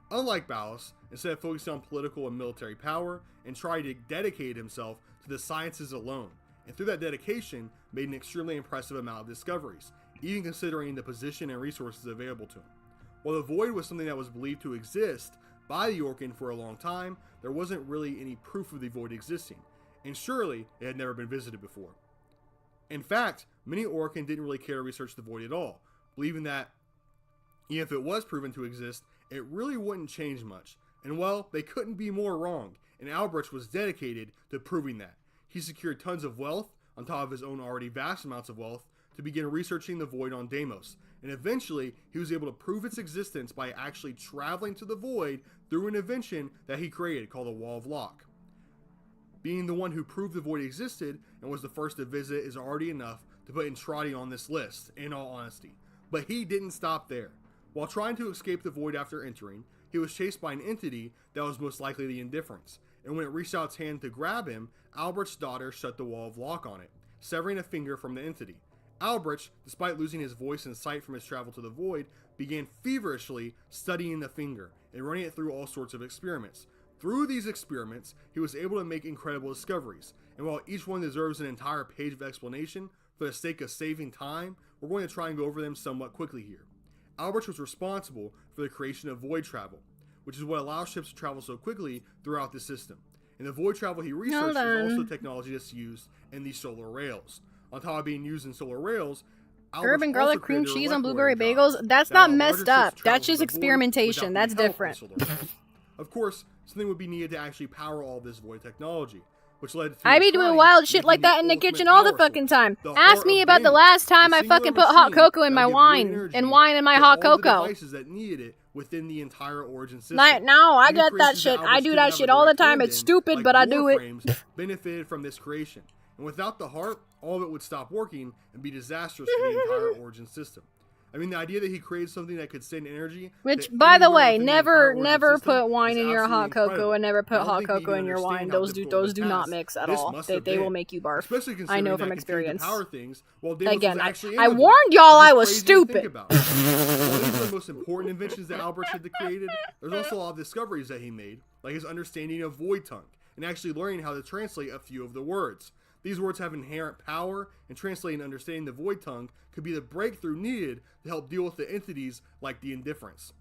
Unlike Ballas, instead of focusing on political and military power, Entrati dedicated himself to the sciences alone, and through that dedication, made an extremely impressive amount of discoveries, even considering the position and resources available to him. While the Void was something that was believed to exist by the Orcan for a long time, there wasn't really any proof of the Void existing, and surely it had never been visited before. In fact, many Orcan didn't really care to research the Void at all, believing that even if it was proven to exist, it really wouldn't change much. And well, they couldn't be more wrong, and Albrecht was dedicated to proving that. He secured tons of wealth, on top of his own already vast amounts of wealth, to begin researching the Void on Deimos, and eventually he was able to prove its existence by actually traveling to the Void through an invention that he created called the Wall of Lock. Being the one who proved the Void existed and was the first to visit is already enough to put Entrati on this list, in all honesty. But he didn't stop there. While trying to escape the Void after entering, he was chased by an entity that was most likely the Indifference, and when it reached out its hand to grab him, Albrecht's daughter shut the Wall of Lock on it, severing a finger from the entity. Albrecht, despite losing his voice and sight from his travel to the Void, began feverishly studying the finger and running it through all sorts of experiments. Through these experiments, he was able to make incredible discoveries, and while each one deserves an entire page of explanation, for the sake of saving time, we're going to try and go over them somewhat quickly here. Albrecht was responsible for the creation of Void travel, which is what allows ships to travel so quickly throughout the system. And the Void travel he researched is also technology that's used in the solar rails. On top of being used in solar rails, Urban garlic cream cheese on blueberry bagels? That's not messed up. That's just experimentation. That's different. Of course, something would be needed to actually power all of this Void technology. which led to I be doing wild shit like that in the kitchen all the fucking time. Ask me about the last time I fucking put hot cocoa in my wine, and wine in my hot cocoa. That needed it within the entire Origin system. No, I Many get that creations shit. Alberts I do didn't that have shit a all the direct time. hand It's in, stupid, like but I do it. Warframes, benefited from this creation. And without the heart, all of it would stop working and be disastrous for the entire Origin system. I mean, the idea that he created something that could send energy. Which, to by the anywhere way, within the never entire Origin system put wine is in your absolutely hot cocoa, incredible. and never put I don't hot think we cocoa even in your wine. understand how Those difficult do in the not past mix at this all. must They have will been, make you barf. especially I considering know that from continued to experience. power things while Daniels Again, was actually I innovative, warned y'all which I is was crazy to think stupid. about. While these are the most important inventions that Albert had created, there's also a lot of discoveries that he made, like his understanding of void tongue and actually learning how to translate a few of the words. These words have inherent power, and translating and understanding the void tongue could be the breakthrough needed to help deal with the entities like the indifference.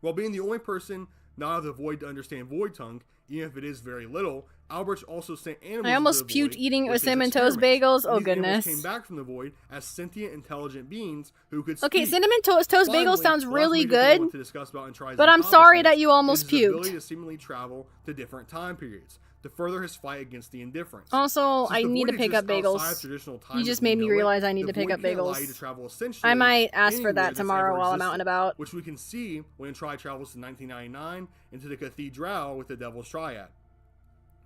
While being the only person not of the void to understand void tongue, even if it is very little, Albert also sent animals I almost into the void puked eating with his Cinnamon Toast experiments. Bagels. Oh, These animals goodness. came back from the void as sentient, intelligent beings who could Okay, speak. Cinnamon Toast Bagels Finally, sounds the last really major thing I good, want to discuss about Antride's but I'm sorry that accomplishments you almost is his ability puked. to seemingly travel to different time periods to further his fight against the indifference. Also, Since I the need to void pick up exists outside bagels. of traditional time You as just we made me know it, realize I need the to pick void up can't allow bagels. you to travel essentially I might ask for anywhere that that's tomorrow ever while I'm out existed, and about. which we can see when Antride travels to 1999 into the Cathedral with the Devil's Triad.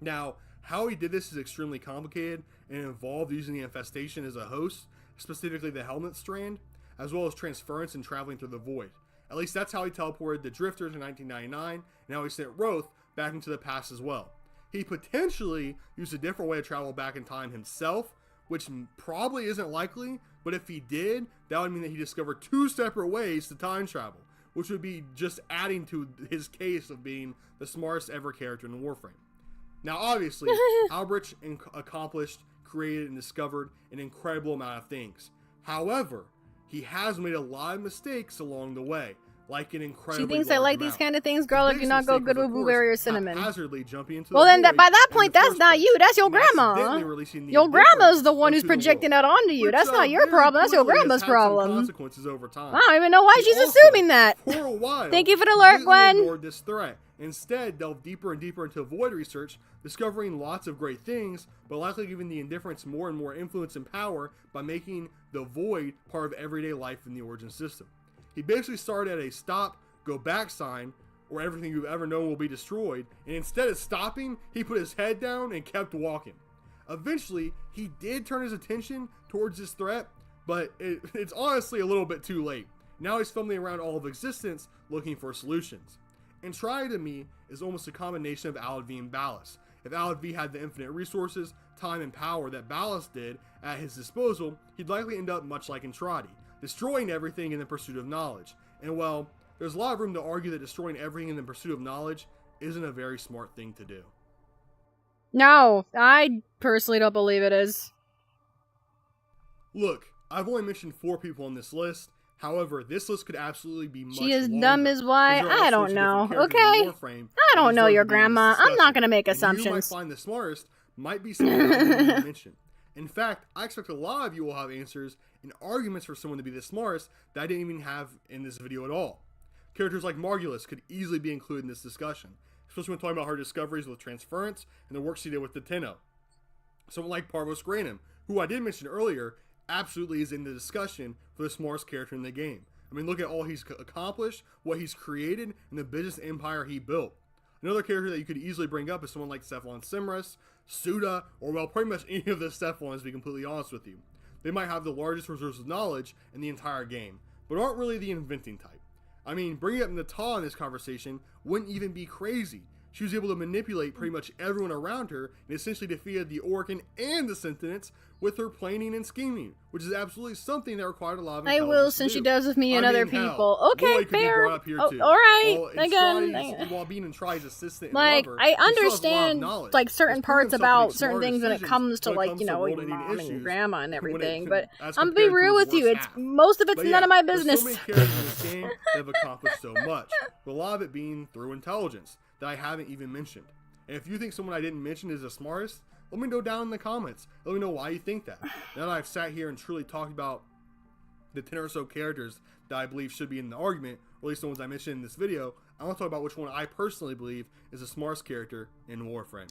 Now, how he did this is extremely complicated and involved using the infestation as a host, specifically the helmet strand, as well as transference and traveling through the void. At least that's how he teleported the Drifters in 1999, and how he sent Roth back into the past as well. He potentially used a different way to travel back in time himself, which probably isn't likely, but if he did, that would mean that he discovered two separate ways to time travel, which would be just adding to his case of being the smartest ever character in Warframe. Now, obviously, Albrecht accomplished, created, and discovered an incredible amount of things. However, he has made a lot of mistakes along the way, like an incredibly She thinks I large like amount. these kind of things, girl. I do not go good with blueberry or cinnamon. Haphazardly jumping into Well, the then void by that in point, the that's first not place, you. That's your and accidentally grandma. releasing the Your indifference grandma's the one who's into the projecting world, that onto you. which, That's not your very problem. That's your clearly has grandma's had some problem. consequences over time. I don't even know why He she's also, assuming that. For a while, Thank you for the alert, completely Gwen. ignored this threat. Instead, delved deeper and deeper into void research, discovering lots of great things, but likely giving the indifference more and more influence and power by making the void part of everyday life in the Origin system. He basically started at a stop, go back sign, or everything you've ever known will be destroyed, and instead of stopping, he put his head down and kept walking. Eventually, he did turn his attention towards this threat, but it's honestly a little bit too late. Now he's fumbling around all of existence looking for solutions. And Triad to me is almost a combination of Alad V and Ballast. If Alad V had the infinite resources, time, and power that Ballast did at his disposal, he'd likely end up much like Entradi, destroying everything in the pursuit of knowledge. And well, there's a lot of room to argue that destroying everything in the pursuit of knowledge isn't a very smart thing to do. No, I personally don't believe it is. Look, I've only mentioned 4 people on this list. However, this list could absolutely be much She is longer, dumb as why? because there are all I don't sorts of know, different characters in okay? Warframe I don't that know deserve your to be in this grandma. I'm not discussion. gonna make And who you might assumptions. find the smartest might be someone I didn't even mention. In fact, I expect a lot of you will have answers and arguments for someone to be the smartest that I didn't even have in this video at all. Characters like Margulis could easily be included in this discussion, especially when talking about her discoveries with transference and the work she did with the Tenno. Someone like Parvos Granum, who I did mention earlier, absolutely is in the discussion for the smartest character in the game. I mean, look at all he's accomplished, what he's created, and the business empire he built. Another character that you could easily bring up is someone like Cephalon Simris, Suda, or well, pretty much any of the Cephalons, to be completely honest with you. They might have the largest reserves of knowledge in the entire game, but aren't really the inventing type. I mean, bringing up Nata in this conversation wouldn't even be crazy. She was able to manipulate pretty much everyone around her and essentially defeated the Orcan and the Sentients with her planning and scheming, which is absolutely something that required a lot of I intelligence will, to since do. she does with me and I other mean, hell, people. Okay, Lloyd could be fair. brought up here Oh, too. alright, While again. While being in Tri's assistant and Like, lover, I he still has a lot of understand, knowledge. like, certain He's proven parts himself to make about certain smarter things when it decisions comes to, when it like, comes you to know, world your ending mom and your issues grandma and when it everything, can- but as I'm gonna be compared to real his with you, worst it's half. most of it's But none of my there's business. so many characters in this game that have accomplished so much, but a lot of it being through intelligence that I haven't even mentioned. And if you think someone I didn't mention is the smartest, let me know down in the comments. Let me know why you think that. Now that I've sat here and truly talked about the 10 or so characters that I believe should be in the argument, or at least the ones I mentioned in this video, I want to talk about which one I personally believe is the smartest character in Warframe.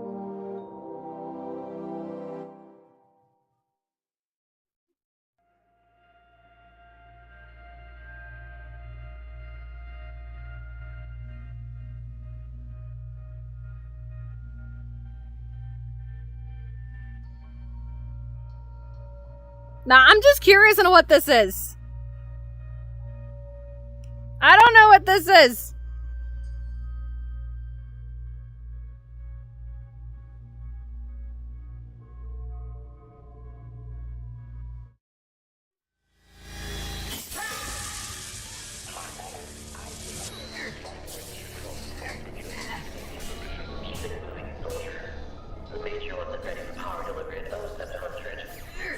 Nah, I'm just curious on what this is. I don't know what this is.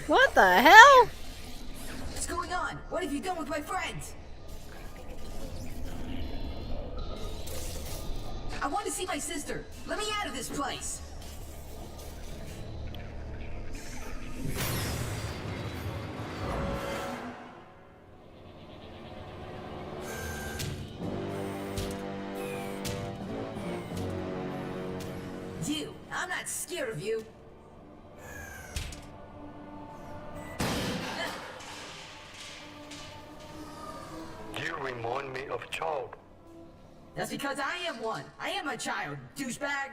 What the hell? What's going on? What have you done with my friends? I want to see my sister. Let me out of this place. You, I'm not scared of you. You remind me of a child. That's because I am one. I am a child, douchebag.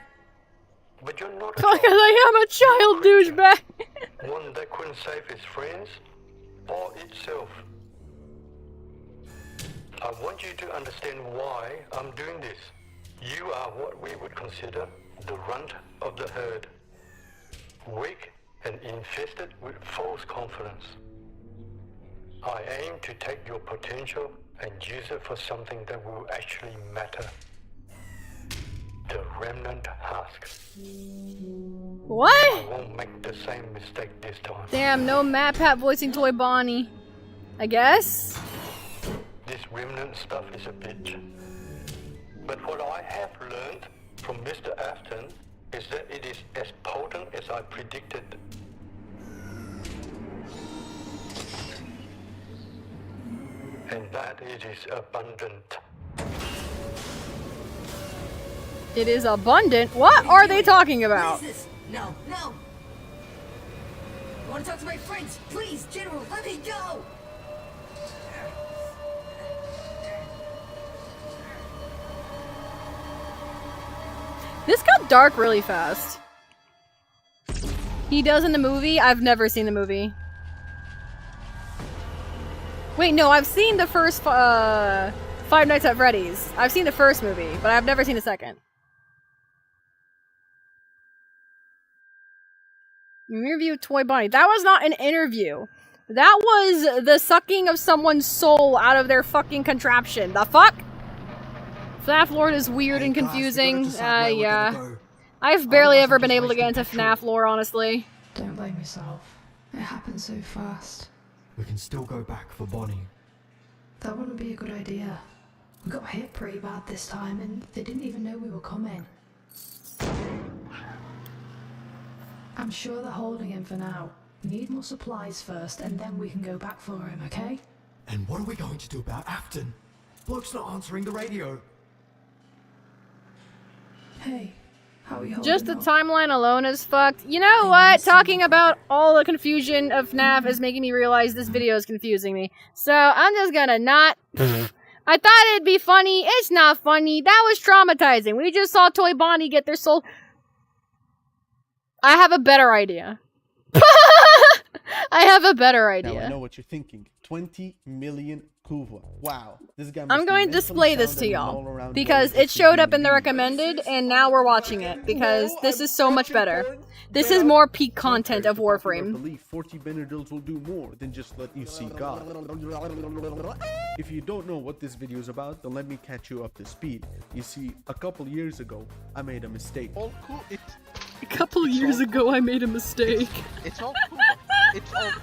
But you're not a Because child. I am a child douchebag. One that couldn't save its friends or itself. I want you to understand why I'm doing this. You are what we would consider the runt of the herd. Weak and infested with false confidence. I aim to take your potential and use it for something that will actually matter. The remnant husk. What? I won't make the same mistake this time. Damn, no Mad Pat voicing Toy Bonnie. I guess? This remnant stuff is a bitch. But what I have learned from Mr. Afton is that it is as potent as I predicted. And that it is abundant. It is abundant. What are they talking about? What is this? No, no. I want to talk to my friends. Please, General, let me go. This got dark really fast. He does in the movie? I've never seen the movie. Wait, no, I've seen the first Five Nights at Freddy's. I've seen the first movie, but I've never seen the second. Interview with Toy Bonnie. That was not an interview. That was the sucking of someone's soul out of their fucking contraption. The fuck? FNAF Lord is weird and confusing. Yeah. I've barely ever been able to get into FNAF lore, honestly. Don't blame yourself. It happened so fast. We can still go back for Bonnie. That wouldn't be a good idea. We got hit pretty bad this time and they didn't even know we were coming. I'm sure they're holding him for now. We need more supplies first and then we can go back for him, okay? And what are we going to do about Afton? Bloke's not answering the radio. Hey, how are you holding Just the up? timeline alone is fucked. You know what? Talking about all the confusion of FNAF is making me realize this video is confusing me. So I'm just gonna not... I thought it'd be funny. It's not funny. That was traumatizing. We just saw Toy Bonnie get their soul... I have a better idea. I have a better idea. Now I know what you're thinking. 20 million kuva. Wow. This guy I'm going to display this to y'all because it showed up in the recommended and now we're watching it because this is so much better. This is more peak content of Warframe. Believe 40 Benadryls will do more than just let you see God. If you don't know what this video is about, then let me catch you up to speed. You see, a couple years ago, I made a mistake. All cool. A couple years ago, I made a mistake. It's all cool. It's all cool.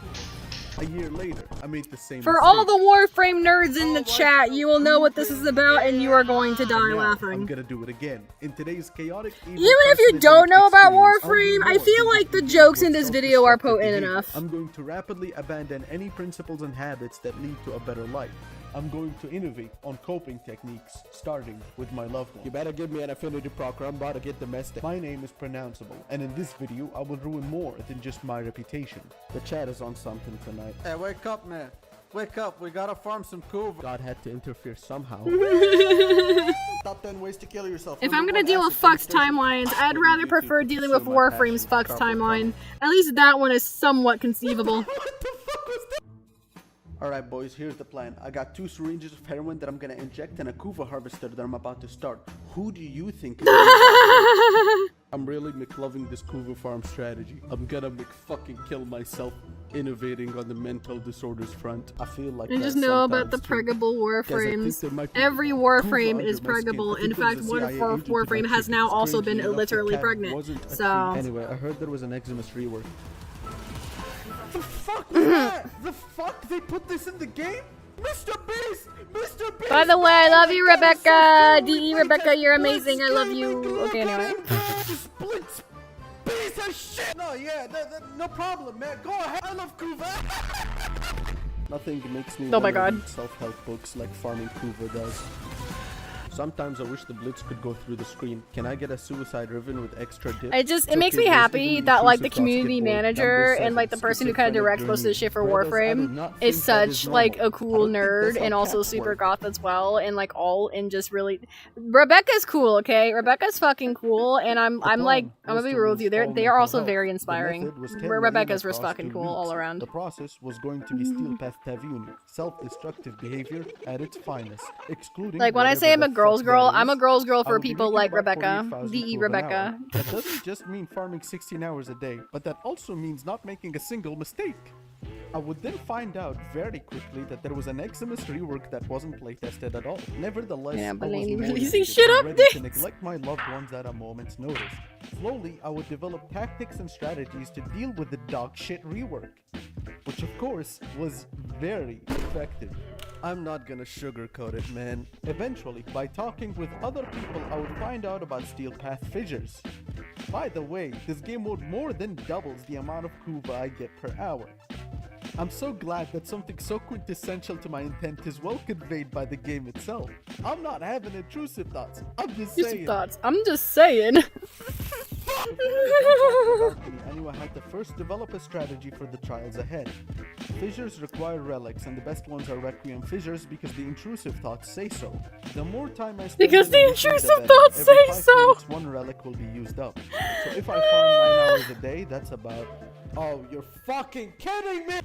A year later, I made the same For mistake. all the Warframe nerds in the chat, you will know what this is about and you are going to die Now, laughing. I'm gonna do it again. In today's chaotic, Even if you don't know about Warframe, I feel like the jokes in this video are potent enough. I'm going to rapidly abandon any principles and habits that lead to a better life. I'm going to innovate on coping techniques, starting with my loved one. You better give me an affinity proc or I'm about to get domestic. My name is pronounceable, and in this video, I will ruin more than just my reputation. The chat is on something tonight. Hey, wake up, man. Wake up. We gotta farm some kuva. God had to interfere somehow. Top 10 ways to kill yourself. If I'm gonna deal with fucked timelines, I'd rather prefer dealing with Warframe's fucked timeline. At least that one is somewhat conceivable. What the fuck Alright boys, here's the plan. I got 2 syringes of heroin that I'm gonna inject and a Kuva harvester that I'm about to start. Who do you think is I'm really McLoving this Kuva farm strategy. I'm gonna fucking kill myself innovating on the mental disorders front. I feel like I just know about the preggable warframes. Every warframe is preggable. In fact, 1/4 warframe has now also been literally pregnant. So anyway, I heard there was an Eximus rework. The fuck was that? The fuck? They put this in the game? Mr. Beast! Mr. Beast! by the way, I love you, Rebecca! DE Rebecca, you're amazing. I love you. Okay, anyway. Splits piece of shit! No, yeah, no problem, man. Go ahead. I love Kuva. Nothing makes me Oh my god. Self-help books like farming Kuva does. Sometimes I wish the blitz could go through the screen. Can I get a suicide riven with extra dip? It makes me happy that like the community manager and like the person who kind of directs most of the shit for Warframe is such like a cool nerd and also super goth as well, and like all in just really Rebecca's cool, okay? Rebecca's fucking cool, and I'm gonna be real with you. They are also very inspiring. Rebecca's just fucking cool all around. The process was going to be Steel Path Taviuni, self-destructive behavior at its finest, excluding like when I say I'm a girl's girl, I'm a girl's girl for people like Rebecca, DE Rebecca. That doesn't just mean farming 16 hours a day, but that also means not making a single mistake. I would then find out very quickly that there was an Eximus rework that wasn't playtested at all. Nevertheless, I was releasing shit ready to neglect my loved ones at a moment's notice. Slowly, I would develop tactics and strategies to deal with the dog shit rework, which of course was very effective. I'm not gonna sugarcoat it, man. Eventually, by talking with other people, I would find out about Steel Path fissures. By the way, this game mode more than doubles the amount of Kuva I get per hour. I'm so glad that something so quintessential to my intent is well conveyed by the game itself. I'm not having intrusive thoughts. I'm just saying. I'm just saying. I knew I had to first develop a strategy for the trials ahead. Fissures require relics, and the best ones are Requiem fissures because the intrusive thoughts say so. The more time I spend because the intrusive thoughts say so. 5 minutes, 1 relic will be used up. So if I farm 9 hours a day, that's about... Oh, you're fucking kidding me!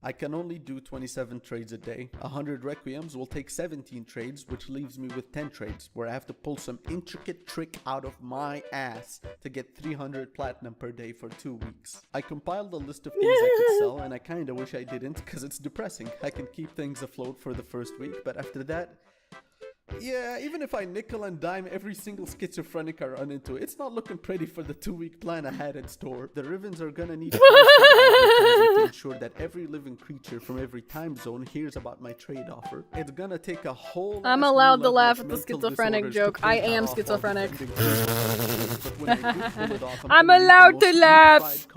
I can only do 27 trades a day. 100 Requiems will take 17 trades, which leaves me with 10 trades, where I have to pull some intricate trick out of my ass to get 300 platinum per day for 2 weeks. I compiled a list of things I could sell, and I kinda wish I didn't, cause it's depressing. I can keep things afloat for the first week, but after that... Yeah, even if I nickel and dime every single schizophrenic I run into, it's not looking pretty for the 2-week plan I had in store. The Rivens are gonna need to ensure that every living creature from every time zone hears about my trade offer. It's gonna take a whole... I'm allowed to laugh at the schizophrenic joke. I am schizophrenic. I'm allowed to laugh.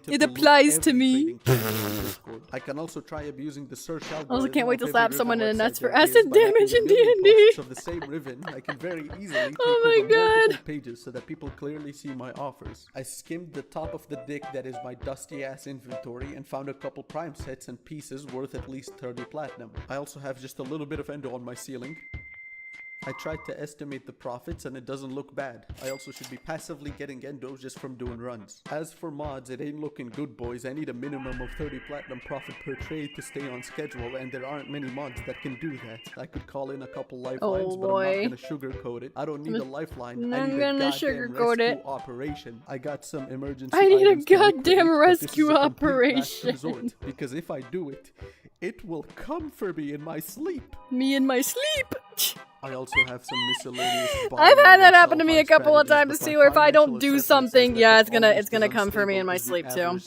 It applies to me. I can also try abusing the search algorithm. I also can't wait to slap someone in the nuts for acid damage in D&D. Of the same Riven, I can very easily take God. pages so that people clearly see my offers. I skimmed the top of the dick that is my dusty ass inventory and found a couple prime sets and pieces worth at least 30 platinum. I also have just a little bit of endo on my ceiling. I tried to estimate the profits and it doesn't look bad. I also should be passively getting endos just from doing runs. As for mods, it ain't looking good, boys. I need a minimum of 30 platinum profit per trade to stay on schedule, and there aren't many mods that can do that. I could call in a couple lifelines, but I'm not gonna sugarcoat it. I don't need a lifeline. I need a goddamn rescue operation. I got some emergency I need a items to goddamn liquidate, rescue but this is a complete last operation. resort, because if I do it, it will come for me in my sleep. Me in my sleep. I also have some miscellaneous. I've had that happen to me a couple of times too. Where if I don't do something, yeah, it's gonna come for me in my sleep too.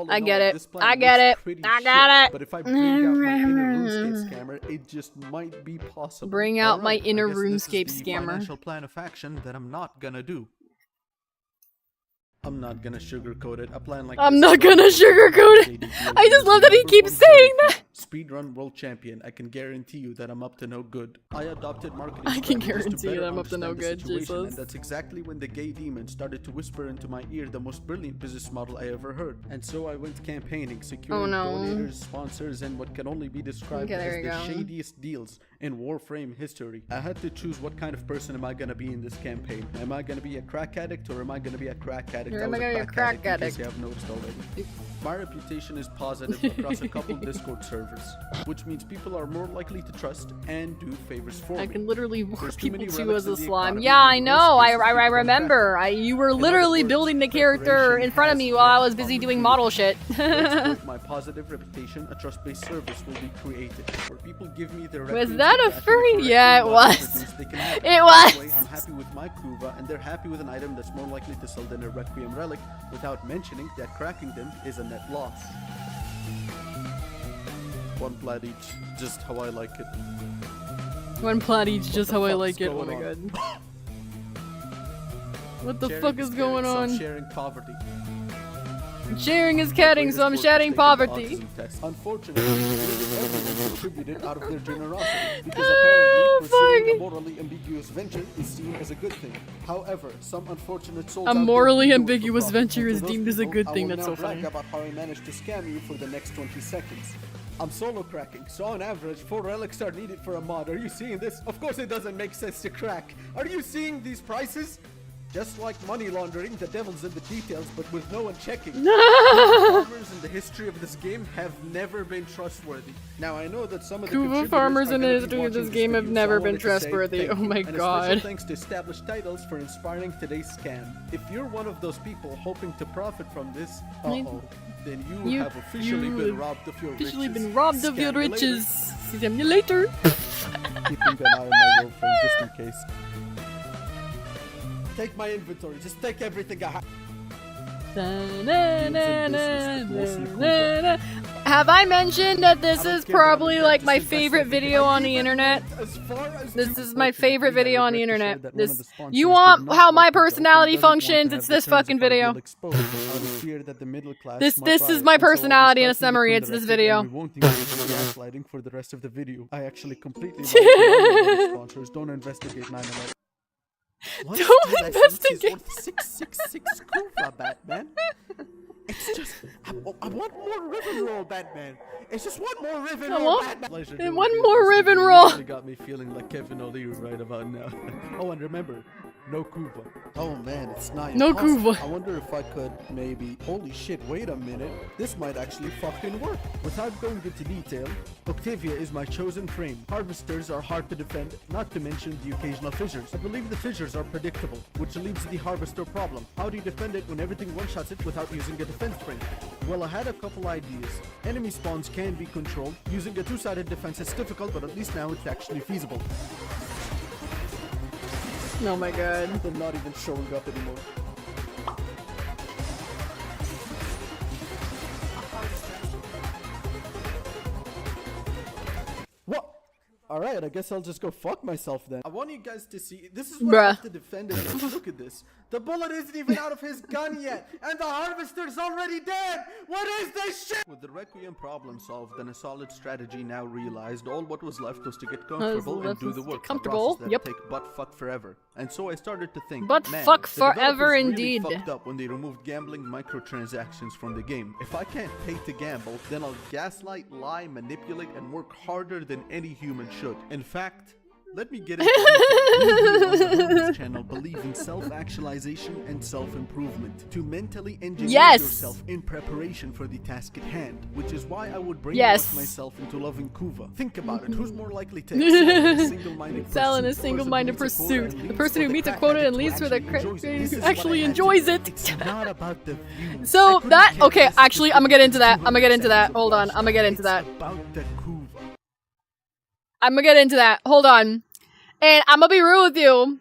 I get it. I get it. I got it. But if I bring out my inner RuneScape scammer, it just might be possible. Bring out my inner RuneScape scammer. Financial plan of action that I'm not gonna do. I'm not gonna sugarcoat it. A plan like I'm not gonna sugarcoat it. I just love that he keeps saying that. speedrun world champion, I can guarantee you that I'm up to no good. I adopted marketing I can strategies guarantee you better that I'm up to no understand the good, situation, Jesus. and that's exactly when the gay demon started to whisper into my ear the most brilliant business model I ever heard. And so I went campaigning, securing donators, sponsors, and what can only be described as the shadiest deals in Warframe history. I had to choose what kind of person am I gonna be in this campaign. Am I gonna be a crack addict or am I gonna be a crack addict? Am I gonna be a crack addict? In case you have noticed already. My reputation is positive across a couple Discord servers, which means people are more likely to trust and do favors for me. I can literally warp people too relics as a in the slime. economy, Yeah, I in know. most I cases, people don't remember. You were literally building the character in front of me while I was busy doing model shit. My positive reputation, a trust-based service will be created where people give me their Was that a furry? Yeah, it was. It was. was. I'm happy with my Kuva, and they're happy with an item that's more likely to sell than a Requiem relic, without mentioning that cracking them is a net loss. One plat each, just how I like it. One plat each, just how I like it. Oh going my on? god. What the Sharing fuck is going caring, so I'm on? sharing poverty. Sharing is caring, so I'm sharing poverty. Unfortunately, everyone contributed out of their generosity because apparently pursuing a morally ambiguous venture is seen as a good thing. However, some unfortunate souls A morally ambiguous venture is deemed as a good thing. That's so funny. About how I managed to scam you for the next 20 seconds. I'm solo cracking, so on average, 4 relics are needed for a mod. Are you seeing this? Of course it doesn't make sense to crack. Are you seeing these prices? Just like money laundering, the devil's in the details, but with no one checking. Farmers in the history of this game have never been trustworthy. Now I know that some of the Kuva farmers in the history of this game have never been trustworthy. Oh my god. And thanks to established titles for inspiring today's scam. If you're one of those people hoping to profit from this, then you have officially been robbed of your riches. Been robbed of your riches. See you later. Keeping an eye on my girlfriend just in case. Take my inventory. Just take everything I have. Have I mentioned that this is probably like my favorite video on the internet? This is my favorite video on the internet. You want how my personality functions? It's this fucking video. This is my personality in a summary. It's this video. For the rest of the video, I actually completely sponsors. Don't investigate 9/11. Don't investigate. Worth 666 Kuva, Batman. It's just, I want more ribbon roll, Batman. It's just one more ribbon roll, Batman. And one more ribbon roll. You got me feeling like Kevin O'Leary right about now. Oh, and remember, no Kuva. Oh man, it's not no impossible. Kuva. I wonder if I could maybe. Holy shit! Wait a minute. This might actually fucking work. Without going into detail, Octavia is my chosen frame. Harvesters are hard to defend, not to mention the occasional fissures. I believe the fissures are predictable, which leaves the harvester problem. How do you defend it when everything one-shots it without using a defense frame? Well, I had a couple ideas. Enemy spawns can be controlled. Using a two-sided defense is difficult, but at least now it's actually feasible. Oh my god. They're not even showing up anymore. What? Alright, I guess I'll just go fuck myself then. I want you guys to see. This is what I have to defend it. Look at this. The bullet isn't even out of his gun yet, and the harvester's already dead! What is this shit? With the Requiem problem solved and a solid strategy now realized, all what was left was to get comfortable and do the work. Comfortable, yep. Take butt fuck forever. And so I started to think, butt man, fuck the forever really indeed. Fucked up when they removed gambling microtransactions from the game. If I can't pay to gamble, then I'll gaslight, lie, manipulate, and work harder than any human should. In fact, let me get into it. On this channel believe in self-actualization and self-improvement to mentally engineer yourself in preparation for the task at hand, which is why I would brainwash myself into loving Kuva. Think about it. Who's more likely to excel in a single-minded pursuit? The person who meets a quota and leaves for the actually enjoys it. It's not about the view. So that okay, actually, I'm gonna get into that. Hold on, I'm gonna get into that. I'm gonna get into that. Hold on. And I'm gonna be real with you.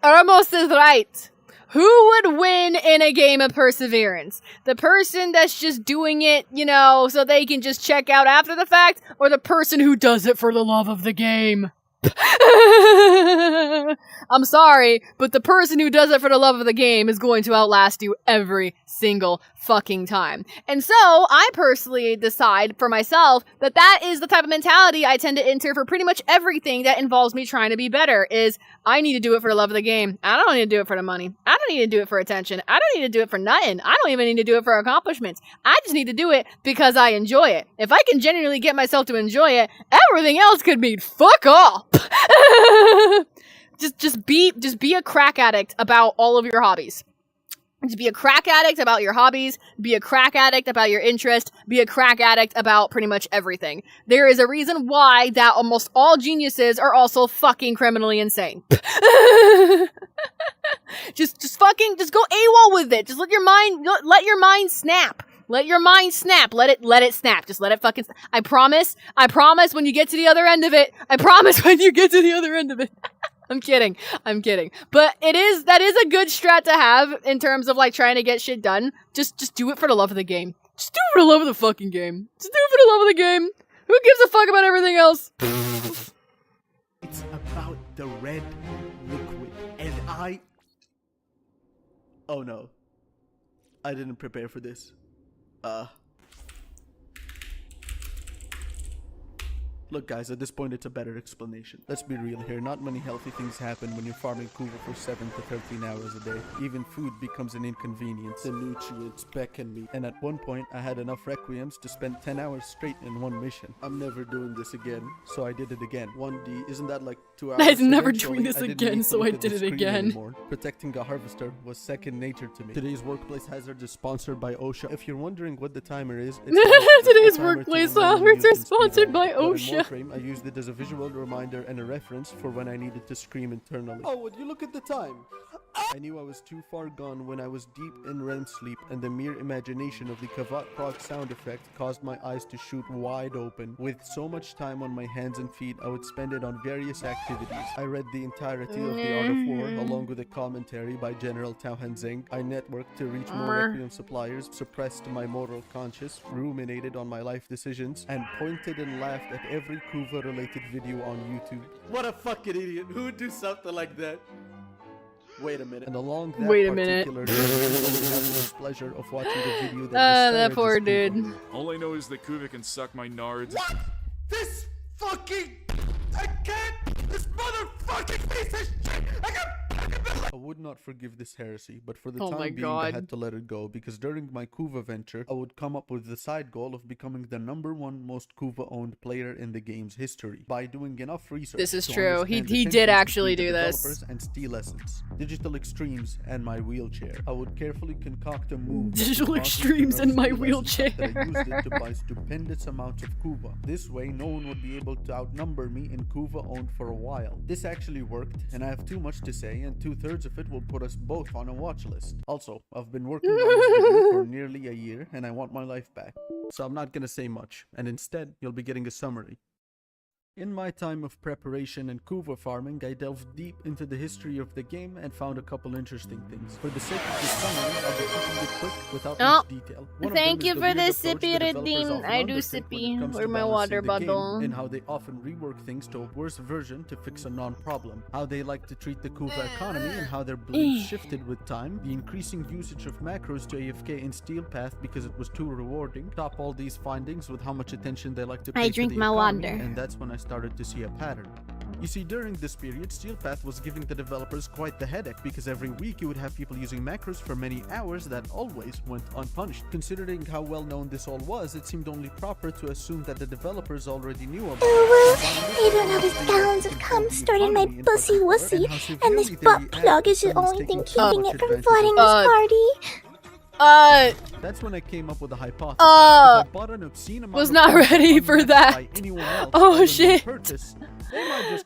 Ramos is right. Who would win in a game of Perseverance? The person that's just doing it, you know, so they can just check out after the fact, or the person who does it for the love of the game? I'm sorry, but the person who does it for the love of the game is going to outlast you every single fucking time. And so, I personally decide for myself that that is the type of mentality I tend to enter for pretty much everything that involves me trying to be better, is I need to do it for the love of the game. I don't need to do it for the money. I don't need to do it for attention. I don't need to do it for nothing. I don't even need to do it for accomplishments. I just need to do it because I enjoy it. If I can genuinely get myself to enjoy it, everything else could mean fuck off. Just be a crack addict about all of your hobbies. Just be a crack addict about your hobbies, be a crack addict about your interest, be a crack addict about pretty much everything. There is a reason why that almost all geniuses are also fucking criminally insane. just go AWOL with it. Just let your mind snap. Let your mind snap. Let it snap. Just let it fucking snap. I promise when you get to the other end of it. I'm kidding. But that is a good strat to have in terms of like trying to get shit done. Just do it for the love of the game. Just do it for the love of the fucking game. Just do it for the love of the game. Who gives a fuck about everything else? It's about the red liquid. And oh no. I didn't prepare for this. Look guys, at this point it's a better explanation. Let's be real here, not many healthy things happen when you're farming Kuva for 7 to 13 hours a day. Even food becomes an inconvenience. The nutrients beckon me. And at one point, I had enough requiems to spend 10 hours straight in one mission. I'm never doing this again, so I did it again. 1D, isn't that like 2 hours? I'm never doing this again, so I did it again. Anymore. Protecting a harvester was second nature to me. Today's Workplace Hazard is sponsored by OSHA. If you're wondering what the timer is, it's Today's Workplace Hazards are sponsored by OSHA. I used it as a visual reminder and a reference for when I needed to scream internally. Oh, would you look at the time? I knew I was too far gone when I was deep in REM sleep, and the mere imagination of the Kavat Prog sound effect caused my eyes to shoot wide open. With so much time on my hands and feet, I would spend it on various activities. I read the entirety of The Art of War, along with a commentary by General Tauhan Zeng. I networked to reach more Requiem suppliers, suppressed my moral conscience, ruminated on my life decisions, and pointed and laughed at every Kuva-related video on YouTube. What a fucking idiot! Who would do something like that? Wait a minute. And along that particular day, I only had the pleasure of watching the video that poor dude. All I know is that Kuva can suck my nards. What? This fucking... I can't... This motherfucking piece of shit! I would not forgive this heresy, but for the time being, I had to let it go, because during my Kuva venture, I would come up with the side goal of becoming the #1 most Kuva-owned player in the game's history, by doing enough research. This is true. He did actually do this. And steel essence, digital extremes, and my wheelchair. I would carefully concoct a move. Digital extremes in my wheelchair. That I used it to buy stupendous amounts of Kuva. This way, no one would be able to outnumber me in Kuva owned for a while. This actually worked, and I have too much to say, and 2/3 of it will put us both on a watch list. Also, I've been working on this video for nearly a year, and I want my life back. So I'm not gonna say much, and instead, you'll be getting a summary. In my time of preparation and Kuva farming, I delved deep into the history of the game and found a couple interesting things. For the sake of this summary, I'll be keeping it quick without much detail. Thank you for the sippy redeem. I do sippy. Where's my water bottle? And how they often rework things to a worse version to fix a non-problem. How they like to treat the Kuva economy and how their beliefs shifted with time. The increasing usage of macros to AFK in Steel Path because it was too rewarding. Top all these findings with how much attention they like to pay to the economy, and that's when I started to see a pattern. You see, during this period, Steel Path was giving the developers quite the headache, because every week you would have people using macros for many hours that always went unpunished. Considering how well known this all was, it seemed only proper to assume that the developers already knew about it. You don't know the gallons of cum stored in my pussy wussy, and this butt plug is the only thing keeping it from flooding this party. That's when I came up with a hypothesis. Was not ready for that. Oh shit.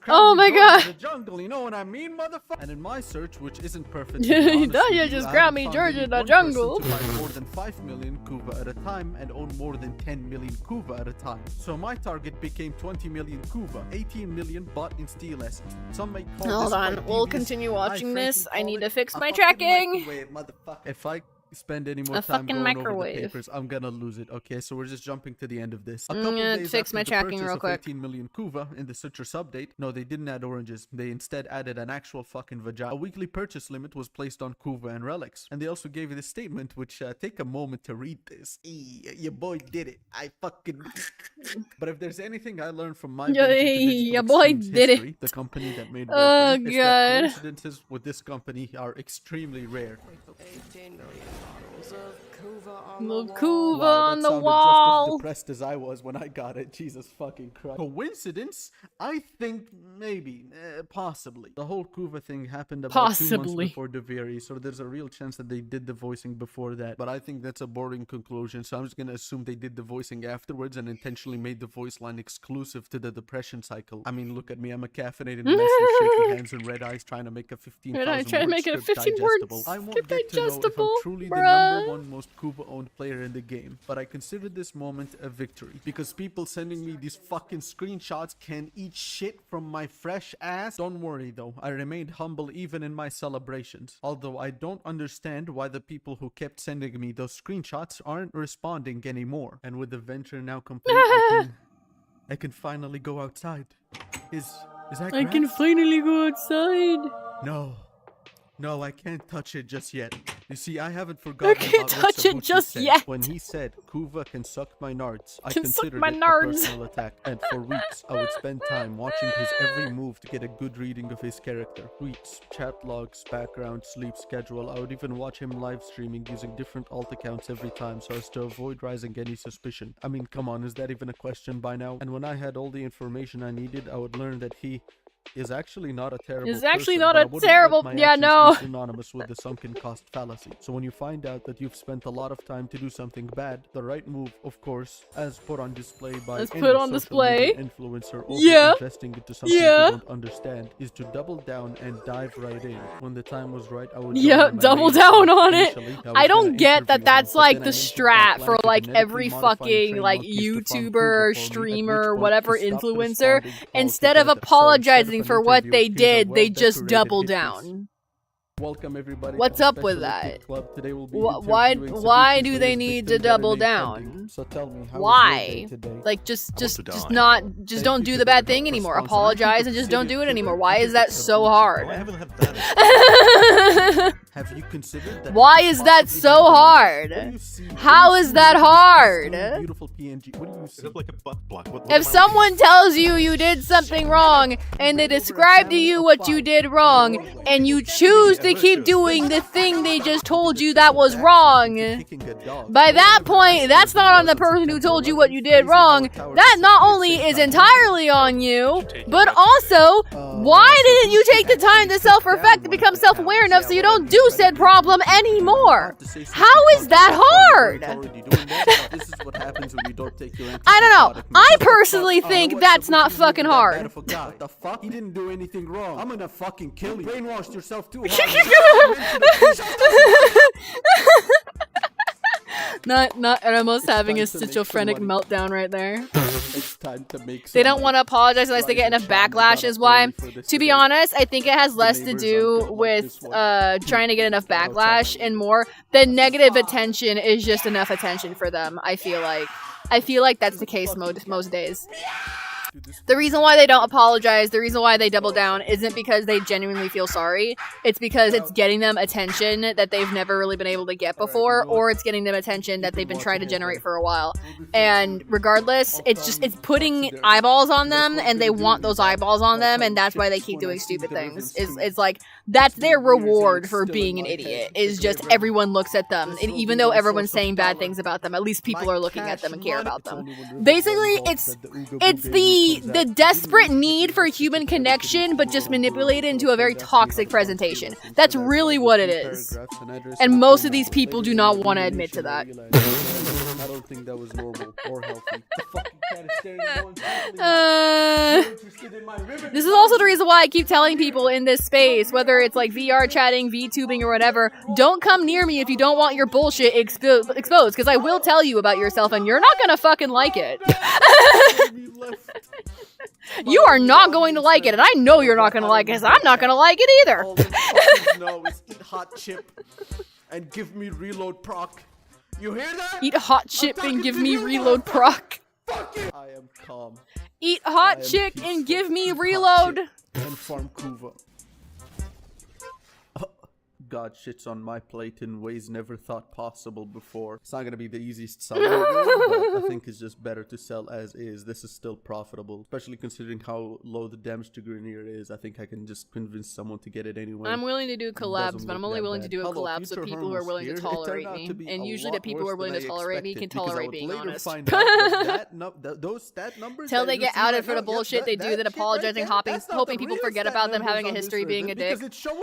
Oh my god. The jungle, you know what I mean, motherfucker? And in my search, which isn't perfect, you just grabbed me, George, in the jungle. To buy more than 5 million Kuva at a time and own more than 10 million Kuva at a time. So my target became 20 million Kuva, 18 million bought in Steel Essence. Some may call Hold on, we'll continue watching this. I need to fix my tracking. If I spend any more A time fucking going over the microwave. papers, I'm gonna lose it. Okay, so we're just jumping to the end of this. A couple gonna days fix after my the tracking purchase real of quick. 18 million kuva in the citrus update, no, they didn't add oranges. They instead added an actual fucking vagina. A weekly purchase limit was placed on kuva and relics, and they also gave this statement, which take a moment to read this. Your boy did it. I fucking. But if there's anything I learned from my Your boy did history, it. the company that made Oh, Warframe, is that God. coincidences with this company are extremely rare. 18 million bottles of Kuva Little Kuva Wow, on that the sounded wall. just as depressed as I was when I got it. Jesus fucking Christ. Coincidence? I think maybe, possibly. The whole Kuva thing happened about 2 months Possibly. before Deviri, so there's a real chance that they did the voicing before that. But I think that's a boring conclusion, so I'm just gonna assume they did the voicing afterwards and intentionally made the voice line exclusive to the depression cycle. I mean, look at me, I'm a caffeinated mess with shaky hands and red eyes trying to make a 15,000 Red eye trying to word make it a script 15 digestible. words I won't script get to know if digestible, I'm truly the bruh. number one most Kuva-owned player in the game, but I consider this moment a victory, because people sending me these fucking screenshots can eat shit from my fresh ass. Don't worry though, I remained humble even in my celebrations, although I don't understand why the people who kept sending me those screenshots aren't responding anymore. And with the venture now complete, I can finally go outside. Is that I grass? can finally go outside. No, I can't touch it just yet. You see, I haven't forgotten can't about what touch it Sabuchi just said. yet. When he said, Kuva can suck my nards, I Can suck considered my it a nards. personal attack. And for weeks, I would spend time watching his every move to get a good reading of his character. Tweets, chat logs, background, sleep schedule. I would even watch him live streaming using different alt accounts every time so as to avoid raising any suspicion. I mean, come on, is that even a question by now? And when I had all the information I needed, I would learn that he is actually not a terrible Is actually person, not but I a wouldn't let terrible- my yeah, actions no. be synonymous with the sunken cost fallacy. So when you find out that you've spent a lot of time to do something bad, the right move, of course, as put on display by As any put on social display. media influencer Yeah. investing into something Yeah. you don't understand, is to double down and dive right in. When the time was right, I would Yeah, join him and double made it. down on it. Initially, was I don't gonna get that interview that's him, but like then the I ended up strat for planning to like genetically every modify fucking train like monkeys to farm YouTuber, Kuva for me, at streamer, which whatever point he stopped influencer, responding instead of altogether. So instead apologizing an for what interview, they here's a did, they just well-decorated double hit piece. down. Welcome everybody. What's to the up with Special that? Olympic Club. Today we'll be Why interviewing why Sabuchi do for they his need to victims that double remain down? pending. So tell me, how was your day Why? today? Like just die. not just Thank don't you do for the the bad thing anymore. response. Apologize and just don't do it anymore. Why is that so hard? Have you considered that? Why is that so hard? How is that hard? Beautiful PNG. What do you see? Like a butt plug. If someone tells you you did something wrong and they describe to you what you did wrong and you choose to keep doing the thing they just told you that was wrong, by that point, that's not on the person who told you what you did wrong. That not only is entirely on you, but also, why didn't you take the time to self-reflect and become self-aware enough so you don't do said problem anymore? How is that hard? This is what happens when you don't take your I don't know. I personally think that's not fucking hard. What the fuck? He didn't do anything wrong. I'm gonna fucking kill you. Brainwashed yourself too Not almost having a schizophrenic meltdown right there. It's time to make They don't want to apologize unless they get enough backlash is why. To be honest, I think it has less to do with trying to get enough backlash and more than negative attention is just enough attention for them, I feel like. I feel like that's the case most days. The reason why they don't apologize, the reason why they double down isn't because they genuinely feel sorry. It's because it's getting them attention that they've never really been able to get before, or it's getting them attention that they've been trying to generate for a while. And regardless, it's putting eyeballs on them, and they want those eyeballs on them, and that's why they keep doing stupid things. It's like, that's their reward for being an idiot, is just everyone looks at them. And even though everyone's saying bad things about them, at least people are looking at them and care about them. Basically, it's the desperate need for human connection, but just manipulated into a very toxic presentation. That's really what it is. And most of these people do not want to admit to that. I don't think that was normal or healthy. The fucking cat is staring at This is also the reason why I keep telling people in this space, whether it's like VR chatting, VTubing, or whatever, don't come near me if you don't want your bullshit exposed, because I will tell you about yourself and you're not gonna fucking like it. You are not going to like it, and I know you're not going to like it, because I'm not going to like it either. No, it's hot chip. and give me reload proc. You hear that? Eat hot chip and give me reload proc. Fuck you! I am calm. Eat hot chick and give me reload. And farm Kuva. God shits on my plate in ways never thought possible before. It's not gonna be the easiest selling, but I think it's just better to sell as is. This is still profitable, especially considering how low the damage to Grenier is. I think I can just convince someone to get it anyway. I'm willing to do collabs, but I'm only willing to do a collab with people who are willing to tolerate me. And usually the people who are willing to tolerate me can tolerate being honest. Those stat numbers till they get outed for the bullshit they do, then apologizing, hoping people forget about them having a history of being a dick.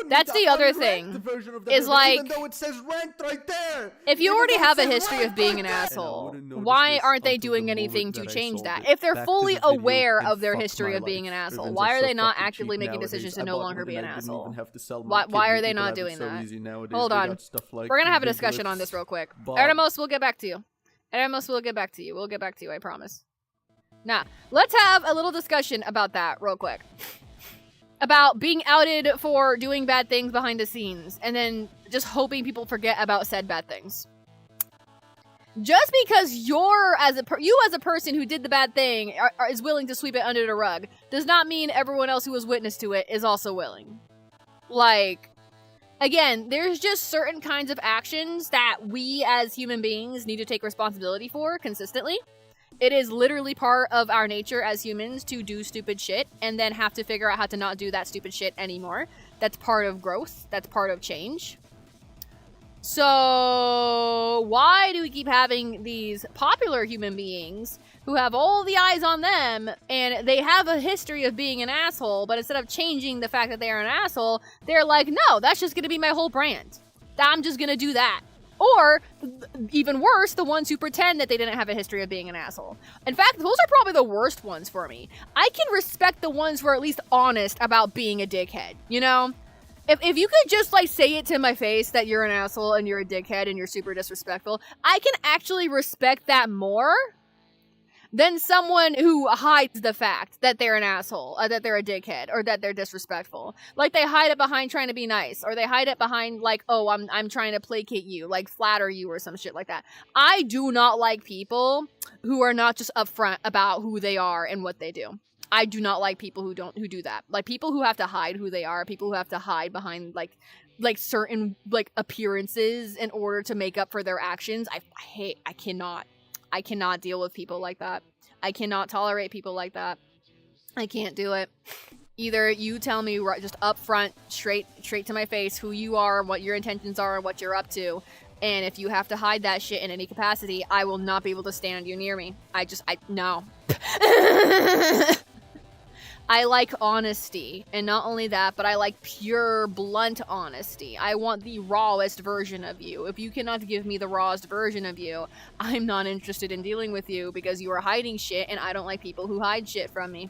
That's the other thing. Is like, even though it says ranked right there. If you already have a history of being an asshole, why aren't they doing anything to change that? If they're fully aware of their history of being an asshole, why are they not actively making decisions to no longer be an asshole? Why are they not doing that? Hold on. We're gonna have a discussion on this real quick. Eremos, we'll get back to you. Eremos, we'll get back to you. We'll get back to you, I promise. Now, let's have a little discussion about that real quick. About being outed for doing bad things behind the scenes, and then just hoping people forget about said bad things. Just because you as a person who did the bad thing is willing to sweep it under the rug, does not mean everyone else who was witness to it is also willing. Like, again, there's just certain kinds of actions that we as human beings need to take responsibility for consistently. It is literally part of our nature as humans to do stupid shit and then have to figure out how to not do that stupid shit anymore. That's part of growth. That's part of change. So why do we keep having these popular human beings who have all the eyes on them and they have a history of being an asshole, but instead of changing the fact that they are an asshole, they're like, no, that's just going to be my whole brand. I'm just going to do that. Or, even worse, the ones who pretend that they didn't have a history of being an asshole. In fact, those are probably the worst ones for me. I can respect the ones who are at least honest about being a dickhead, you know? If you could just, like, say it to my face that you're an asshole and you're a dickhead and you're super disrespectful, I can actually respect that more than someone who hides the fact that they're an asshole, that they're a dickhead, or that they're disrespectful. Like, they hide it behind trying to be nice, or they hide it behind, like, oh, I'm trying to placate you, like, flatter you, or some shit like that. I do not like people who are not just upfront about who they are and what they do. I do not like people who do that. Like, people who have to hide who they are, people who have to hide behind, like certain, like, appearances in order to make up for their actions. I cannot deal with people like that. I cannot tolerate people like that. I can't do it. Either you tell me just up front, straight to my face, who you are, what your intentions are, and what you're up to. And if you have to hide that shit in any capacity, I will not be able to stand you near me. No. I like honesty, and not only that, but I like pure, blunt honesty. I want the rawest version of you. If you cannot give me the rawest version of you, I'm not interested in dealing with you because you are hiding shit, and I don't like people who hide shit from me.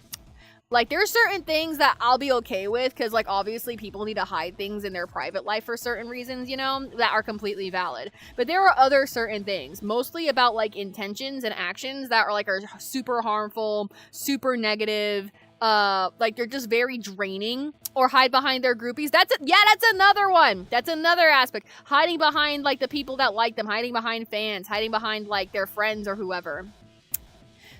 Like, there's certain things that I'll be okay with, because, like, obviously people need to hide things in their private life for certain reasons, you know, that are completely valid. But there are other certain things, mostly about, like, intentions and actions that are super harmful, super negative, like, they're just very draining, or hide behind their groupies. That's another one. That's another aspect. Hiding behind, like, the people that like them, hiding behind fans, hiding behind, like, their friends or whoever.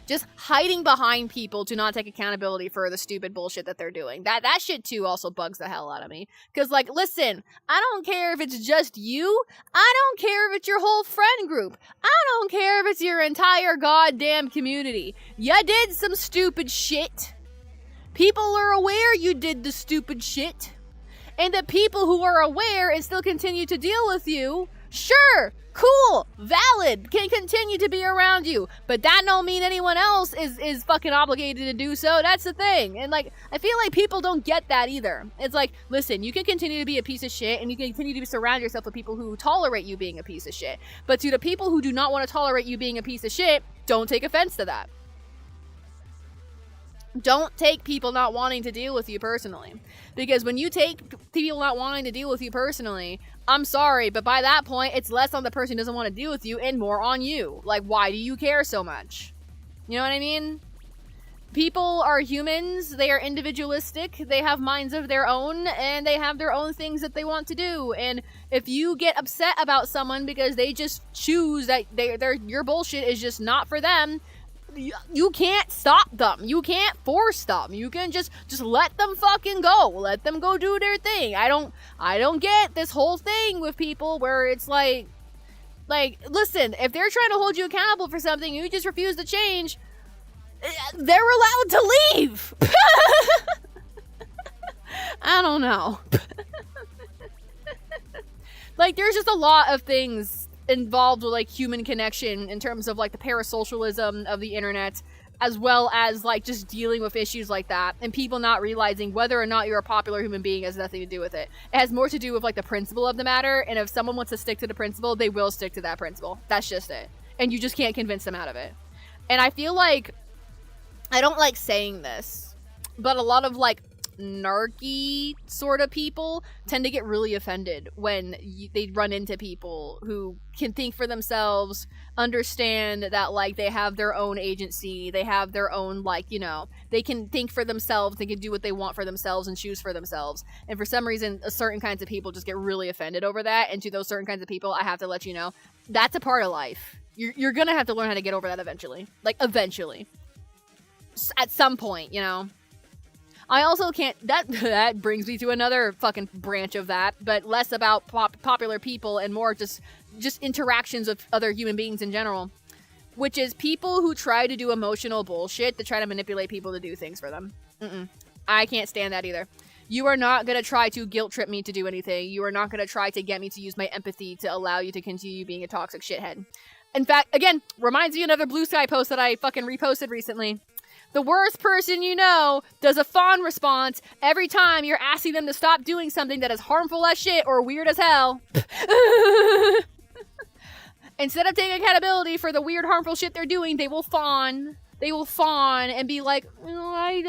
Just hiding behind people to not take accountability for the stupid bullshit that they're doing. That shit, too, also bugs the hell out of me. Because, like, listen, I don't care if it's just you. I don't care if it's your whole friend group. I don't care if it's your entire goddamn community. You did some stupid shit. People are aware you did the stupid shit. And the people who are aware and still continue to deal with you, sure, cool, valid, can continue to be around you. But that don't mean anyone else is fucking obligated to do so. That's the thing. And, like, I feel like people don't get that either. It's like, listen, you can continue to be a piece of shit, and you can continue to surround yourself with people who tolerate you being a piece of shit. But to the people who do not want to tolerate you being a piece of shit, don't take offense to that. Don't take people not wanting to deal with you personally. Because when you take people not wanting to deal with you personally, I'm sorry, but by that point, it's less on the person who doesn't want to deal with you and more on you. Like, why do you care so much? You know what I mean? People are humans, they are individualistic, they have minds of their own, and they have their own things that they want to do. And if you get upset about someone because they just choose that your bullshit is just not for them, you can't stop them. You can't force them. You can just let them fucking go. Let them go do their thing. I don't get this whole thing with people where it's like, listen, if they're trying to hold you accountable for something, you just refuse to change, they're allowed to leave. I don't know. Like, there's just a lot of things involved with, like, human connection in terms of, like, the parasocialism of the internet, as well as, like, just dealing with issues like that, and people not realizing whether or not you're a popular human being has nothing to do with it. It has more to do with, like, the principle of the matter, and if someone wants to stick to the principle, they will stick to that principle. That's just it. And you just can't convince them out of it. And I feel like, I don't like saying this, but a lot of, like, narky sort of people tend to get really offended when they run into people who can think for themselves, understand that, like, they have their own agency, they have their own, like, you know, they can think for themselves, they can do what they want for themselves and choose for themselves. And for some reason, certain kinds of people just get really offended over that. And to those certain kinds of people, I have to let you know, that's a part of life. You're gonna have to learn how to get over that eventually. Like, eventually. At some point, you know. I also can't, that brings me to another fucking branch of that, but less about popular people and more just interactions with other human beings in general, which is people who try to do emotional bullshit to try to manipulate people to do things for them. I can't stand that either. You are not going to try to guilt trip me to do anything. You are not going to try to get me to use my empathy to allow you to continue being a toxic shithead. In fact, again, reminds me of another bluesky post that I fucking reposted recently. The worst person you know does a fawn response every time you're asking them to stop doing something that is harmful as shit or weird as hell. Instead of taking accountability for the weird, harmful shit they're doing, they will fawn. They will fawn and be like, I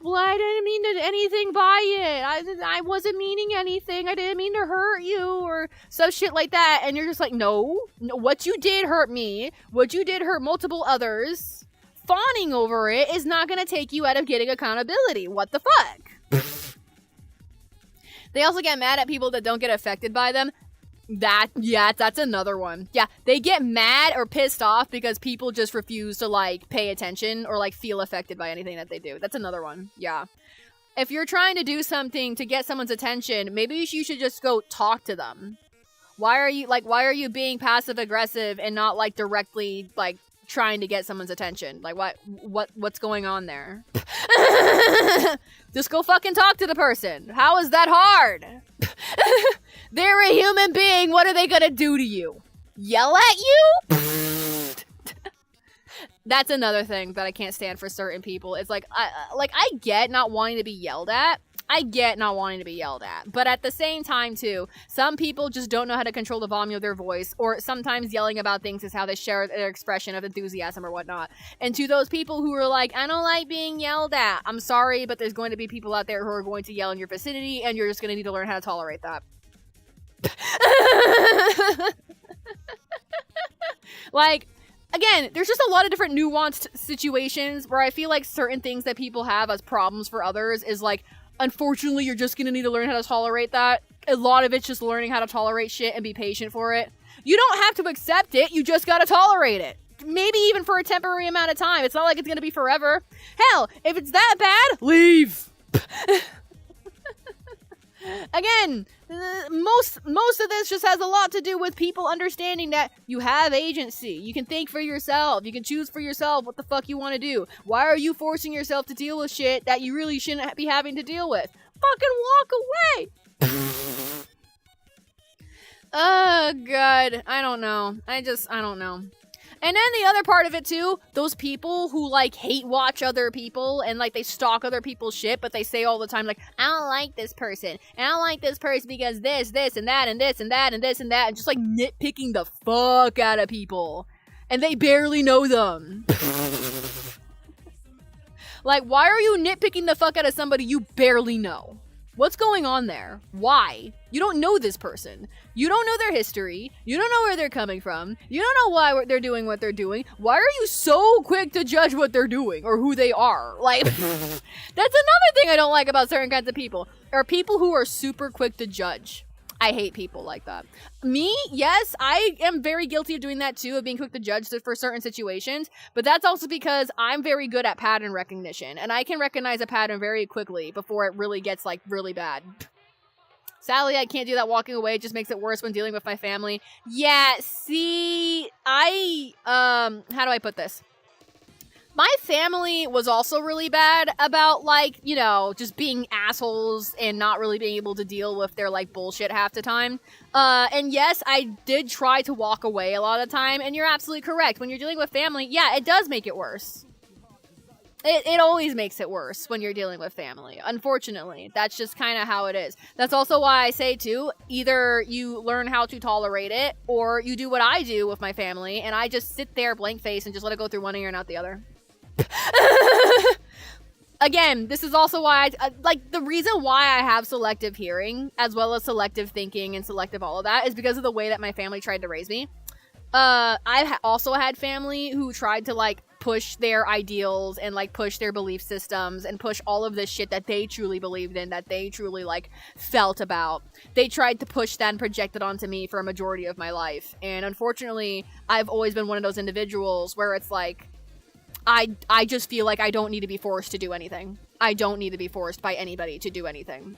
didn't mean anything by it. I wasn't meaning anything. I didn't mean to hurt you or some shit like that. And you're just like, no, what you did hurt me. What you did hurt multiple others. Fawning over it is not going to take you out of getting accountability. What the fuck? They also get mad at people that don't get affected by them. That's another one. Yeah, they get mad or pissed off because people just refuse to, like, pay attention or, like, feel affected by anything that they do. That's another one. Yeah. If you're trying to do something to get someone's attention, maybe you should just go talk to them. Why are you being passive aggressive and not, like, directly, like, trying to get someone's attention? Like, what's going on there? Just go fucking talk to the person. How is that hard? They're a human being. What are they gonna do to you? Yell at you? That's another thing that I can't stand for certain people. It's like, I get not wanting to be yelled at. But at the same time, too, some people just don't know how to control the volume of their voice, or sometimes yelling about things is how they share their expression of enthusiasm or whatnot. And to those people who are like, I don't like being yelled at, I'm sorry, but there's going to be people out there who are going to yell in your vicinity, and you're just going to need to learn how to tolerate that. Like, again, there's just a lot of different nuanced situations where I feel like certain things that people have as problems for others is like, unfortunately, you're just gonna need to learn how to tolerate that. A lot of it's just learning how to tolerate shit and be patient for it. You don't have to accept it, you just gotta tolerate it. Maybe even for a temporary amount of time. It's not like it's gonna be forever. Hell, if it's that bad, leave! Again, most of this just has a lot to do with people understanding that you have agency. You can think for yourself. You can choose for yourself what the fuck you want to do. Why are you forcing yourself to deal with shit that you really shouldn't be having to deal with? Fucking walk away! Oh, God. I don't know. I don't know. And then the other part of it, too, those people who, like, hate watch other people and, like, they stalk other people's shit, but they say all the time, like, I don't like this person, and I don't like this person because this, and that, and this, and that, and this, and that, and just, like, nitpicking the fuck out of people. And they barely know them. Like, why are you nitpicking the fuck out of somebody you barely know? What's going on there? Why? You don't know this person. You don't know their history. You don't know where they're coming from. You don't know why they're doing what they're doing. Why are you so quick to judge what they're doing or who they are? Like, that's another thing I don't like about certain kinds of people. Are people who are super quick to judge. I hate people like that. Me, yes, I am very guilty of doing that too, of being quick to judge for certain situations, but that's also because I'm very good at pattern recognition, and I can recognize a pattern very quickly before it really gets, like, really bad. Sadly, I can't do that walking away. It just makes it worse when dealing with my family. Yeah, see, how do I put this? My family was also really bad about, like, you know, just being assholes and not really being able to deal with their, like, bullshit half the time. And yes, I did try to walk away a lot of the time, and you're absolutely correct. When you're dealing with family, yeah, it does make it worse. It always makes it worse when you're dealing with family, unfortunately. That's just kind of how it is. That's also why I say, too, either you learn how to tolerate it, or you do what I do with my family, and I just sit there blank face and just let it go through one ear and out the other. Again, this is also why like, the reason why I have selective hearing, as well as selective thinking and selective all of that, is because of the way that my family tried to raise me. I've also had family who tried to, like, push their ideals and, like, push their belief systems and push all of this shit that they truly believed in, that they truly, like, felt about. They tried to push that and project it onto me for a majority of my life. And unfortunately, I've always been one of those individuals where it's like, I just feel like I don't need to be forced to do anything. I don't need to be forced by anybody to do anything.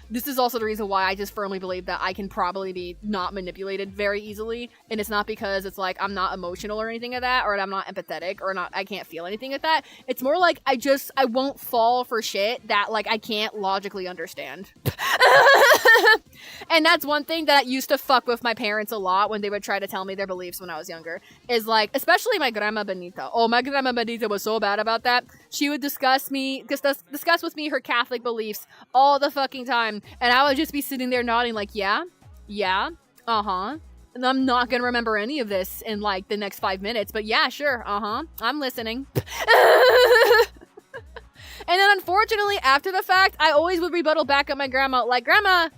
This is also the reason why I just firmly believe that I can probably be not manipulated very easily. And it's not because it's like I'm not emotional or anything of that, or I'm not empathetic, or I can't feel anything of that. It's more like I won't fall for shit that, like, I can't logically understand. And that's one thing that used to fuck with my parents a lot when they would try to tell me their beliefs when I was younger. Is, like, especially my grandma Benita. Oh, my grandma Benita was so bad about that. She would discuss with me her Catholic beliefs all the fucking time. And I would just be sitting there nodding like, yeah, uh-huh. And I'm not gonna remember any of this in, like, the next 5 minutes. But yeah, sure, uh-huh. I'm listening. And then, unfortunately, after the fact, I always would rebuttal back at my grandma, like, Grandma,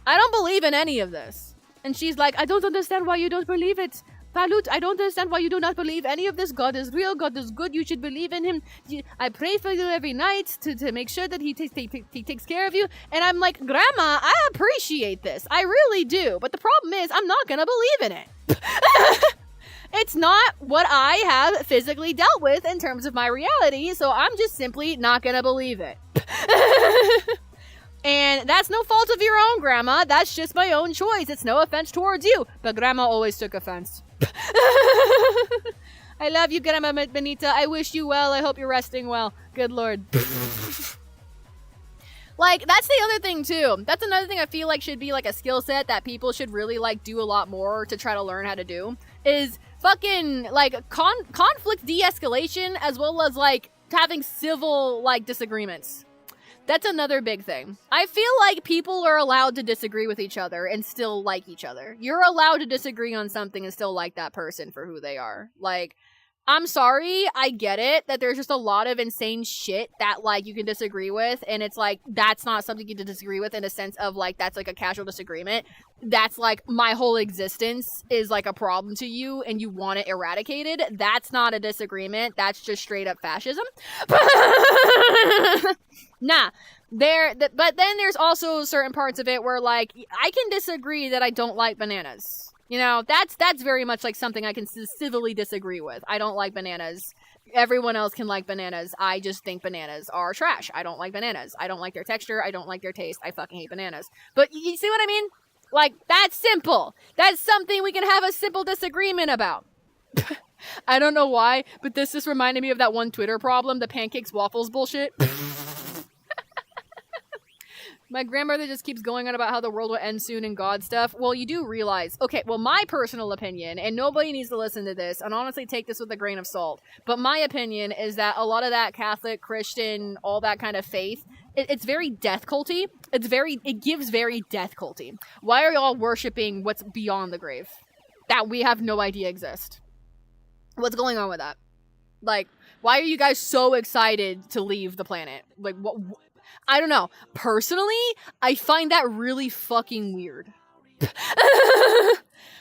I don't believe in any of this. And she's like, I don't understand why you don't believe it. Palut, I don't understand why you do not believe any of this. God is real. God is good. You should believe in him. I pray for you every night to make sure that he takes care of you. And I'm like, Grandma, I appreciate this. I really do. But the problem is, I'm not going to believe in it. It's not what I have physically dealt with in terms of my reality, so I'm just simply not gonna believe it. And that's no fault of your own, Grandma. That's just my own choice. It's no offense towards you. But Grandma always took offense. I love you, Grandma Benita. I wish you well. I hope you're resting well. Good Lord. Like, that's the other thing, too. That's another thing I feel like should be, like, a skill set that people should really, like, do a lot more to try to learn how to do. Is fucking, like, conflict de-escalation, as well as, like, having civil, like, disagreements. That's another big thing. I feel like people are allowed to disagree with each other and still like each other. You're allowed to disagree on something and still like that person for who they are. Like, I'm sorry, I get it, that there's just a lot of insane shit that, like, you can disagree with, and it's like, that's not something you can disagree with in a sense of, like, that's, like, a casual disagreement. That's, like, my whole existence is, like, a problem to you, and you want it eradicated. That's not a disagreement. That's just straight up fascism. Nah. But then there's also certain parts of it where, like, I can disagree that I don't like bananas. You know, that's very much like something I can civilly disagree with. I don't like bananas. Everyone else can like bananas. I just think bananas are trash. I don't like bananas. I don't like their texture. I don't like their taste. I fucking hate bananas. But you see what I mean? Like, that's simple. That's something we can have a simple disagreement about. I don't know why, but this just reminded me of that one Twitter problem, the pancakes waffles bullshit. My grandmother just keeps going on about how the world will end soon and God stuff. Well, you do realize, okay, well, my personal opinion, and nobody needs to listen to this, and honestly take this with a grain of salt, but my opinion is that a lot of that Catholic, Christian, all that kind of faith, it's very death culty. It gives very death culty. Why are y'all worshiping what's beyond the grave? That we have no idea exist. What's going on with that? Like, why are you guys so excited to leave the planet? Like, what? I don't know. Personally, I find that really fucking weird.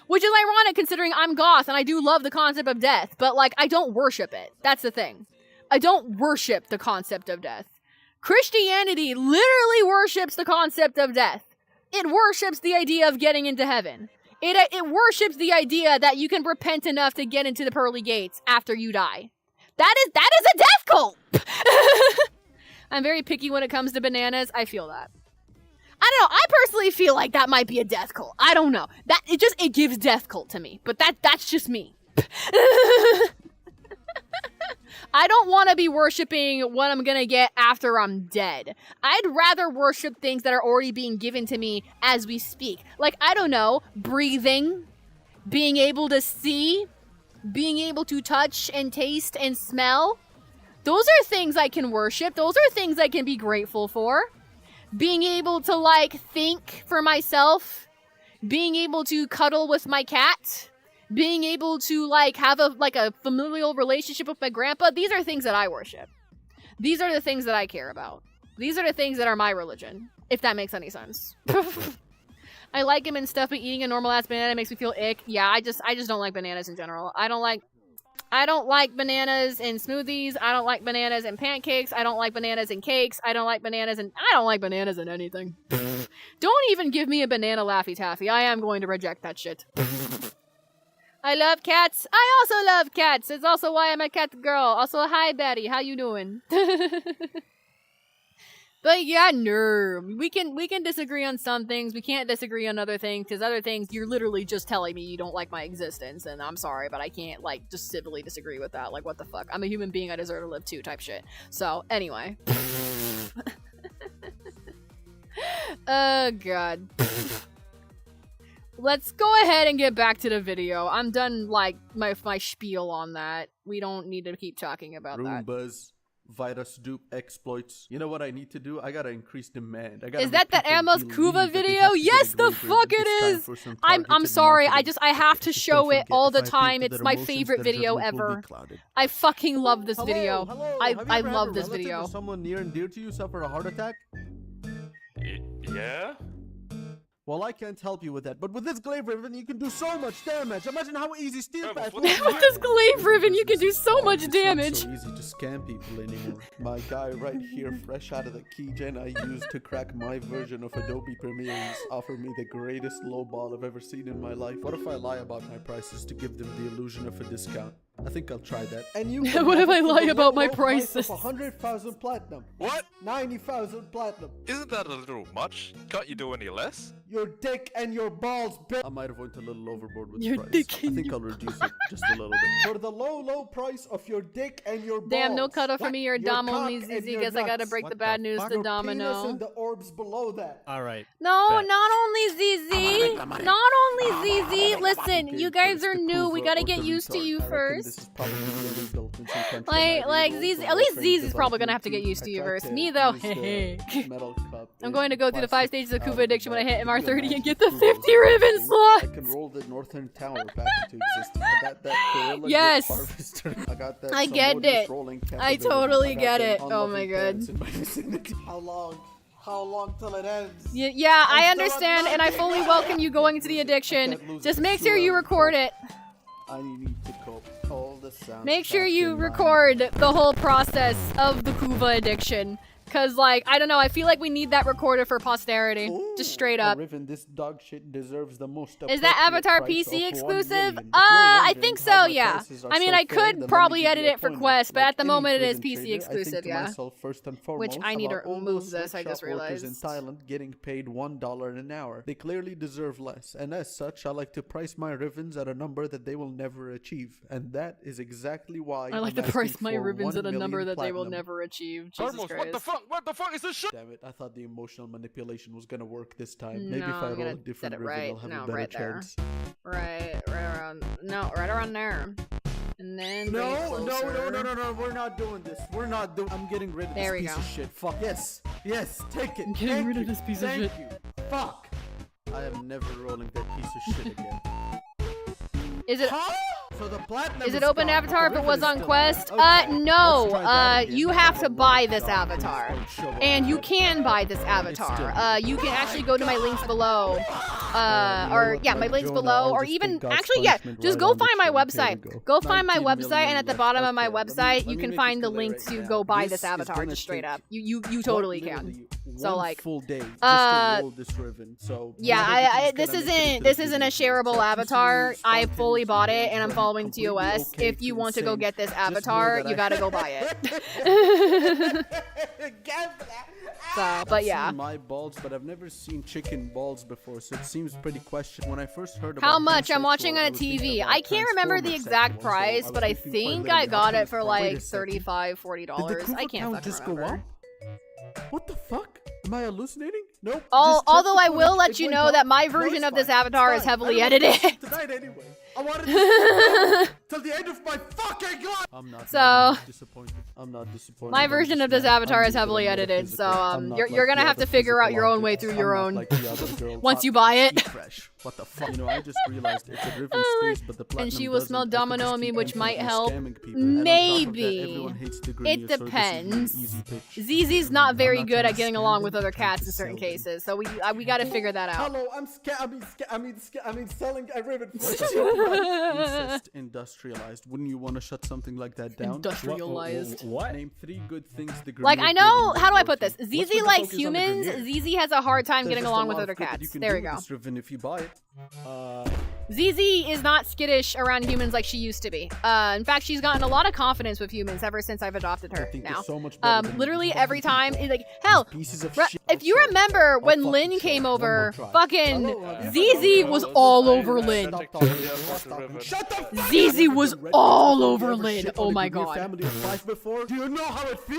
Which is ironic considering I'm goth and I do love the concept of death, but like I don't worship it. That's the thing. I don't worship the concept of death. Christianity literally worships the concept of death. It worships the idea of getting into heaven. It worships the idea that you can repent enough to get into the pearly gates after you die. That is a death cult! I'm very picky when it comes to bananas. I feel that. I don't know. I personally feel like that might be a death cult. I don't know. It gives death cult to me. But that's just me. I don't want to be worshiping what I'm gonna get after I'm dead. I'd rather worship things that are already being given to me as we speak. Like, I don't know, breathing, being able to see, being able to touch and taste and smell. Those are things I can worship. Those are things I can be grateful for. Being able to, like, think for myself. Being able to cuddle with my cat. Being able to, like, have a familial relationship with my grandpa. These are things that I worship. These are the things that I care about. These are the things that are my religion, if that makes any sense. I like them and stuff, but eating a normal-ass banana makes me feel ick. Yeah, I just don't like bananas in general. I don't like bananas in smoothies. I don't like bananas in pancakes. I don't like bananas in cakes. I don't like bananas in anything. Don't even give me a banana Laffy Taffy. I am going to reject that shit. I love cats. I also love cats. It's also why I'm a cat girl. Also, hi Betty. How you doing? But yeah, no. We can disagree on some things. We can't disagree on other things, because other things, you're literally just telling me you don't like my existence, and I'm sorry, but I can't, like, just civilly disagree with that. Like, what the fuck? I'm a human being, I deserve to live too, type shit. So, anyway. Oh, God. Let's go ahead and get back to the video. I'm done, like, my spiel on that. We don't need to keep talking about that. Buzz, virus dupe exploits. You know what I need to do? I gotta increase demand. Is that the Amos Kuva video? Yes, the fuck it is! I'm sorry, I have to show it all the time. It's my favorite video ever. I fucking love this video. I love this video. Someone near and dear to you suffer a heart attack? Yeah? Well, I can't help you with that, but with this glaive ribbon, you can do so much damage. Imagine how easy steel patch. With this glaive ribbon, you can do so much damage. It's not so easy to scam people anymore. My guy right here, fresh out of the keygen I used to crack my version of Adobe Premiere, offered me the greatest lowball I've ever seen in my life. What if I lie about my prices to give them the illusion of a discount? I think I'll try that. And you what if I lie about my prices? 100,000 platinum. What? 90,000 platinum. Isn't that a little much? Can't you do any less? Your dick and your balls, bitch. I might have went a little overboard with your the price. Dick I think I'll reduce it just a little bit. For the low price of your dick and your balls. Damn, no cuddle for me or Dom only ZZ. Guess I gotta break the bad news to Domino. And the orbs below that. Alright. No, not only ZZ. Not only ZZ. Listen, you guys are new. We gotta get used to you first. Like ZZ. At least ZZ is probably gonna have to get used to you first. Me though, hey. I'm going to go through the 5 stages of Kuva addiction when I hit MR30 and get the 50 ribbon slot. I can roll the Northern Tower back into existence. I got that gorilla yes. harvester. I got that. I get it. I totally get it. Oh my god. How long till it ends? Yeah, I understand, and I fully welcome you going into the addiction. Just make sure you record it. I need to cope. All the sounds. Make sure you record the whole process of the Kuva addiction. Cause like, I don't know, I feel like we need that recorded for posterity. Ooh, just straight up. Riven, this dog shit deserves the most. Is that Avatar PC exclusive? I think so, yeah. I mean, I could probably edit it for Quest, but at the moment it is PC exclusive, yeah. Which I need to remove this, I just realized. In Thailand getting paid $1 an hour. They clearly deserve less, and as such, I like to price my Rivens at a number that they will never achieve, and that is exactly why I like to price my Rivens at a number that they will never achieve. Jesus Christ. What the fuck? What the fuck is this shit? Damn it, I thought the emotional manipulation was gonna work this time. Maybe if I roll a different ribbon, I'll have a better chance. Right around, no, right around there. And then no, we're not doing this. We're not doing. I'm getting rid of this piece of shit. Fuck yes, take it. I'm getting rid of this piece of shit. Thank you. Fuck. I am never rolling that piece of shit again. Is it? Huh? So the platinum Is it open gone, avatar if but it was Riven on is still Quest? alive. Okay, No. let's try that again. You have to buy this avatar. And you can buy this avatar. You can actually go to my links below. Or yeah, my links below, or even actually, yeah, just go find my website. Go find my website, and at the bottom of my website, you can find the link to go buy this avatar just straight up. You totally can. So like, full day just to roll this Riven. So yeah, this isn't a shareable avatar. I fully bought it, and I'm following TOS. If you want to go get this avatar, you gotta go buy it. So, but yeah. I've seen my balls, but I've never seen chicken balls before, so it seems pretty questionable. When I first heard about how much? I'm watching on a TV. I can't remember the exact price, but I think I got it for like $35, $40. I can't fucking remember. What the fuck? Am I hallucinating? Nope. Although I will let you know that my version of this avatar is heavily edited. Tonight anyway. I wanted to till the end of my fucking life. I'm not disappointed. I'm not disappointed. My version of this avatar is heavily edited, so you're gonna have to figure out your own way through your own once you buy it. What the fuck? You know, I just realized it's a Riven stage, but the platinum and she will smell doesn't. domino on me, which might help. People. Maybe. That, it depends. ZZ's not very good at getting along with other cats in certain cases, so we gotta figure that out. Hello, I'm scared. I mean, selling a Riven. Incest industrialized. Wouldn't you want to shut something like that down? Industrialized. What? Name 3 good things the like, I know, how do I put this? ZZ likes humans, ZZ has a hard time getting along with other cats. There we go. If you buy it. ZZ is not skittish around humans like she used to be. In fact, she's gotten a lot of confidence with humans ever since I've adopted her now. So much literally every time, like, hell, if you remember when Lynn came over, fucking ZZ was all over Lynn. ZZ was all over Lynn. Oh my god.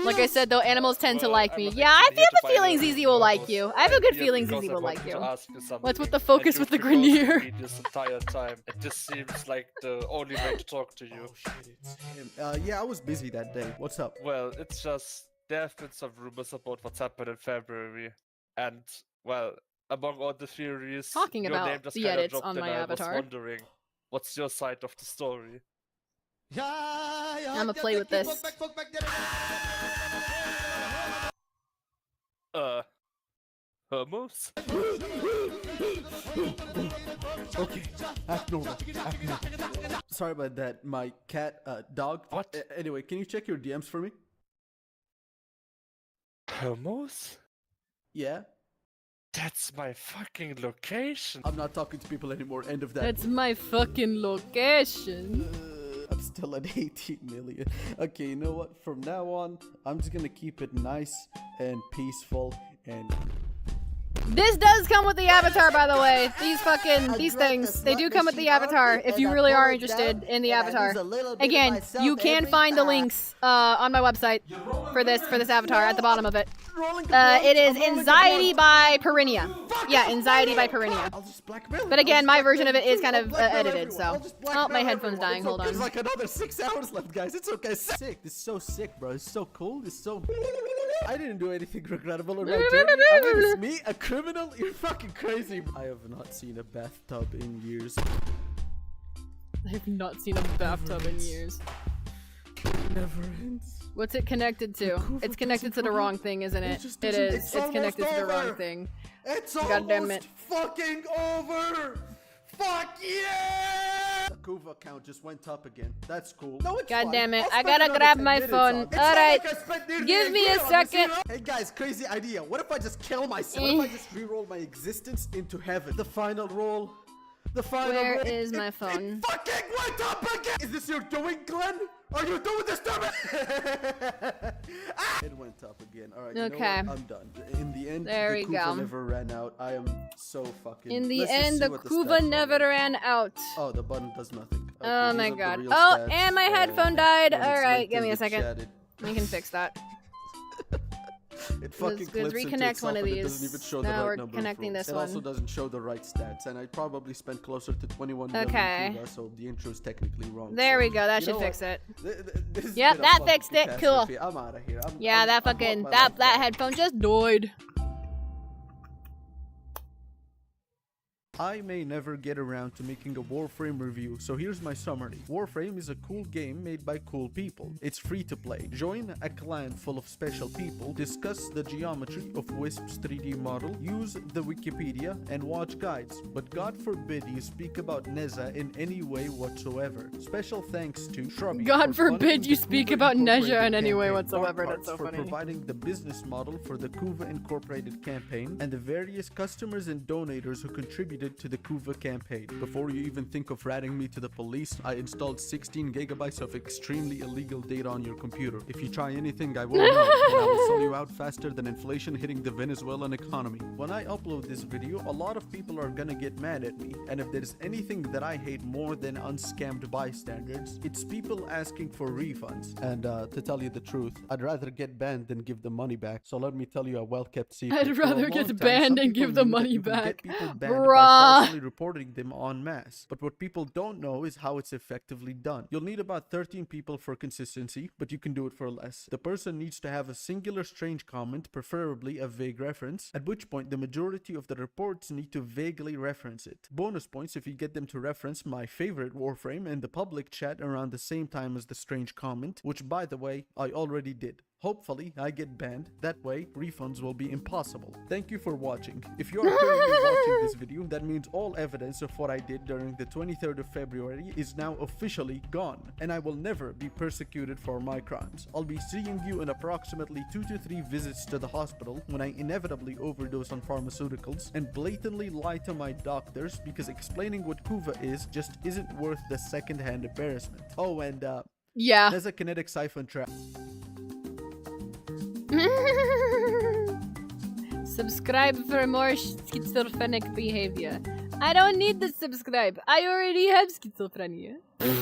Like I said, though, animals tend to like me. Yeah, I have a feeling ZZ will like you. I have a good feeling ZZ will like you. What's with the focus with the Grenier? This entire time, it just seems like the only way to talk to you. Yeah, I was busy that day. What's up? Well, it's just there have been some rumors about what's happened in February, and well, among all the theories, talking about your name just the kind of edits dropped on and my I avatar. was wondering, what's your side of the story? I'm gonna play with this. Homos? Okay, act normal. Sorry about that. My cat, dog. What? Anyway, can you check your DMs for me? Homos? Yeah? That's my fucking location. I'm not talking to people anymore. End of that. That's my fucking location. I'm still at 18 million. Okay, you know what? From now on, I'm just gonna keep it nice and peaceful and... This does come with the avatar, by the way. These things, they do come with the avatar if you really are interested in the avatar. Again, you can find the links on my website for this avatar at the bottom of it. It is Anxiety by Perinia. Yeah, Anxiety by Perinia. But again, my version of it is kind of edited, so. Oh, my headphone's dying. Hold on. There's like another 6 hours left, guys. It's okay. Sick. This is so sick, bro. It's so cool. It's so... I didn't do anything regrettable in my journey. I mean, it's me, a criminal? You're fucking crazy. I have not seen a bathtub in years. I have not seen a bathtub in years. Never ends. What's it connected to? It's connected to the wrong thing, isn't it? It is. It's connected to the wrong thing. It's God damn it. Fucking over! Fuck yeah! The Kuva account just went up again. That's cool. No, it's God fine. damn it. I'll I gotta spend grab another my 10 phone. minutes Alright. Give me a second. Hey guys, crazy idea. What if I just kill myself? What if I just re-roll my existence into heaven? The final roll. The final roll. Where is my phone? It fucking went up again! Is this your doing, Glenn? Are you doing this to me? It went up again. Alright, okay. You know what? I'm done. In the end, there the we Kuva go. never ran out. I am so fucking... In the end, the Kuva never ran out. Oh, the button does nothing. Okay, oh my god. Oh, and my headphone died. Alright, give me a second. Chatted. We can fix that. It fucking Let's reconnect one of these. It doesn't even show no, the right we're number connecting this it one. It also doesn't show the right stats, and I probably spent closer to 21 million Kuva, so the intro is technically wrong. There we go. That should fix it. Yep, that fixed it. Cool. I'm out of here. Yeah, that fucking that headphone just died. I may never get around to making a Warframe review, so here's my summary. Warframe is a cool game made by cool people. It's free to play. Join a clan full of special people, discuss the geometry of Wisp's 3D model, use the Wikipedia, and watch guides. But God forbid you speak about Neza in any way whatsoever. Special thanks to Shrubby. God forbid you speak about Nezha in any way whatsoever. That's so for funny. providing the business model for the Kuva Incorporated campaign, and the various customers and donators who contributed to the Kuva campaign. Before you even think of ratting me to the police, I installed 16 gigabytes of extremely illegal data on your computer. If you try anything, I will know, and I will sell you out faster than inflation hitting the Venezuelan economy. When I upload this video, a lot of people are gonna get mad at me, and if there's anything that I hate more than unscammed bystanders, it's people asking for refunds. And to tell you the truth, I'd rather get banned than give the money back. So let me tell you a well-kept secret. I'd rather get banned and give the money back. Get people banned by Bruh. falsely reporting them en masse. But what people don't know is how it's effectively done. You'll need about 13 people for consistency, but you can do it for less. The person needs to have a singular strange comment, preferably a vague reference, at which point the majority of the reports need to vaguely reference it. Bonus points if you get them to reference my favorite Warframe in the public chat around the same time as the strange comment, which by the way, I already did. Hopefully, I get banned. That way, refunds will be impossible. Thank you for watching. If you are currently watching this video, that means all evidence of what I did during the 23rd of February is now officially gone, and I will never be persecuted for my crimes. I'll be seeing you in approximately 2 to 3 visits to the hospital when I inevitably overdose on pharmaceuticals and blatantly lie to my doctors because explaining what Kuva is just isn't worth the second-hand embarrassment. Oh, and yeah, there's a kinetic siphon trap. Subscribe for more schizophrenic behavior. I don't need to subscribe. I already have schizophrenia. I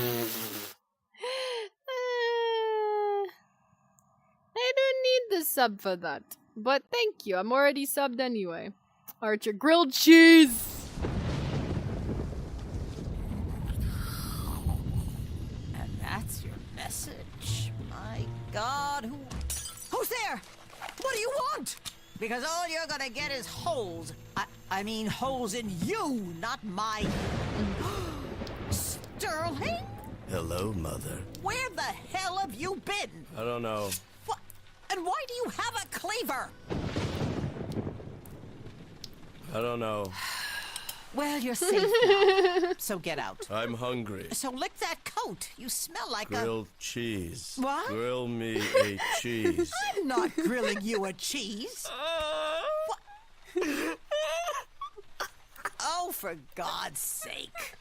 don't need the sub for that. But thank you. I'm already subbed anyway. Archer grilled cheese. And that's your message. My God, who's there? What do you want? Because all you're gonna get is holes. I mean holes in you, not my... Sterling? Hello, Mother. Where the hell have you been? I don't know. What? And why do you have a cleaver? I don't know. Well, you're safe now, so get out. I'm hungry. So lick that coat. You smell like Grilled cheese. What? Grill me a cheese. I'm not grilling you a cheese. Oh, for God's sake.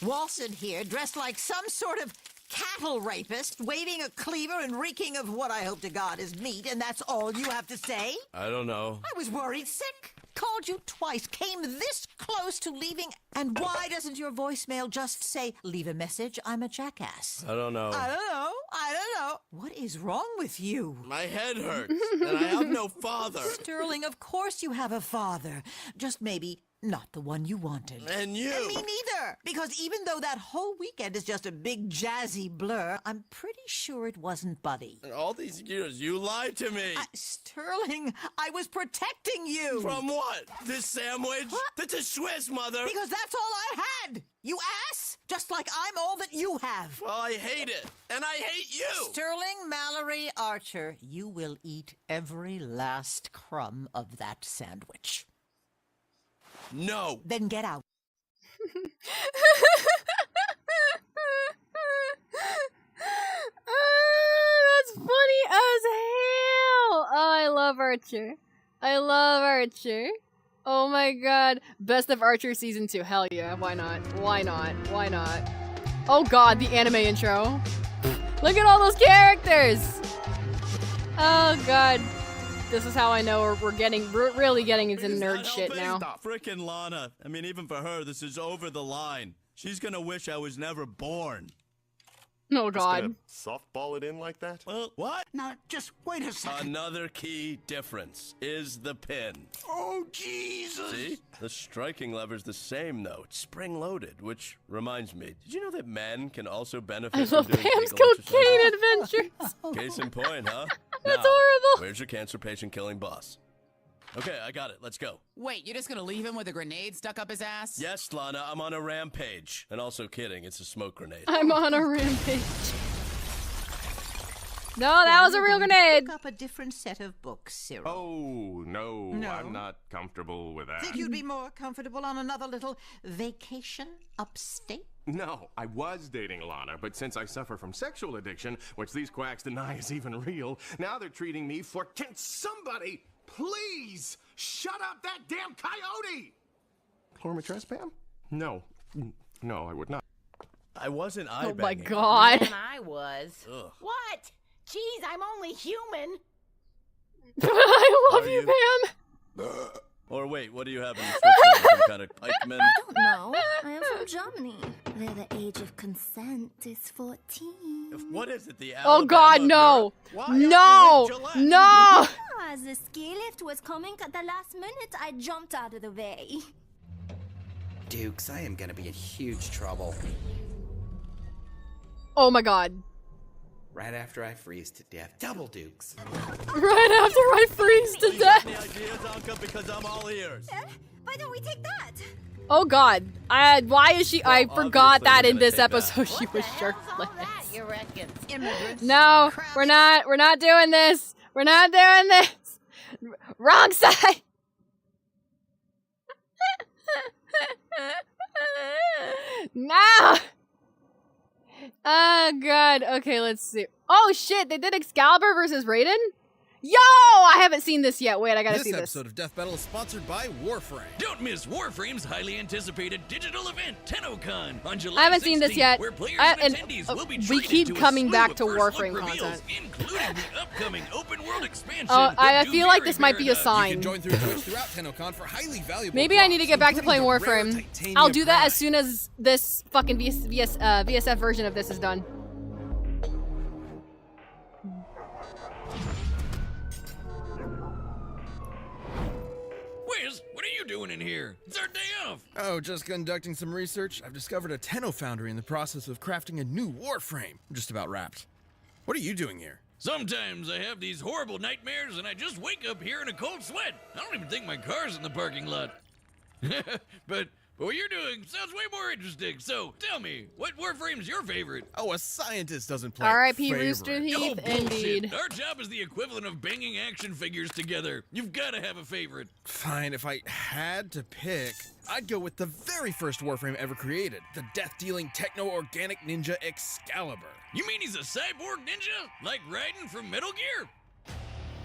Walson here, dressed like some sort of cattle rapist, waving a cleaver and reeking of what I hope to God is meat, and that's all you have to say? I don't know. I was worried sick. Called you twice, came this close to leaving, and why doesn't your voicemail just say, leave a message, I'm a jackass? I don't know. I don't know. What is wrong with you? My head hurts, and I have no father. Sterling, of course you have a father. Just maybe not the one you wanted. And you! And me neither! Because even though that whole weekend is just a big jazzy blur, I'm pretty sure it wasn't Buddy. And all these years, you lied to me! Sterling, I was protecting you! From what? This sandwich? What? That's a Swiss, Mother! Because that's all I had! You ass! Just like I'm all that you have! Well, I hate it! And I hate you! Sterling Mallory Archer, you will eat every last crumb of that sandwich. No! Then get out. That's funny as hell. Oh, I love Archer. I love Archer. Oh my god. Best of Archer Season 2. Hell yeah. Why not? Why not? Why not? Oh god, the anime intro. Look at all those characters. Oh god. This is how I know we're really getting into nerd shit now. Frickin' Lana. I mean, even for her, this is over the line. She's gonna wish I was never born. Oh god. Softball it in like that? Well, what? Now, just wait a second. Another key difference is the pin. Oh, Jesus! See? The striking lever's the same, though. It's spring-loaded, which reminds me, did you know that men can also benefit I from love doing Pam's legal cocaine exercises? adventures. Case in point, huh? That's Now, horrible. Where's your cancer patient killing boss? Okay, I got it. Let's go. Wait, you're just gonna leave him with a grenade stuck up his ass? Yes, Lana, I'm on a rampage. And also kidding, it's a smoke grenade. I'm on a rampage. No, that was a real grenade. Pick up a different set of books, Cyril. Oh, no, No? I'm not comfortable with that. Think you'd be more comfortable on another little vacation upstate? No, I was dating Lana, but since I suffer from sexual addiction, which these quacks deny is even real, now they're treating me for... Can somebody please shut up that damn coyote? Chlormetrazepam? No. No, I would not. I wasn't Oh my god. And I was. Ugh. What? Jeez, I'm only human. I love Are you, you? Pam. Or wait, what do you have in Switzerland? Some kind of pikemen? I don't know. I am from Germany, where the age of consent is 14. What is it, the Oh god, no. No. No. As the ski lift was coming at the last minute, I jumped out of the way. Dukes, I am gonna be in huge trouble. Oh my god. Right after I freeze to death. Double Dukes. Right after I freeze to death. Any ideas, Anka? Because I'm all ears. Why don't we take that? Oh god. Why is she? I forgot obviously that we're in gonna this take episode she was shirtless. You reckon? No, we're not. We're not doing this. We're not doing this. Wrong side. No. Oh god. Okay, let's see. Oh shit, they did Excalibur versus Raiden? Yo, I haven't seen this yet. Wait, I gotta see This this. episode of Death Battle is sponsored by Warframe. Don't miss Warframe's highly anticipated digital event, TennoCon, on July I haven't seen this 16th, yet. where players And and attendees will be we treated keep to a coming slew back of to first-look Warframe reveals, content. including the upcoming open-world expansion. Oh, I the feel like Duviri this might be a Paradox. sign. You can join through Twitch throughout TennoCon for highly valuable Maybe I need to get back to playing including the rare Warframe. titanium I'll do that prize. as soon as this fucking VSF version of this is done. Wiz, what are you doing in here? It's our day off. Oh, just conducting some research. I've discovered a Tenno foundry in the process of crafting a new Warframe. I'm just about wrapped. What are you doing here? Sometimes I have these horrible nightmares and I just wake up here in a cold sweat. I don't even think my car's in the parking lot. But what you're doing sounds way more interesting. So tell me, what Warframe's your favorite? Oh, a scientist doesn't play R.I.P. favorite. Rooster Teeth, Oh, bullshit. indeed. Our job is the equivalent of banging action figures together. You've got to have a favorite. Fine, if I had to pick, I'd go with the very first Warframe ever created, the death-dealing techno-organic ninja Excalibur. You mean he's a cyborg ninja? Like Raiden from Metal Gear?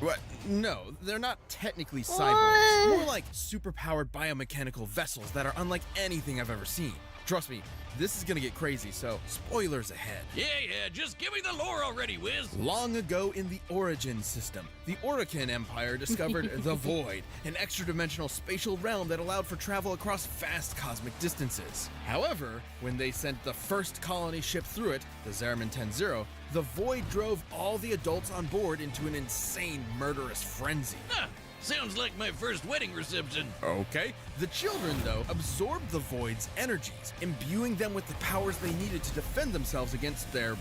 What? No, they're not technically cyborgs. More like superpowered biomechanical vessels that are unlike anything I've ever seen. Trust me, this is gonna get crazy, so spoilers ahead. Yeah, just give me the lore already, Wiz. Long ago in the Origin system, the Orokin Empire discovered the Void, an extra-dimensional spatial realm that allowed for travel across vast cosmic distances. However, when they sent the first colony ship through it, the Zariman 10-0, the Void drove all the adults on board into an insane, murderous frenzy. Huh, sounds like my first wedding reception. Okay. The children, though, absorbed the Void's energies, imbuing them with the powers they needed to defend themselves against their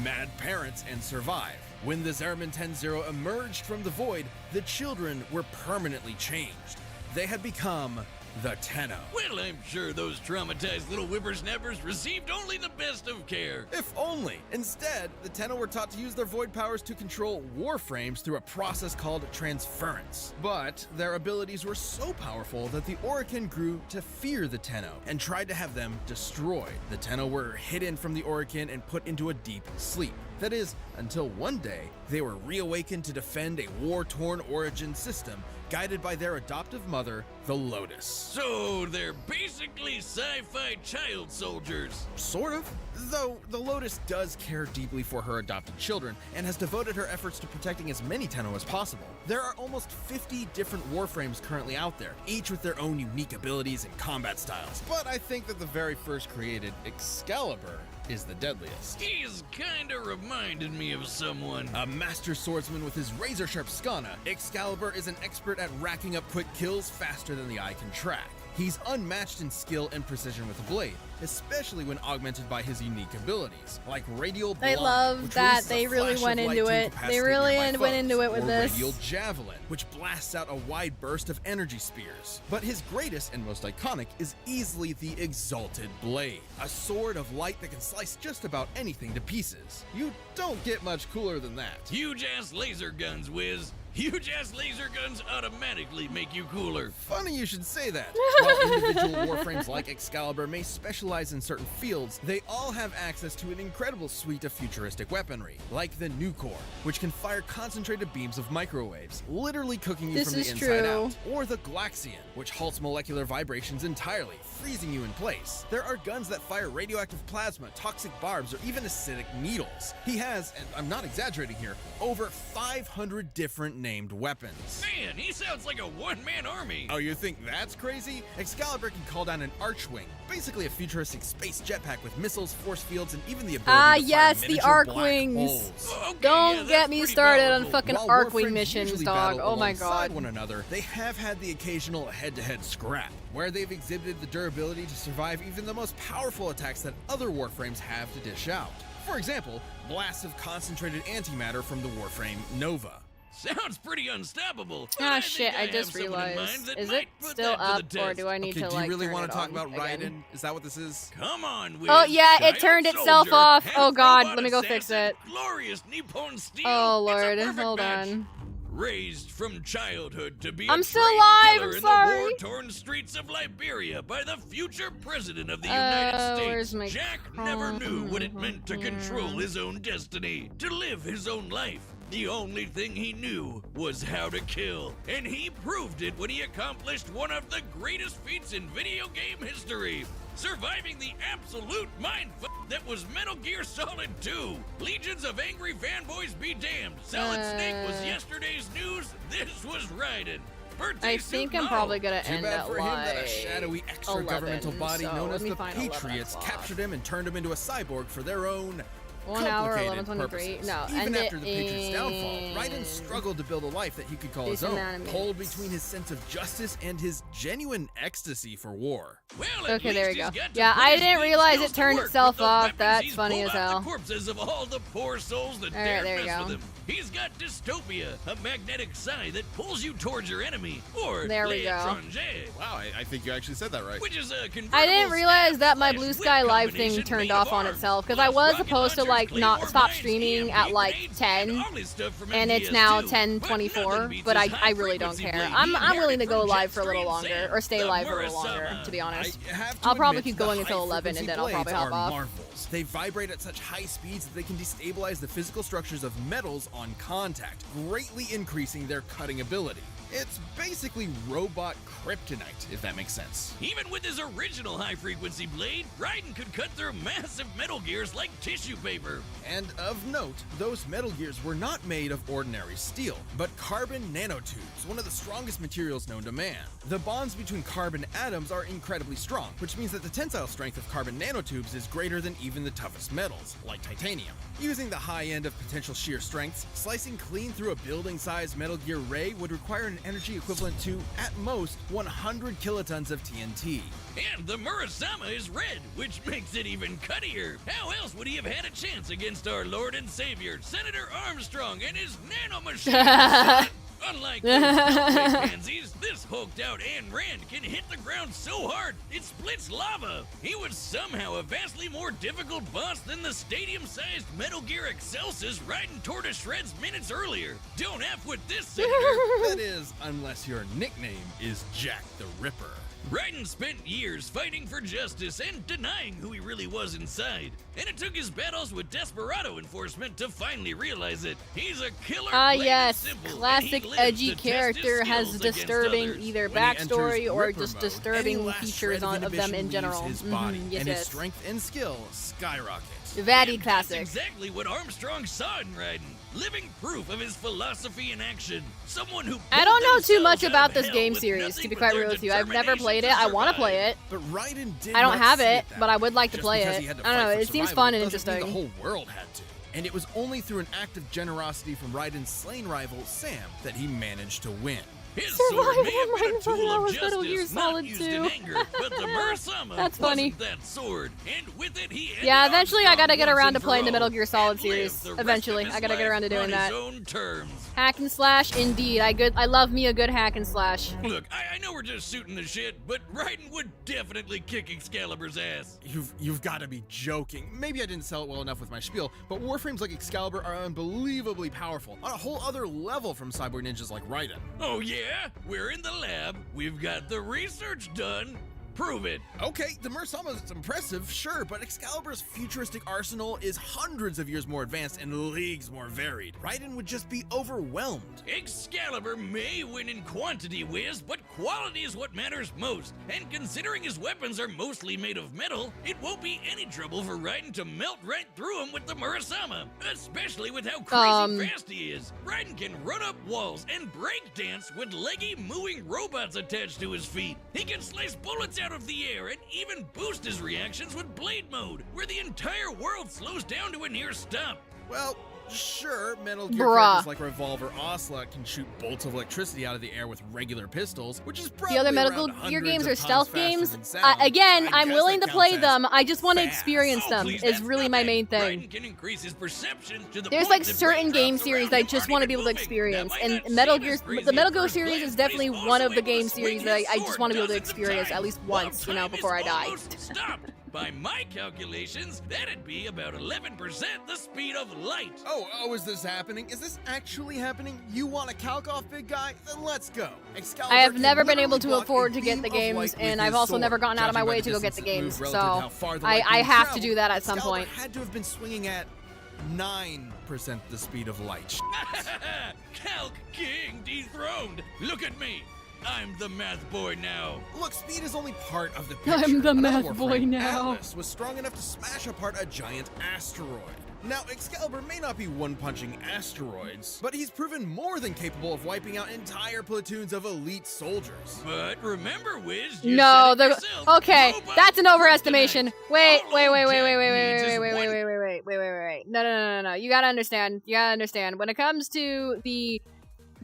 mad parents and survive. When the Zariman 10-0 emerged from the Void, the children were permanently changed. They had become the Tenno. Well, I'm sure those traumatized little whippersnappers received only the best of care. If only. Instead, the Tenno were taught to use their Void powers to control Warframes through a process called transference. But their abilities were so powerful that the Orokin grew to fear the Tenno and tried to have them destroyed. The Tenno were hidden from the Orokin and put into a deep sleep. That is, until one day, they were reawakened to defend a war-torn Origin system guided by their adoptive mother, the Lotus. So they're basically sci-fi child soldiers. Sort of. Though the Lotus does care deeply for her adopted children and has devoted her efforts to protecting as many Tenno as possible. There are almost 50 different Warframes currently out there, each with their own unique abilities and combat styles. But I think that the very first created Excalibur is the deadliest. He's kinda reminded me of someone. A master swordsman with his razor-sharp skana, Excalibur is an expert at racking up quick kills faster than the eye can track. He's unmatched in skill and precision with the blade, especially when augmented by his unique abilities, like Radial I Blind, love which that releases they a really flash went of light into to it. They incapacitate really nearby went foes, into it with or this. Radial Javelin, which blasts out a wide burst of energy spears. But his greatest and most iconic is easily the Exalted Blade, a sword of light that can slice just about anything to pieces. You don't get much cooler than that. Huge-ass laser guns, Wiz. Huge-ass laser guns automatically make you cooler. Funny you should say that. While individual warframes like Excalibur may specialize in certain fields, they all have access to an incredible suite of futuristic weaponry, like the Nucor, which can fire concentrated beams of microwaves, literally cooking you from the inside out, or the Glaxian, which halts molecular vibrations entirely, freezing you in place. There are guns that fire radioactive plasma, toxic barbs, or even acidic needles. He has, and I'm not exaggerating here, over 500 different named weapons. Man, he sounds like a one-man army. Oh, you think that's crazy? Excalibur can call down an Archwing, basically a futuristic space jetpack with missiles, force fields, and even the ability to fire the miniature black Archwings. holes. Don't get me started on fucking While Archwing Warframes missions, usually dog. battle Oh my alongside god. one another, they have had the occasional head-to-head scrap, where they've exhibited the durability to survive even the most powerful attacks that other Warframes have to dish out. For example, blasts of concentrated antimatter from the Warframe Nova. Sounds pretty unstoppable. Ah shit, I just realized. Is it still up or do I need to do like you really turn want it to talk on about again? Raiden? Is that what this is? Come on, Wiz. Oh yeah, it Child turned itself soldier, off. half Oh god, robot let me go fix assassin, it. Glorious Nippon steel. Oh It's a lord, perfect hold match. on. Raised from childhood to be I'm a still trained alive, killer I'm in sorry. the war-torn streets of Liberia by the future president of the United where's States, my Jack never knew what it meant to control his own destiny, to live his own life. The only thing he knew was how to kill, and he proved it when he accomplished one of the greatest feats in video game history. Surviving the absolute mindfuck that was Metal Gear Solid 2. Legions of angry fanboys be damned. Solid Snake was yesterday's news. This was Raiden. I think I'm probably gonna Too end bad at for him that a like shadowy extra-governmental 11, body so known let as me the find 11 Patriots o'clock. captured him and turned him into a cyborg for their own 1 hour, complicated 11:23. purposes. No, Even end after it the Patriots' downfall, in Raiden struggled to build a life that he could call his decent own, amount of pulled minutes. between his sense of justice and his genuine ecstasy for war. Okay, there we go. Yeah, I didn't realize it turned itself off. That's funny as hell. The corpses of all the poor souls that All dare right, there you mess go. with him. He's got dystopia, a magnetic sigh that pulls you towards your enemy, or There we go. l'étranger, Wow, I think you actually said that right. which is a I didn't convertible realize that my Blue whip Sky Live thing combination turned made off of on arms, itself because I was rocket supposed to launchers, like not claymore stop mines, streaming EMP at like grenades, 10, and all this stuff from and it's MGS2. now But 10:24. nothing beats But his I really don't high-frequency care. blade I'm he willing to inherited go from live for a little Jetstream longer Sam, or stay the live for a little Murasama. longer. To be honest, I have to I'll probably admit, keep the going until 11 and high-frequency then I'll probably blades hop are off. marvels. They vibrate at such high speeds that they can destabilize the physical structures of metals on contact, greatly increasing their cutting ability. It's basically robot kryptonite, if that makes sense. Even with his original high-frequency blade, Raiden could cut through massive metal gears like tissue paper. And of note, those metal gears were not made of ordinary steel, but carbon nanotubes, one of the strongest materials known to man. The bonds between carbon atoms are incredibly strong, which means that the tensile strength of carbon nanotubes is greater than even the toughest metals, like titanium. Using the high end of potential shear strengths, slicing clean through a building-sized Metal Gear ray would require an energy equivalent to, at most, 100 kilotons of TNT. And the Murasama is red, which makes it even cuttier. How else would he have had a chance against our Lord and Savior, Senator Armstrong, and his nanomachine? Unlike those Beltway pansies, this hulked out Ayn Rand can hit the ground so hard it splits lava. He was somehow a vastly more difficult boss than the stadium-sized Metal Gear Excelsis Raiden tore to shreds minutes earlier. Don't F with this, Senator. That is, unless your nickname is Jack the Ripper. Raiden spent years fighting for justice and denying who he really was inside. And it took his battles with Desperado enforcement to finally realize it. He's a killer. plain and yes, simple, and classic he lives edgy to test his character has skills against disturbing others. either When he enters backstory or Ripper just mode, any disturbing last features shred of them inhibition in leaves general. His body, Yes, and yes. his strength and skill skyrocket. Very And classic. That's exactly what Armstrong saw in Raiden. Living proof of his philosophy in action. Someone who I don't know too much themselves out about of this hell game with series, nothing to be but quite their real with you. I've never determination played it. I want to play it. But Raiden did I don't not have see it, that but I way. would like to Just play because it. he had to I don't know, fight for it seems survival fun and doesn't mean interesting. The whole world had to. And it was only through an act of generosity from Raiden's slain rival, Sam, that he managed to win. His Survival sword may have been a Minecraft tool of was Metal Gear justice, not Solid used in 2. anger, but the Murasama That's funny. wasn't that sword, and with it he ended Yeah, eventually I Armstrong gotta get once around and to for playing the all, Metal Gear Solid and lived series. the rest of Eventually, his I gotta get life around to doing on that. his own terms. Hack and slash, indeed. I love me a good hack and slash. Look, I know we're just shooting the shit, but Raiden would definitely kick Excalibur's ass. You've got to be joking. Maybe I didn't sell it well enough with my spiel, but Warframes like Excalibur are unbelievably powerful, on a whole other level from cyborg ninjas like Raiden. Oh yeah? We're in the lab. We've got the research done. Prove it. Okay, the Murasama is impressive, sure, but Excalibur's futuristic arsenal is hundreds of years more advanced and leagues more varied. Raiden would just be overwhelmed. Excalibur may win in quantity, Wiz, but quality is what matters most. And considering his weapons are mostly made of metal, it won't be any trouble for Raiden to melt right through him with the Murasama, especially with how crazy fast he is. Raiden can run up walls and break dance with leggy, mooing robots attached to his feet. He can slice bullets out of the air and even boost his reactions with blade mode, where the entire world slows down to a near stop. Well, sure, Metal Gear Bruh. characters like Revolver Ocelot can shoot bolts of electricity out of the air with regular pistols, which is probably The other Metal around Gear hundreds games of are times stealth faster games. than sound. Again, I I'm guess willing that to play counts them. as I just want to fast. experience them. Please, Is that's really my main thing. Raiden can increase his perception to the There's point like that certain raindrops game around series him I just aren't want to be even able to moving. experience, That might and not Metal seem Gear, as crazy the Metal at Gear first series glance, is but definitely he's one of also the able to game swing series his that I just sword want to be able to dozens of experience at times, least while once, time is before I die. almost stopped. By my calculations, that'd be about 11% the speed of light. Oh, is this happening? Is this actually happening? You want a calc off, big guy? Then let's go. Excalibur I have can never been able literally to block afford a to get beam the of games, light and with I've his also never sword. gotten out of my Judging by way the to go get distance the it games, moved relative to so how far the I light beam have to traveled, do that at some Excalibur point. had to have been swinging at 9% the speed of light. Calc King dethroned. Look at me. I'm the math boy now. Look, speed is only part of the picture. I'm the Another math boy Warframe, now. Atlas was strong enough to smash apart a giant asteroid. Now, Excalibur may not be one-punching asteroids, but he's proven more than capable of wiping out entire platoons of elite soldiers. But remember, Wiz, you No, said it the yourself. okay, Robots that's an are overestimation. kryptonite. Wait. All Jack needs is one- No. You gotta understand. When it comes to the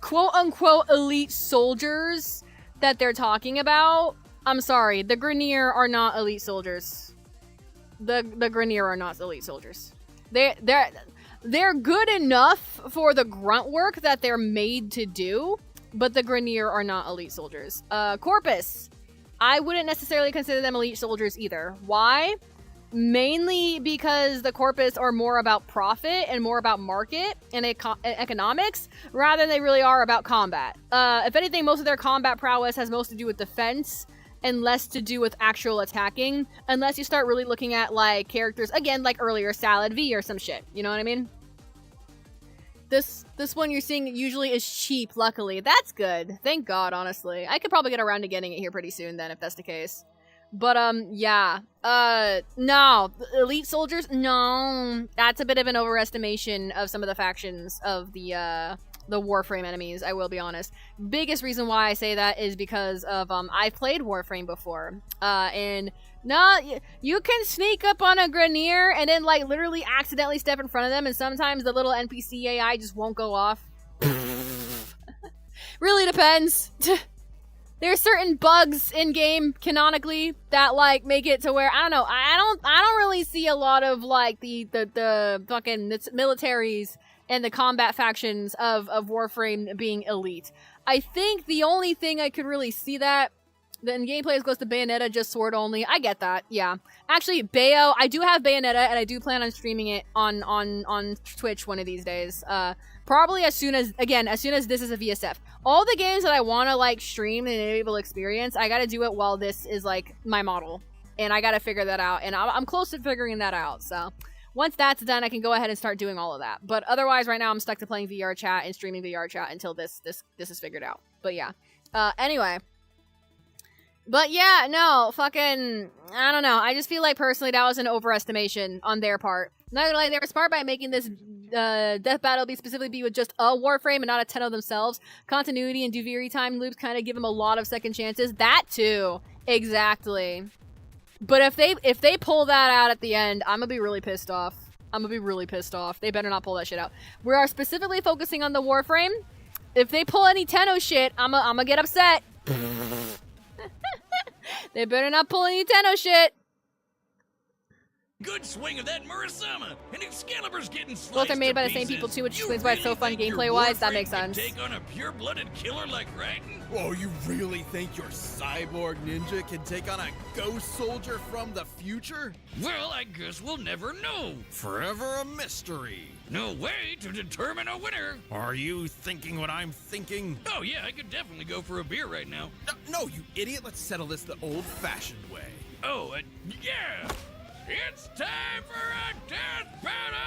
quote-unquote elite soldiers that they're talking about, I'm sorry, the Grenier are not elite soldiers. The Grenier are not elite soldiers. They're good enough for the grunt work that they're made to do, but the Grenier are not elite soldiers. Corpus, I wouldn't necessarily consider them elite soldiers either. Why? Mainly because the Corpus are more about profit and more about market and economics rather than they really are about combat. If anything, most of their combat prowess has most to do with defense and less to do with actual attacking, unless you start really looking at like characters, again, like earlier, Salad V or some shit. You know what I mean? This one you're seeing usually is cheap, luckily. That's good. Thank God, honestly. I could probably get around to getting it here pretty soon then, if that's the case. But, yeah. No. Elite soldiers? No. That's a bit of an overestimation of some of the factions of the Warframe enemies, I will be honest. Biggest reason why I say that is because of, I've played Warframe before. And, no, you can sneak up on a Grenier and then, like, literally accidentally step in front of them, and sometimes the little NPC AI just won't go off. Really depends. There's certain bugs in game canonically that like make it to where I don't know. I don't really see a lot of like the fucking militaries and the combat factions of Warframe being elite. I think the only thing I could really see that then gameplay goes to Bayonetta, just sword only. I get that, yeah. Actually, Bayo, I do have Bayonetta, and I do plan on streaming it on Twitch one of these days. Probably as soon as this is a VSF. All the games that I want to like stream and enable experience, I gotta do it while this is like my model. And I gotta figure that out, and I'm close to figuring that out, so. Once that's done, I can go ahead and start doing all of that. But otherwise, right now, I'm stuck to playing VR chat and streaming VR chat until this is figured out. But yeah. Anyway. But yeah, no, fucking, I don't know. I just feel like personally that was an overestimation on their part. Not gonna lie, they were smart by making this death battle be with just a Warframe and not a 10 of themselves. Continuity and Duviri time loops kind of give them a lot of second chances. That too, exactly. But if they pull that out at the end, I'm gonna be really pissed off. They better not pull that shit out. We are specifically focusing on the Warframe. If they pull any Tenno shit, I'ma get upset. They better not pull any Tenno shit. Good swing of that Murasama, and Excalibur's getting sliced. Both are made to by the same pieces. people too, which You explains why it's so really fun think your gameplay-wise. That Warframe makes can sense. Take on a pure-blooded killer like Raiden? Oh, you really think your cyborg ninja can take on a ghost soldier from the future? Well, I guess we'll never know. Forever a mystery. No way to determine a winner. Are you thinking what I'm thinking? Oh yeah, I could definitely go for a beer right now. No, you idiot. Let's settle this the old-fashioned way. Oh, yeah! It's time for a death battle!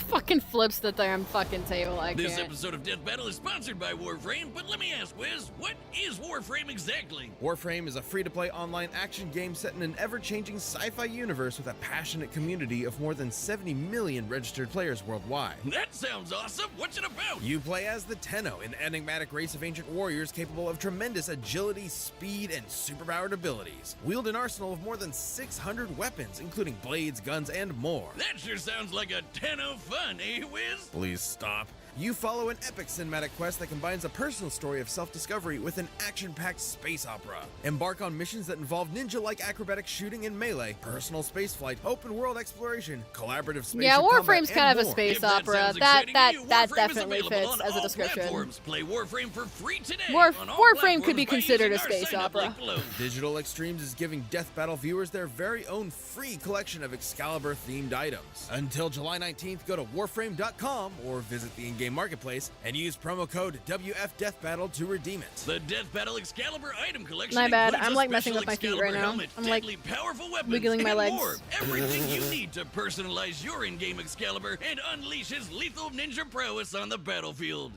Fucking flips the damn fucking table. I This can't. episode of Death Battle is sponsored by Warframe, but let me ask, Wiz, what is Warframe exactly? Warframe is a free-to-play online action game set in an ever-changing sci-fi universe with a passionate community of more than 70 million registered players worldwide. That sounds awesome! What's it about? You play as the Tenno, an enigmatic race of ancient warriors capable of tremendous agility, speed, and superpowered abilities. Wield an arsenal of more than 600 weapons, including blades, guns, and more. That sure sounds like a Tenno fun, eh, Wiz? Please stop. You follow an epic cinematic quest that combines a personal story of self-discovery with an action-packed space opera. Embark on missions that involve ninja-like acrobatic shooting and melee, personal spaceflight, open-world exploration, collaborative spaceship Yeah, Warframe's combat, kind and of a more. space If that opera. sounds That exciting to you, Warframe is definitely available fits on as a all description. platforms. Play Warframe for free today. on all Warframe could be platforms by considered a using our space sign-up opera. link below. Digital Extremes is giving Death Battle viewers their very own free collection of Excalibur-themed items. Until July 19th, go to warframe.com or visit the in-game marketplace and use promo code WFDeathBattle to redeem it. The Death Battle Excalibur item collection. My bad. includes I'm a like messing special with my feet Excalibur right now. helmet, I'm like deadly powerful weapons, wiggling my and legs. more. Everything you need to personalize your in-game Excalibur and unleash his lethal ninja prowess on the battlefield.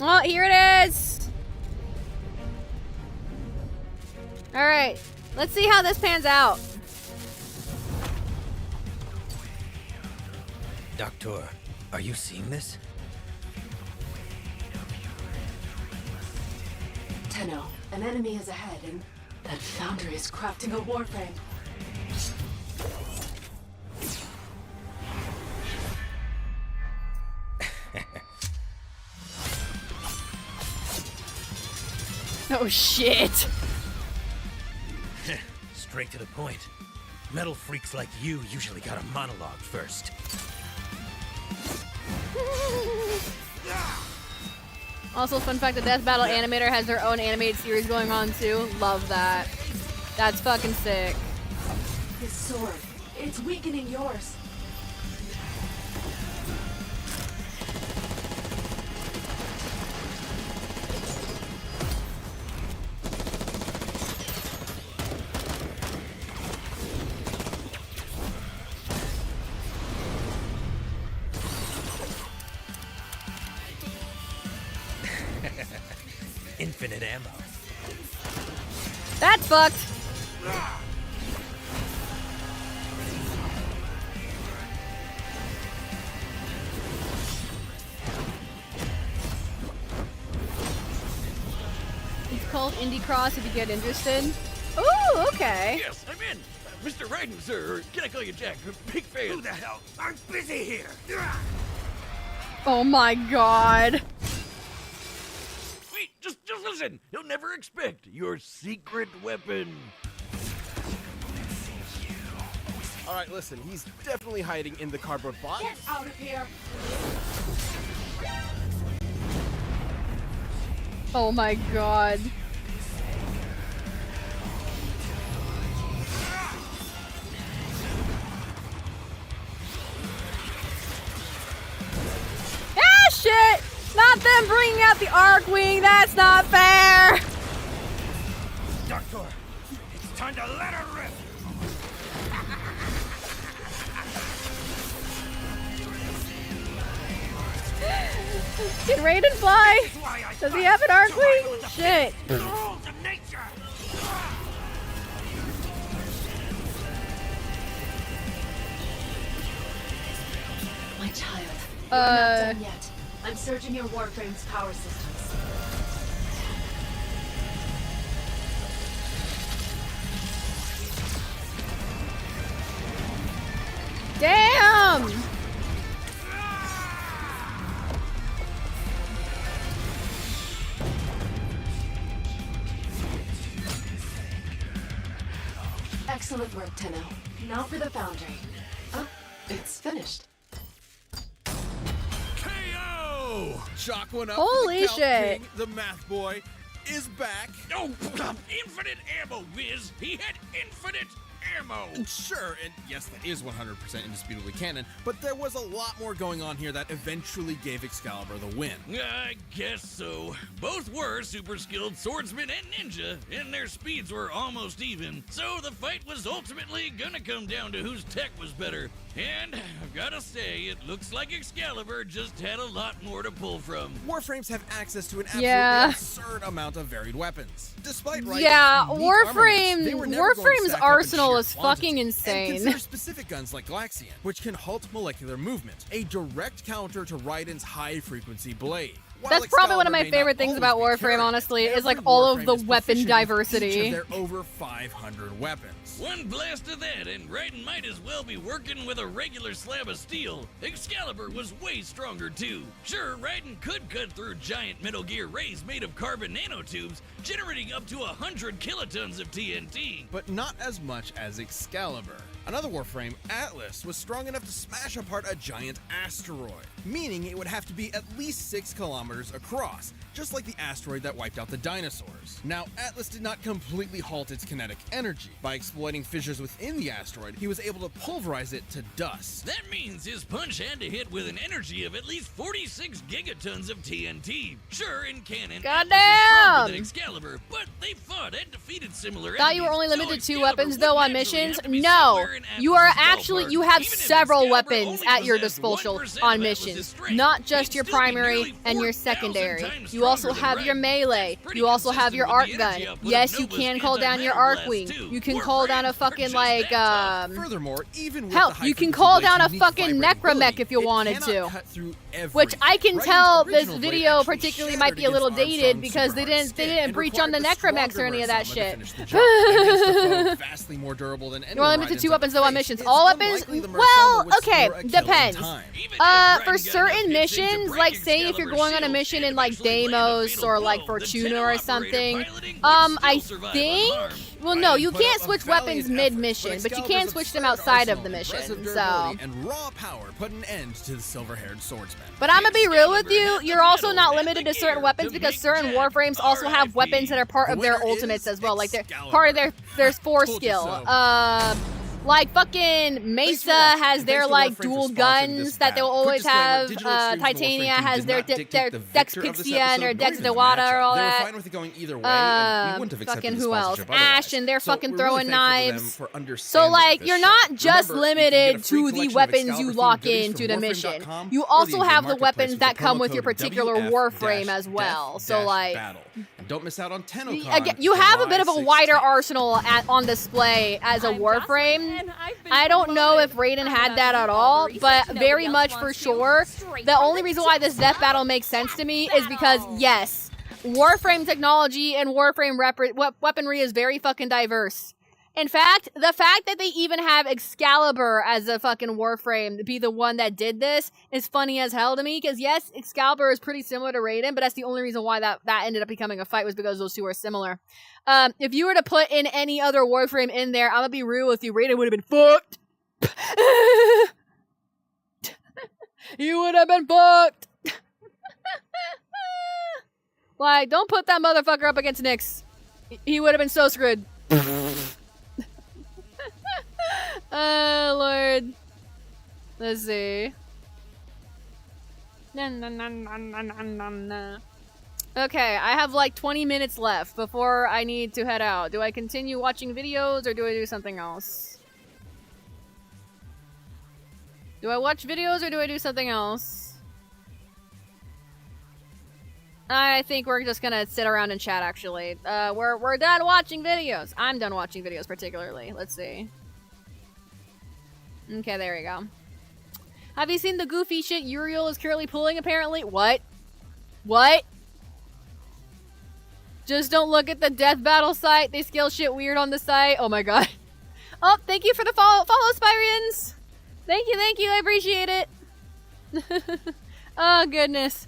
Oh, here it is. All right, let's see how this pans out. Doctor, are you seeing this? Tenno, an enemy is ahead, and that foundry is crafting a warframe. Oh shit. Straight to the point. Metal freaks like you usually got a monologue first. Also, fun fact: the Death Battle animator has their own animated series going on too. Love that. That's fucking sick. His sword, it's weakening yours. Infinite ammo. That's fucked. It's called Indie Cross if you get interested. Ooh, okay. Yes, I'm in. Mr. Raiden, sir, or can I call you Jack? Big fan. Who the hell? I'm busy here. Oh my god. Wait, just listen. You'll never expect your secret weapon. All right, listen, he's definitely hiding in the cardboard box. Get out of here! Oh my god. Ah, shit! Not them bringing out the Arcwing. That's not fair. Doctor, it's time to let her rip. Can Raiden fly? Does he have an Arcwing? Shit. Rules of nature. My child, you're not done yet. I'm searching your warframe's power systems. Damn! Excellent work, Tenno. Now for the foundry. Oh, it's finished. KO! Chalk one up. Holy the Count shit. King, the math boy, is back. Oh, infinite ammo, Wiz! He had infinite ammo! Sure, and yes, that is 100% indisputably canon, but there was a lot more going on here that eventually gave Excalibur the win. I guess so. Both were super skilled swordsmen and ninja, and their speeds were almost even. So the fight was ultimately gonna come down to whose tech was better. And I've gotta say, it looks like Excalibur just had a lot more to pull from. Warframes have access to an absolutely absurd amount of varied weapons. Despite Warframe's arsenal is fucking And insane. consider specific guns like Glaxian, which can halt molecular movement, a direct counter to Raiden's high-frequency blade. That's probably one of my favorite things about Warframe, honestly, is like all of the weapon diversity. Each of their over 500 weapons. One blast of that, and Raiden might as well be working with a regular slab of steel. Excalibur was way stronger, too. Sure, Raiden could cut through giant Metal Gear rays made of carbon nanotubes, generating up to 100 kilotons of TNT. But not as much as Excalibur. Another Warframe, Atlas, was strong enough to smash apart a giant asteroid, meaning it would have to be at least 6 kilometers across, just like the asteroid that wiped out the dinosaurs. Now, Atlas did not completely halt its kinetic energy. By exploiting fissures within the asteroid, he was able to pulverize it to dust. That means his punch had to hit with an energy of at least 46 gigatons of TNT. Sure, in canon, Atlas is stronger than Excalibur, but they fought and defeated similar Thought you were only enemies, limited so to weapons Excalibur though would on naturally missions? have to be No, somewhere in you are Atlas's actually ballpark. you have Even if several Excalibur weapons only at your possessed disposal 1% on of missions, Atlas's strength, not just he'd your still be primary nearly and your 4,000 secondary. times You also stronger have than your Raiden. melee. That's pretty You also have consistent your with arc the gun. energy output of Yes, you Nova's can call down your anti-matter arc blast, wing. too. You can War call down a frames are fucking just like that tough. Furthermore, even with hell, the you can high-frequency call blade's down a unique fucking vibrating necromech ability, if you it wanted cannot to. cut through Which I can Raiden's tell this original blade video actually particularly shattered might be a little against dated Armstrong's because they super hard didn't skin breach and on the required necromechs or stronger any of that Versama to shit. finish the job. Against a foe vastly more durable than You're anyone only limited to 2 Raiden's weapons though on ever missions. faced, All it's weapons? unlikely the Well, Versama would okay, score a kill in depends. time. For certain missions, like say if you're going on a mission in like Deimos or like Fortuna or something, I think, well no, you can't switch weapons mid-mission, but you can switch them outside of the mission, so. And raw power put an end to the silver-haired swordsman. But I'm gonna be real with you, you're also not limited to certain weapons because certain Warframes also have weapons that are part of their ultimates as well, like they're part of their force skill. Like fucking Mesa has their like dual guns that they'll always have. Titania has their Dex Pixia and their Dex Dewata or all that. They were fine with it going either way, and we wouldn't have accepted Fucking the who else? sponsorship otherwise. Ash and they're So fucking we're throwing really thankful to them knives. for So understanding like this you're shit. not just Remember, you can get a limited free to the collection of weapons you Excalibur lock goodies into from the mission. Warframe.com You or the also have the marketplace weapons with that the come promo with your code particular Warframe as well. So like. And don't miss out on TennoCon. Again, you have a bit of a wider arsenal on display as a Warframe. I don't know if Raiden had that at all, but very much for sure. The only reason why this death battle makes sense to me is because, yes, Warframe technology and Warframe weaponry is very fucking diverse. In fact, the fact that they even have Excalibur as a fucking Warframe to be the one that did this is funny as hell to me, because yes, Excalibur is pretty similar to Raiden, but that's the only reason why that ended up becoming a fight was because those two are similar. If you were to put in any other Warframe in there, I'm gonna be real with you, Raiden would have been fucked. You would have been fucked. Like, don't put that motherfucker up against Nyx. He would have been so screwed. Oh, Lord. Let's see. Okay, I have like 20 minutes left before I need to head out. Do I continue watching videos or do I do something else? Do I watch videos or do I do something else? I think we're just gonna sit around and chat, actually. We're done watching videos. I'm done watching videos, particularly. Let's see. Okay, there we go. Have you seen the goofy shit Uriel is currently pulling, apparently? What? What? Just don't look at the death battle site. They scale shit weird on the site. Oh my god. Oh, thank you for the follow, Spyrians. Thank you, I appreciate it. Oh, goodness.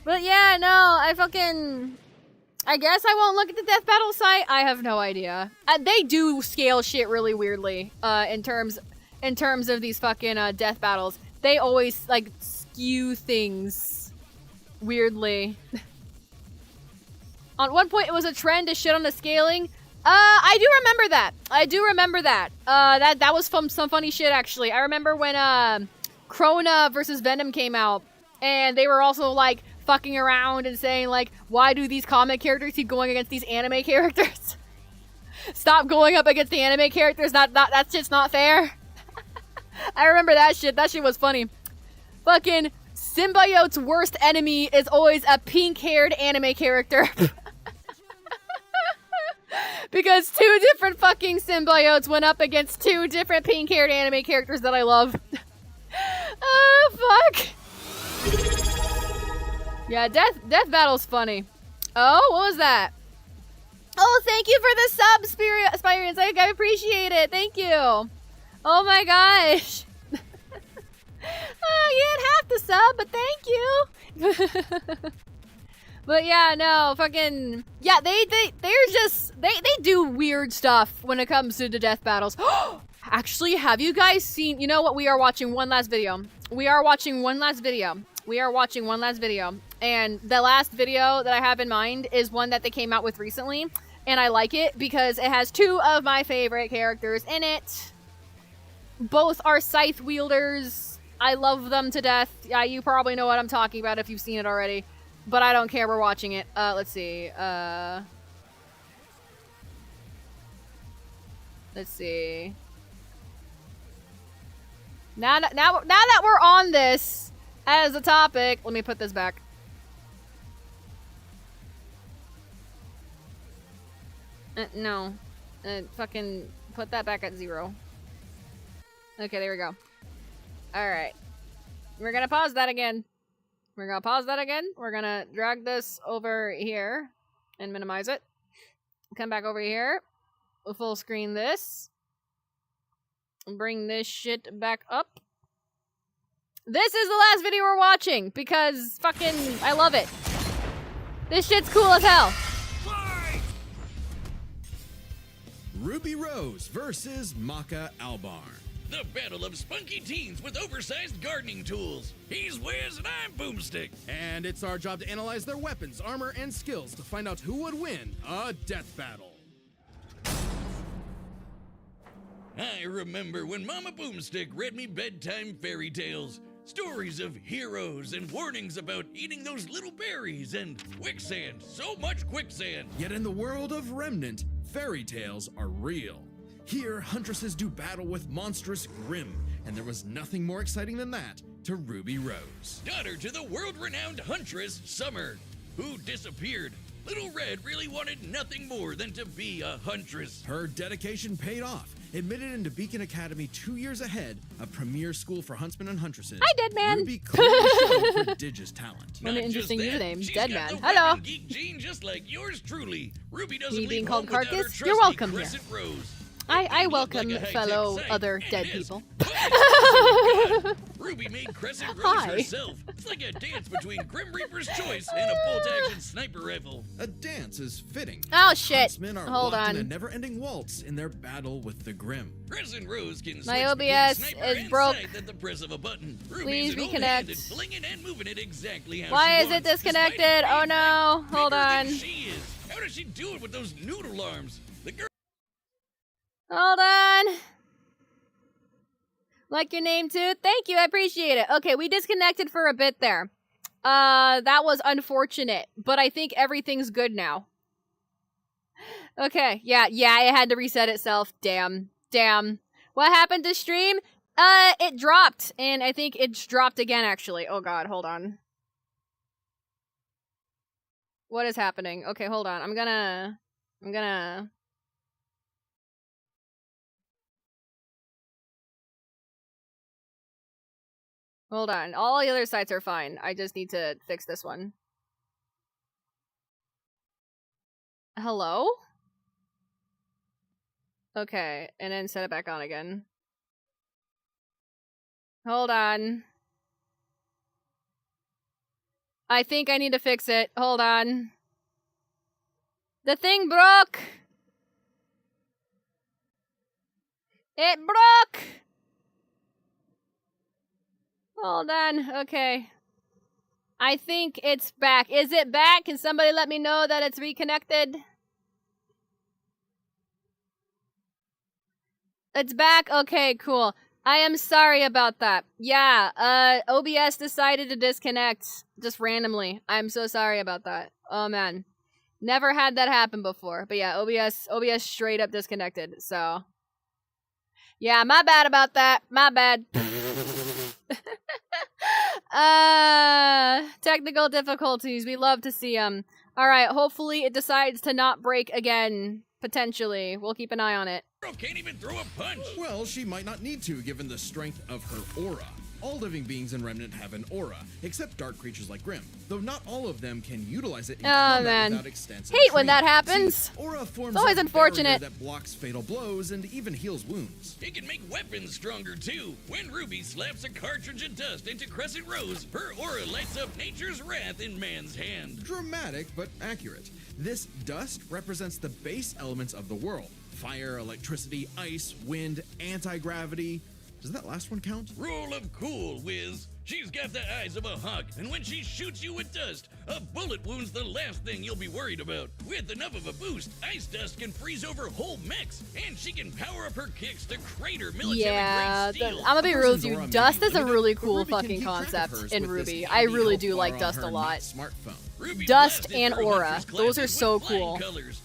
But yeah, no, I I guess I won't look at the death battle site. I have no idea. They do scale shit really weirdly. In terms of these fucking death battles, they always like skew things weirdly. On one point, it was a trend to shit on the scaling. I do remember that. That was from some funny shit actually. I remember when Krona versus Venom came out, and they were also like fucking around and saying like, why do these comic characters keep going against these anime characters? Stop going up against the anime characters. That's just not fair. I remember that shit. That shit was funny. Fucking Symbiote's worst enemy is always a pink-haired anime character. Because 2 different fucking symbiotes went up against 2 different pink-haired anime characters that I love. Oh, fuck. Yeah, death battle's funny. Oh, what was that? Oh, thank you for the sub, Spirians. I appreciate it. Thank you. Oh my gosh. Oh, you had half the sub, but thank you. But yeah, no, fucking yeah, they do weird stuff when it comes to the death battles. Actually, have you guys seen? You know what? We are watching one last video. And the last video that I have in mind is one that they came out with recently, and I like it because it has 2 of my favorite characters in it. Both are scythe wielders. I love them to death. Yeah, you probably know what I'm talking about if you've seen it already. But I don't care, we're watching it. Let's see. Let's see. Now that we're on this as a topic, let me put this back. No. Fucking put that back at 0. Okay, there we go. Alright. We're gonna pause that again. We're gonna drag this over here and minimize it. Come back over here. We'll full screen this. Bring this shit back up. This is the last video we're watching because fucking I love it. This shit's cool as hell. Ruby Rose versus Maka Albarn. The battle of spunky teens with oversized gardening tools. He's Wiz and I'm Boomstick. And it's our job to analyze their weapons, armor, and skills to find out who would win a death battle. I remember when Mama Boomstick read me bedtime fairy tales. Stories of heroes and warnings about eating those little berries and quicksand. So much quicksand. Yet in the world of Remnant, fairy tales are real. Here, huntresses do battle with monstrous Grimm, and there was nothing more exciting than that to Ruby Rose. Daughter to the world-renowned huntress, Summer, who disappeared. Little Red really wanted nothing more than to be a huntress. Her dedication paid off. Admitted into Beacon Academy 2 years ahead, a premier school for huntsmen and huntresses. Hi, Deadman. Ruby clearly showed prodigious talent. What an interesting username, Deadman. Hello. Geek gene just like yours truly. Ruby doesn't Me being leave called home without her Carcass? You're trusty welcome here. Crescent Rose. I welcome like a high-tech fellow site, other and dead it is. people. Ruby made Crescent Rose Hi. herself. It's like a dance between Grim Reaper's Choice and a bolt-action sniper rifle. A dance is fitting. Oh shit! Huntsmen are Hold locked on. in a never-ending waltz in their battle with the Grim. Crescent Rose can My switch between OBS sniper is and broke. sight at the press of a button. Please Ruby's an reconnect. old-handed, flinging and moving it exactly how Why she is it wants, disconnected? despite Oh no! Hold bigger on. than she is. How does she do it with those noodle arms? The girl. Hold on. Like your name too? Thank you, I appreciate it. Okay, we disconnected for a bit there. That was unfortunate, but I think everything's good now. Okay, yeah, it had to reset itself. Damn. What happened to stream? It dropped, and I think it's dropped again, actually. Oh god, hold on. What is happening? Okay, hold on. I'm gonna... Hold on. All the other sites are fine. I just need to fix this one. Hello? Okay, and then set it back on again. Hold on. I think I need to fix it. Hold on. The thing broke. It broke. Hold on. Okay. I think it's back. Is it back? Can somebody let me know that it's reconnected? It's back? Okay, cool. I am sorry about that. Yeah, OBS decided to disconnect just randomly. I'm so sorry about that. Oh man. Never had that happen before. But yeah, OBS straight up disconnected. So yeah, my bad about that. My bad. Technical difficulties. We love to see them. Alright, hopefully it decides to not break again. Potentially. We'll keep an eye on it. Girl can't even throw a punch. Well, she might not need to, given the strength of her aura. All living beings in Remnant have an aura, except dark creatures like Grimm, though not all of them can utilize it in combat without extensive Hate when that training. happens. See, aura forms It's always a unfortunate. barrier that blocks fatal blows and even heals wounds. It can make weapons stronger too. When Ruby slaps a cartridge of dust into Crescent Rose, her aura lights up nature's wrath in man's hand. Dramatic, but accurate. This dust represents the base elements of the world. Fire, electricity, ice, wind, anti-gravity. Does that last one count? Rule of cool, Wiz. She's got the eyes of a hawk, and when she shoots you with dust, a bullet wound's the last thing you'll be worried about. With enough of a boost, ice dust can freeze over whole mechs, and she can power up her kicks to crater military-grade steel. I'm gonna be real with you. Dust is a really cool fucking concept in Ruby. I really do like dust a lot. Dust and aura. Those are so cool.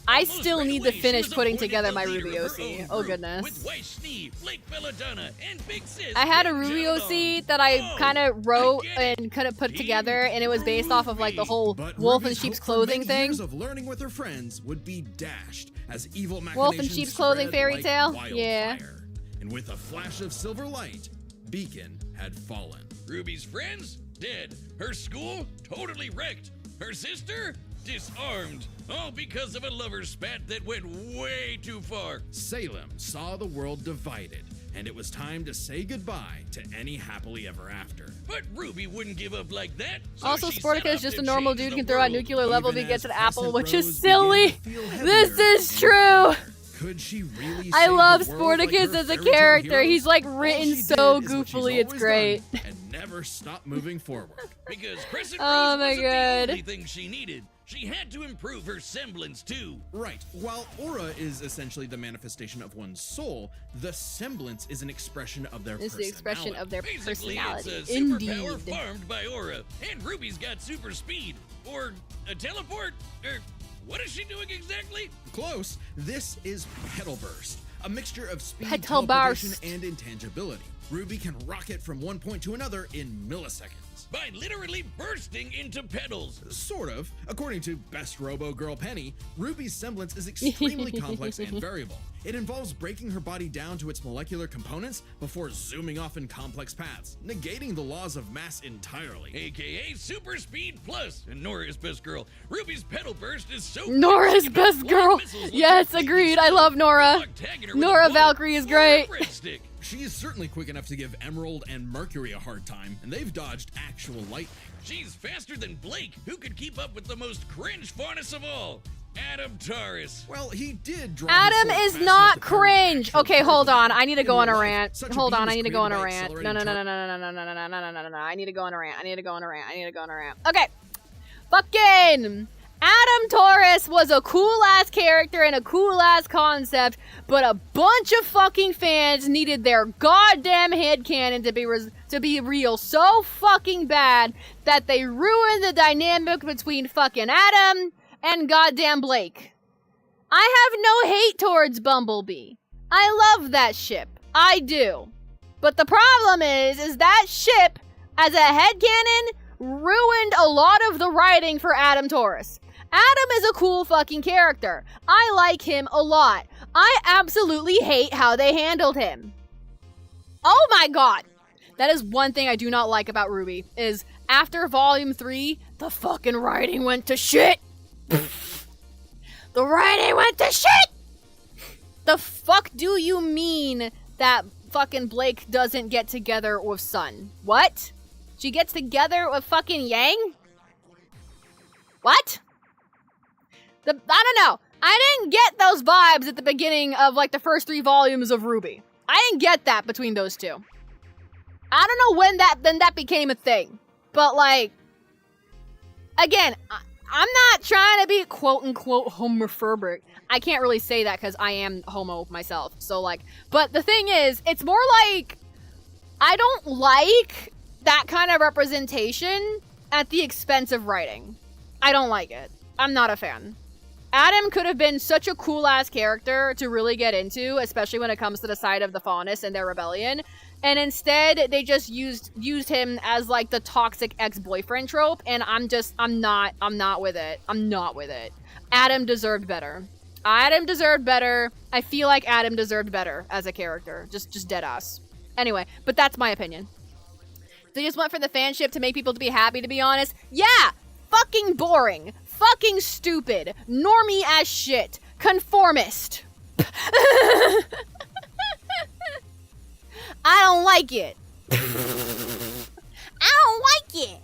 I still need to finish putting together my Ruby OC. Oh goodness. I had a Ruby OC that I kind of wrote and kind of put together, and it was based off of like the whole wolf in sheep's clothing thing. Years of learning with her friends would be dashed as evil wolf in sheep's clothing fairy tale. Yeah. And with a flash of silver light, Beacon had fallen. Ruby's friends dead. Her school totally wrecked. Her sister disarmed. All because of a lover's spat that went way too far. Salem saw the world divided, and it was time to say goodbye to any happily ever after. But Ruby wouldn't give up like that. So Also, she Sporticus set is just out a to normal change dude, the can throw out world. nuclear level if he Even gets as an apple, Crescent which is Rose silly. began to feel This heavier is and true. heavier. Could she really I save love the world like Sporticus her as a fairy tale character. heroes? He's like All written she so did is what she's goofily. It's always great. done and never stopped moving forward. Because Crescent Oh Rose my wasn't the God. only thing she needed. She had to improve her semblance too. Right. While aura is essentially the manifestation of one's soul, the semblance is an expression of their It's personality. the expression of their Basically, personality. it's a Indeed. superpower farmed by aura. And Ruby's got super speed. Or a teleport. Or what is she doing exactly? Close. This is Petal Burst, a mixture of speed, Petal teleportation, Burst. and intangibility. Ruby can rocket from one point to another in milliseconds. By literally bursting into petals. Sort of. According to Best Robo Girl Penny, Ruby's semblance is extremely complex and variable. It involves breaking her body down to its molecular components before zooming off in complex paths, negating the laws of mass entirely. AKA Super Speed Plus. And Nora's best girl. Ruby's petal burst is so Nora's best girl. Yes, agreed. I love Nora. Nora Valkyrie is great. She is certainly quick enough to give Emerald and Mercury a hard time, and they've dodged actual lightning. She's faster than Blake, who could keep up with the most cringe faunus of all, Adam Taurus. Well, he did draw Adam is not cringe. Okay, hold on. I need to go on a rant. Hold on, I need to go on a rant. No. I need to go on a rant. I need to go on a rant. Okay. Fucking Adam Taurus was a cool-ass character and a cool-ass concept, but a bunch of fucking fans needed their goddamn headcanon to be real so fucking bad that they ruined the dynamic between fucking Adam and goddamn Blake. I have no hate towards Bumblebee. I love that ship. I do. But the problem is that ship, as a headcanon, ruined a lot of the writing for Adam Taurus. Adam is a cool fucking character. I like him a lot. I absolutely hate how they handled him. Oh my god. That is one thing I do not like about Ruby, is after Volume 3, the fucking writing went to shit. The writing went to shit! The fuck do you mean that fucking Blake doesn't get together with Sun? What? She gets together with fucking Yang? What? I don't know. I didn't get those vibes at the beginning of like the first 3 volumes of Ruby. I didn't get that between those two. I don't know when that became a thing. But like, again, I'm not trying to be quote-unquote homophobic. I can't really say that because I am homo myself. So like, but the thing is, it's more like, I don't like that kind of representation at the expense of writing. I don't like it. I'm not a fan. Adam could have been such a cool-ass character to really get into, especially when it comes to the side of the Faunus and their rebellion. And instead, they just used him as, like, the toxic ex-boyfriend trope, and I'm not with it. I'm not with it. Adam deserved better. Adam deserved better. I feel like Adam deserved better as a character. Just dead ass. Anyway, but that's my opinion. They just went for the fanship to make people to be happy, to be honest. Yeah! Fucking boring. Fucking stupid. Normie as shit. Conformist. I don't like it. I don't like it.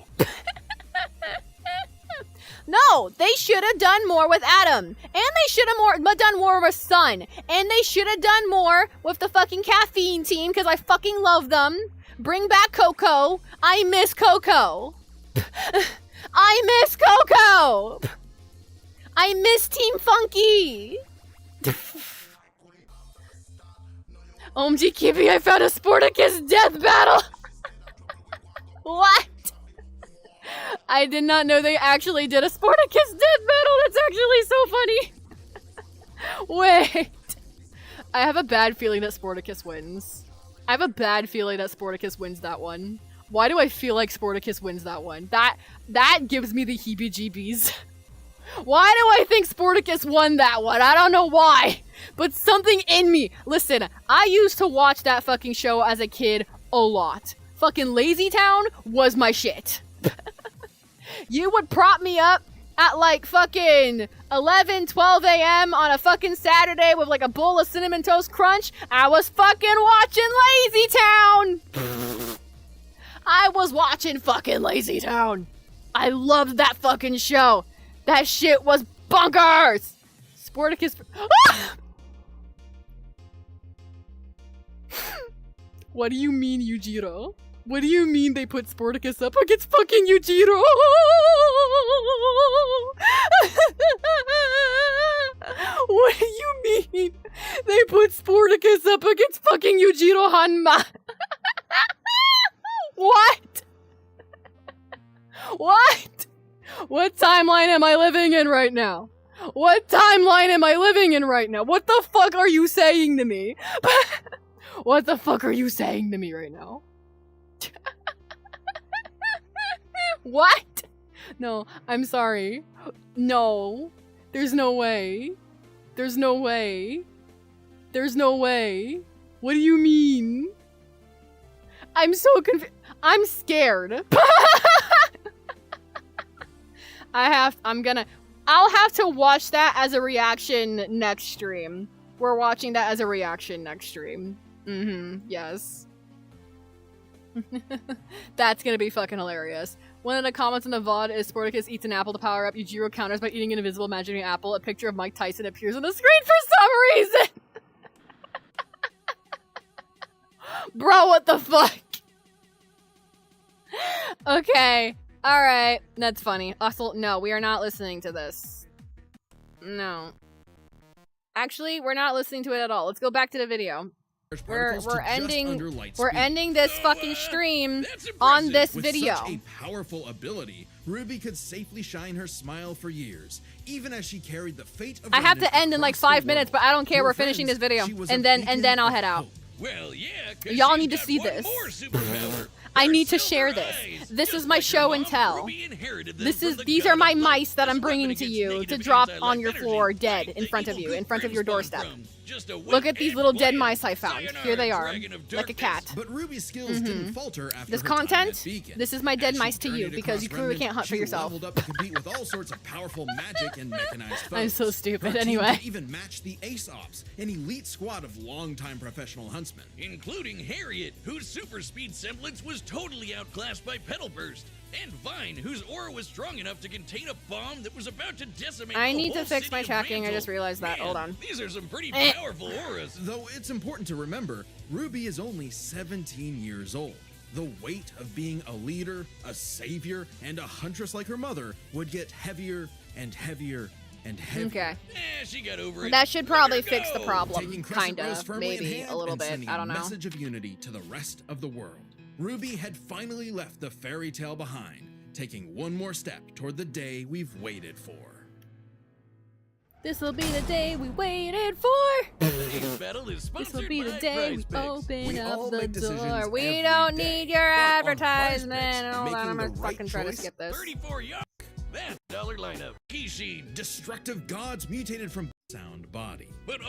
No, they should have done more with Adam. And they should have done more with Sun. And they should have done more with the fucking Caffeine team, because I fucking love them. Bring back Coco. I miss Coco. I miss Coco. I miss Team Funky. OMG Kibi, I found a Sporticus death battle. What? I did not know they actually did a Sporticus death battle. That's actually so funny. Wait. I have a bad feeling that Sporticus wins. I have a bad feeling that Sporticus wins that one. Why do I feel like Sporticus wins that one? That gives me the heebie-jeebies. Why do I think Sporticus won that one? I don't know why. But something in me. Listen, I used to watch that fucking show as a kid a lot. Fucking Lazy Town was my shit. You would prop me up at like fucking 11, 12 a.m. on a fucking Saturday with like a bowl of Cinnamon Toast Crunch. I was fucking watching Lazy Town. I was watching fucking Lazy Town. I loved that fucking show. That shit was bonkers. Sporticus. Ah! What do you mean, Yujiro? What do you mean they put Sporticus up against fucking Yujiro? What do you mean they put Sporticus up against fucking Yujiro Hanma? What? What? What timeline am I living in right now? What timeline am I living in right now? What the fuck are you saying to me? What the fuck are you saying to me right now? What? No, I'm sorry. No. There's no way. There's no way. There's no way. What do you mean? I'm so confused. I'm scared. I'll have to watch that as a reaction next stream. We're watching that as a reaction next stream. Yes. That's gonna be fucking hilarious. One of the comments in the VOD is Sporticus eats an apple to power up. Yujiro counters by eating an invisible imaginary apple. A picture of Mike Tyson appears on the screen for some reason! Bro, what the fuck? Okay. Alright. That's funny. Also, no, we are not listening to this. No. Actually, we're not listening to it at all. Let's go back to the video. We're ending this fucking stream on this video. With such a powerful ability, Ruby could safely shine her smile for years, even as she carried the fate of I have to end in like 5 minutes, but I don't care. We're finishing this video, and then I'll head out. Well, yeah, y'all need to see this. I need to share this. This is my show and tell. These are my mice that I'm bringing to you to drop on your floor dead in front of you, in front of your doorstep. Look at these little dead mice I found. Here they are, like a cat. But Ruby's skills didn't falter after this her content, time at Beacon. this is my dead mice to you because you clearly can't hunt for yourself. Leveled up to compete with all sorts of powerful magic and mechanized foes. I'm so stupid. Her team Anyway, could even match the Ace Ops, an elite squad of longtime professional huntsmen, including Harriet, whose super speed semblance was totally outclassed by Pedal Burst. and Vine, whose aura was strong enough to contain a bomb that was about to decimate I the need to whole fix city my of tracking. I Mantle. just realized that. Man, Hold on. These are some pretty powerful auras. Though it's important to remember, Ruby is only 17 years old. The weight of being a leader, a savior, and a huntress like her mother would get heavier and heavier and heavier. Okay. She got over it. That should probably Let her fix the go. problem. Taking Crescent Kind Rose of. firmly in Maybe hand a little and bit. sending I don't a know. message of unity to the rest of the world. Ruby had finally left the fairy tale behind, taking one more step toward the day we've waited for. This will be the day we waited for. Today's battle is This will sponsored be the by day we Prize open We up all the make decisions door. We every don't day. need your But on advertisement. PrizePicks, Hold on, I'm making gonna the right fucking try to choice, skip this. 34 yards. That dollar lineup. Kishin. Destructive gods mutated from sound body. But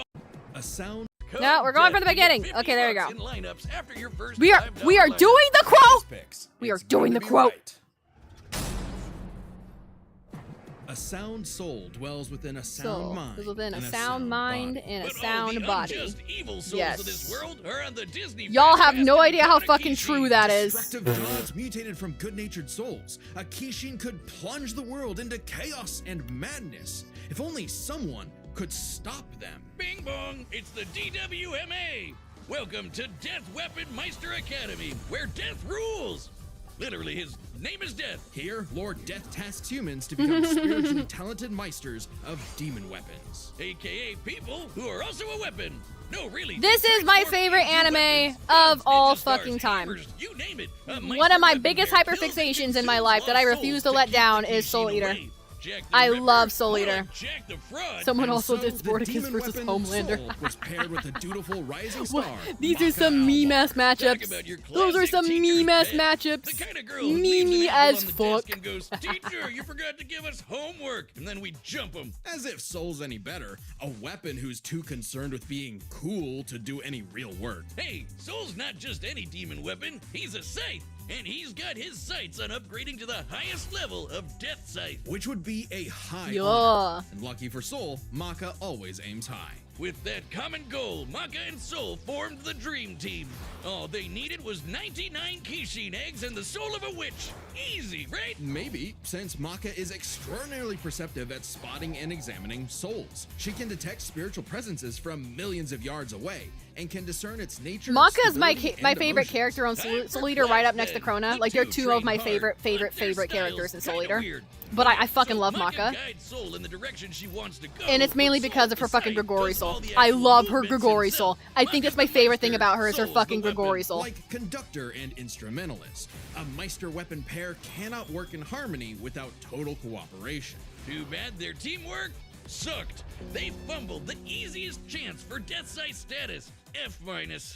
A sound. No, we're going from the beginning. Okay, there we go. in lineups after your first We are $5 lineup. doing the quote. Picks. We are It's doing bound the to be quote. right. A sound soul dwells within a sound Soul mind. is within a and sound mind body. and a But all sound the body. unjust evil souls Yes. of this world are on the Disney Y'all Fast have Pass no to idea how Dakota fucking Kishin. true that is. Destructive gods mutated from good-natured souls. A Kishin could plunge the world into chaos and madness. If only someone could stop them. Bing bong, it's the DWMA. Welcome to Death Weapon Meister Academy, where death rules. Literally, his name is Death. Here, Lord Death tasks humans to become spiritually talented meisters of demon weapons. AKA people who are also a weapon. No, really. This is my favorite anime of all fucking time. You name it. One of my biggest hyperfixations in my life that I refuse to let down is Soul Eater. I love Soul Eater. Someone also did Sporticus versus Homelander. Soul was paired with the dutiful rising star. These are some meme-ass matchups. Those are some meme-ass matchups. Meme as fuck. And goes, teacher, you forgot to give us homework. And then we jump him. As if Soul's any better. A weapon who's too concerned with being cool to do any real work. Hey, Soul's not just any demon weapon. He's a scythe. And he's got his sights on upgrading to the highest level of Death Scythe. Which would be a high Yeah. honor. And lucky for Soul, Maka always aims high. With that common goal, Maka and Soul formed the Dream Team. All they needed was 99 Kishin eggs and the soul of a witch. Easy, right? Maybe, since Maka is extraordinarily perceptive at spotting and examining souls. She can detect spiritual presences from millions of yards away and can discern its nature. Maka is my stability, my and favorite emotion. character on Soul Eater, right up next to Krona. Like they're two of my favorite characters in Soul Eater. But I fucking love Maka. Guides Soul in the direction she wants to go, And it's mainly but because Soul of her the fucking Scythe Grigori does Soul. all the I actual love her movements Grigori himself. Soul. I think that's my favorite thing about her is her Soul's fucking the weapon. Grigori Soul. Like conductor and instrumentalist, a Meister weapon pair cannot work in harmony without total cooperation. Too bad their teamwork sucked. They fumbled the easiest chance for Death Scythe status. F-.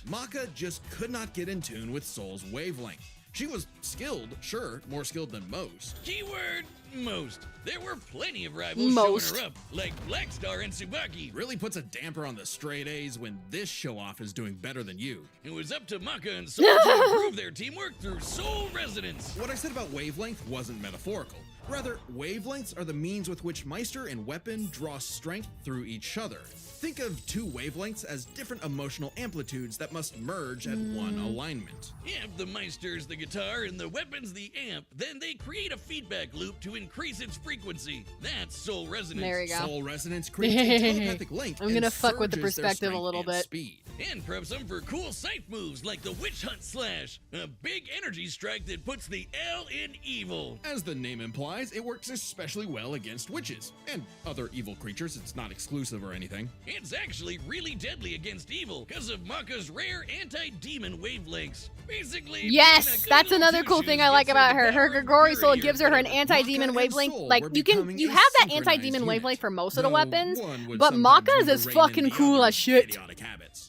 Maka just could not get in tune with Soul's wavelength. She was skilled, sure, more skilled than most. Keyword most. There were plenty of rivals Most. showing her up, like Blackstar and Tsubaki. Really puts a damper on the straight A's when this show-off is doing better than you. It was up to Maka and Soul to improve their teamwork through soul resonance. What I said about wavelength wasn't metaphorical. Rather, wavelengths are the means with which Meister and weapon draw strength through each other. Think of two wavelengths as different emotional amplitudes that must merge at one alignment. If the Meister's the guitar and the weapon's the amp, then they create a feedback loop to increase its frequency. That's soul resonance. There you go. Soul resonance creates a telepathic link. I'm gonna and fuck with the surges their perspective a strength little and bit. Speed. And preps them for cool scythe moves like the Witch Hunt Slash, a big energy strike that puts the L in evil. As the name implies, it works especially well against witches and other evil creatures. It's not exclusive or anything. It's actually really deadly against evil because of Maka's rare anti-demon wavelengths. Basically, Yes, that's another cool thing I like about her. Her Grigori Soul gives her an anti-demon wavelength. Like you have that anti-demon wavelength for most of the weapons, but Maka's is fucking cool as shit.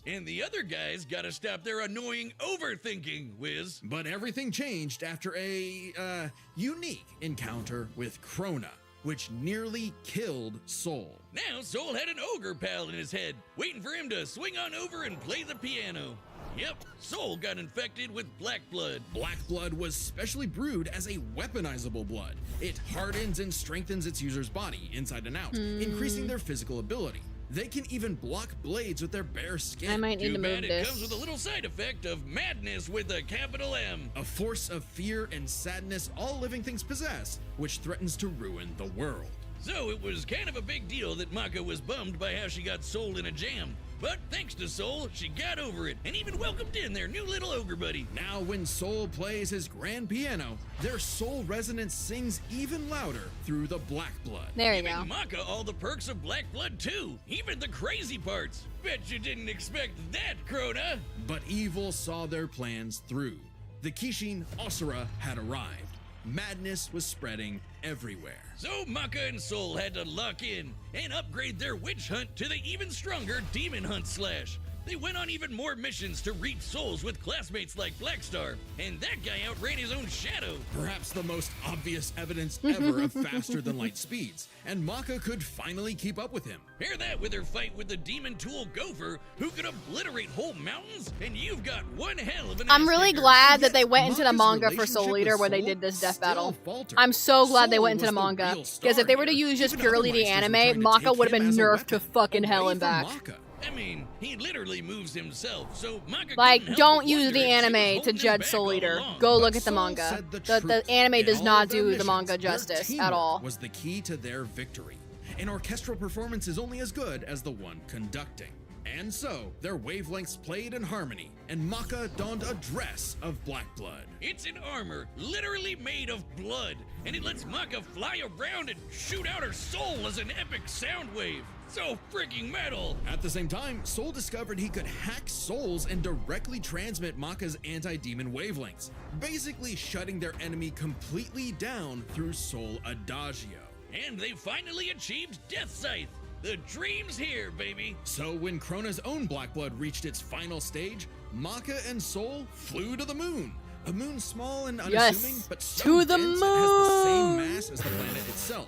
And the other guys gotta stop their annoying overthinking, Wiz. But everything changed after a unique encounter with Krona, which nearly killed Soul. Now Soul had an ogre pal in his head, waiting for him to swing on over and play the piano. Yep, Soul got infected with black blood. Black blood was specially brewed as a weaponizable blood. It hardens and strengthens its user's body inside and out, increasing their physical ability. They can even block blades with their bare skin. I might need Too to move bad it this. comes with a little side effect of madness with a capital M. A force of fear and sadness all living things possess, which threatens to ruin the world. So it was kind of a big deal that Maka was bummed by how she got Soul in a jam. But thanks to Soul, she got over it and even welcomed in their new little ogre buddy. Now when Soul plays his grand piano, their soul resonance sings even louder through the black blood. There you Giving go. Maka all the perks of black blood too, even the crazy parts. Bet you didn't expect that, Krona. But evil saw their plans through. The Kishin Asura had arrived. Madness was spreading everywhere. So Maka and Soul had to lock in and upgrade their witch hunt to the even stronger demon hunt slash. They went on even more missions to reap souls with classmates like Blackstar, and that guy outran his own shadow. Perhaps the most obvious evidence ever of faster than light speeds, and Maka could finally keep up with him. Pair that with her fight with the demon tool Gopher, who could obliterate whole mountains, and you've got one hell of an I'm ass really kicker. glad that they went into the Maka's manga for relationship Soul Eater with where they Soul did this death still battle. faltered. I'm so glad they Soul went into was the the manga. real star Because if they were to here. use just Even purely other the meisters were anime, trying to Maka take would have him been as a nerfed to weapon fucking hell away and from back. Maka. I mean, he literally moves himself, so Maka Like, couldn't help don't but use wonder the if she was anime to holding him judge back Soul all Eater. along. Go look But at the Soul manga. said the The truth. anime In does all not of their do the missions, manga their justice at teamwork all. was the key to their victory. An orchestral performance is only as good as the one conducting. And so, their wavelengths played in harmony, and Maka donned a dress of black blood. It's an armor literally made of blood, and it lets Maka fly around and shoot out her soul as an epic sound wave. So freaking metal! At the same time, Soul discovered he could hack souls and directly transmit Maka's anti-demon wavelengths, basically shutting their enemy completely down through Soul Adagio. And they finally achieved Death Scythe. The dream's here, baby. So when Krona's own black blood reached its final stage, Maka and Soul flew to the moon. A moon small and unassuming, Yes, but so to the dense it has the same moon. mass as the planet itself.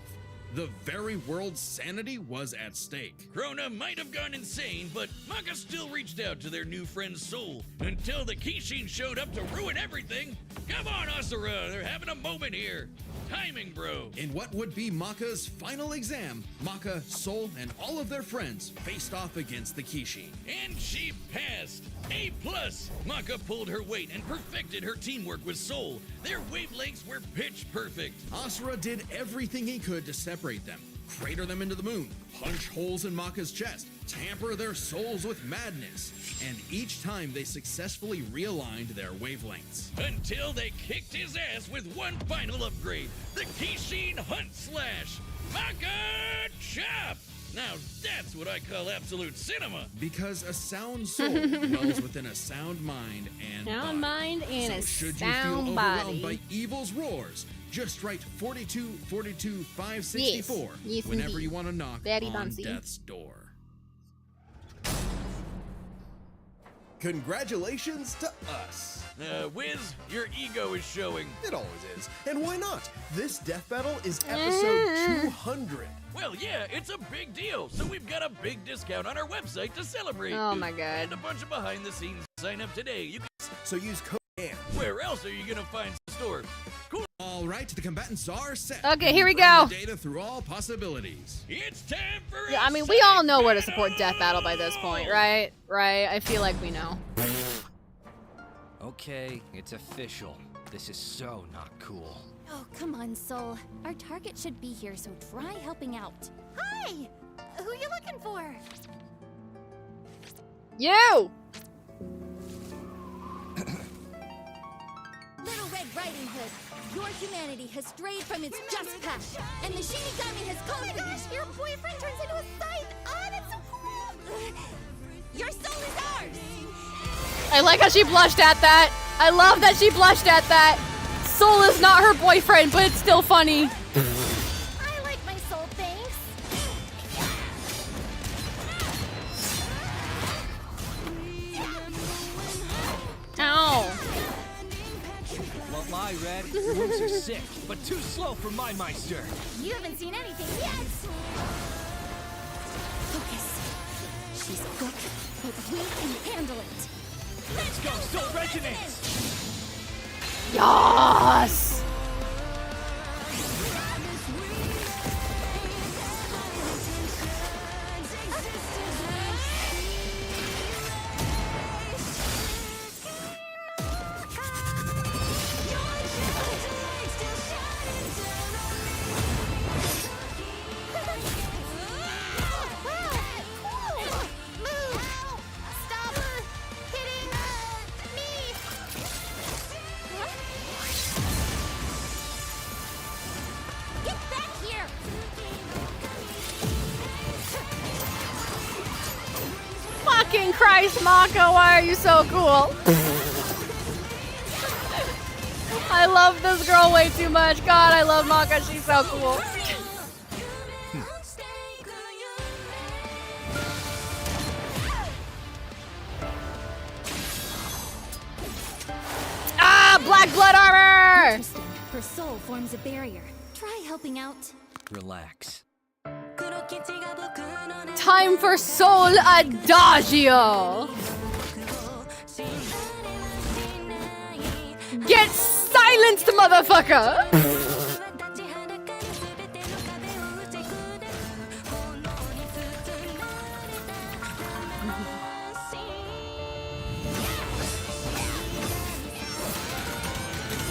The very world's sanity was at stake. Krona might have gone insane, but Maka still reached out to their new friend Soul until the Kishin showed up to ruin everything. Come on, Asura, they're having a moment here. Timing, bro. In what would be Maka's final exam, Maka, Soul, and all of their friends faced off against the Kishin. And she passed. A+. Maka pulled her weight and perfected her teamwork with Soul. Their wavelengths were pitch perfect. Asura did everything he could to separate them, crater them into the moon, punch holes in Maka's chest, tamper their souls with madness, and each time they successfully realigned their wavelengths. Until they kicked his ass with one final upgrade, the Kishin Hunt Slash. Maka Chop! Now that's what I call absolute cinema. Because a sound soul dwells within a sound mind and Sound body. mind and a So should you sound feel body. overwhelmed by evil's roars, just write 42 42 564 Yes, whenever indeed. you want to knock Very on bouncy. death's door. Congratulations to us. Wiz, your ego is showing. It always is. And why not? This death battle is episode 200. Well, yeah, it's a big deal, so we've got a big discount on our website to celebrate. Oh my god. And a bunch of behind-the-scenes sign up today. You can... So use code AN. Where else are you gonna find the store? Cool. All right, the combatants are set. Okay, here we Bring go. the data through all possibilities. It's time for Yeah, I mean, we all know where to support Death Battle by this point, right? Right? I feel like we know. Okay, it's official. This is so not cool. Oh, come on, Soul. Our target should be here, so try helping out. Hi! Who you looking for? You! Little Red Riding Hood, your humanity has strayed from its just path, and the Shinigami has called. Oh my gosh, your boyfriend turns into a scythe! Oh, that's so cool! Your soul is ours! I like how she blushed at that. I love that she blushed at that. Soul is not her boyfriend, but it's still funny. I like my soul, thanks. Ow. Won't lie, Red. Your moves are sick, but too slow for my Meister. You haven't seen anything yet! Focus. She's quick, but we can handle it. Let's go, Soul Resonance! Yes! fucking Christ, Mako, why are you so cool? I love this girl way too much. God, I love Maka. She's so cool. Ah, black blood armor! Interesting. Her soul forms a barrier. Try helping out. Relax. Time for soul adagio. Get silenced, motherfucker!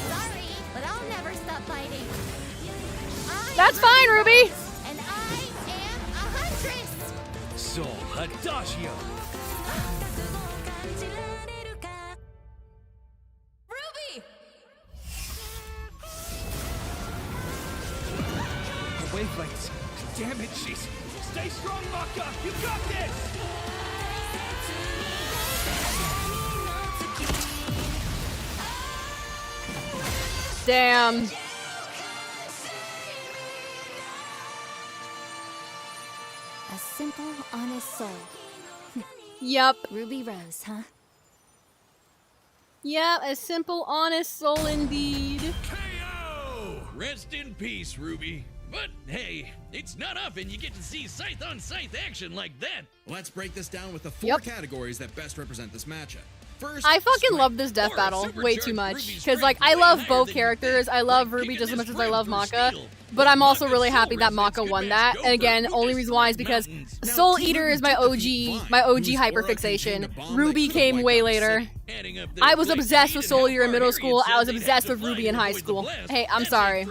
Sorry, but I'll never stop fighting. That's fine, Ruby. And I am a huntress. Soul Adagio. Ruby! The wavelengths. Damn it, she's. Stay strong, Maka. You got this. Damn. A simple, honest soul. Yup. Ruby Rose, huh? Yeah, a simple, honest soul indeed. KO! Rest in peace, Ruby. But hey, it's not often you get to see scythe-on-scythe action like that. Let's break this down with the four categories that best represent this matchup. First, I fucking love this death battle way too much. Because, like, I love both characters. I love Ruby just as much as I love Maka. But I'm also really happy that Maka won that. And again, only reason why is because Soul Eater is my OG hyperfixation. Ruby came way later. I was obsessed with Soul Eater in middle school. I was obsessed with Ruby in high school. Hey, I'm sorry.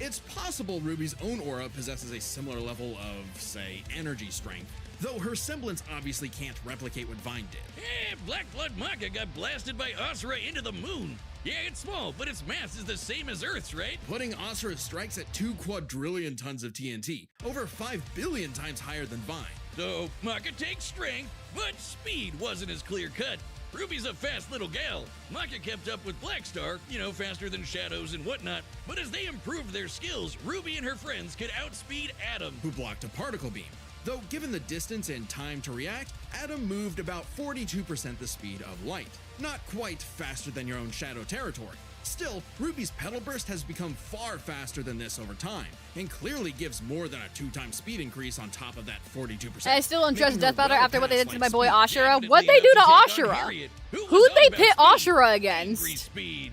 It's possible Ruby's own aura possesses a similar level of, say, energy strength. Though her semblance obviously can't replicate what Vine did. Eh, Black Blood Maka got blasted by Asura into the moon. Yeah, it's small, but its mass is the same as Earth's, right? Putting Asura's strikes at 2 quadrillion tons of TNT, over 5 billion times higher than Vine. So, Maka takes strength, but speed wasn't as clear-cut. Ruby's a fast little gal. Maka kept up with Blackstar, you know, faster than Shadows and whatnot. But as they improved their skills, Ruby and her friends could outspeed Atom, who blocked a particle beam. Though given the distance and time to react, Atom moved about 42% the speed of light. Not quite faster than your own Shadow territory. Still, Ruby's Petal Burst has become far faster than this over time, and clearly gives more than a 2-time speed increase on top of that 42%. I still don't trust Death Battle after what they did to my boy Ashura. What'd they do to Ashura? Who'd they pit Ashura against?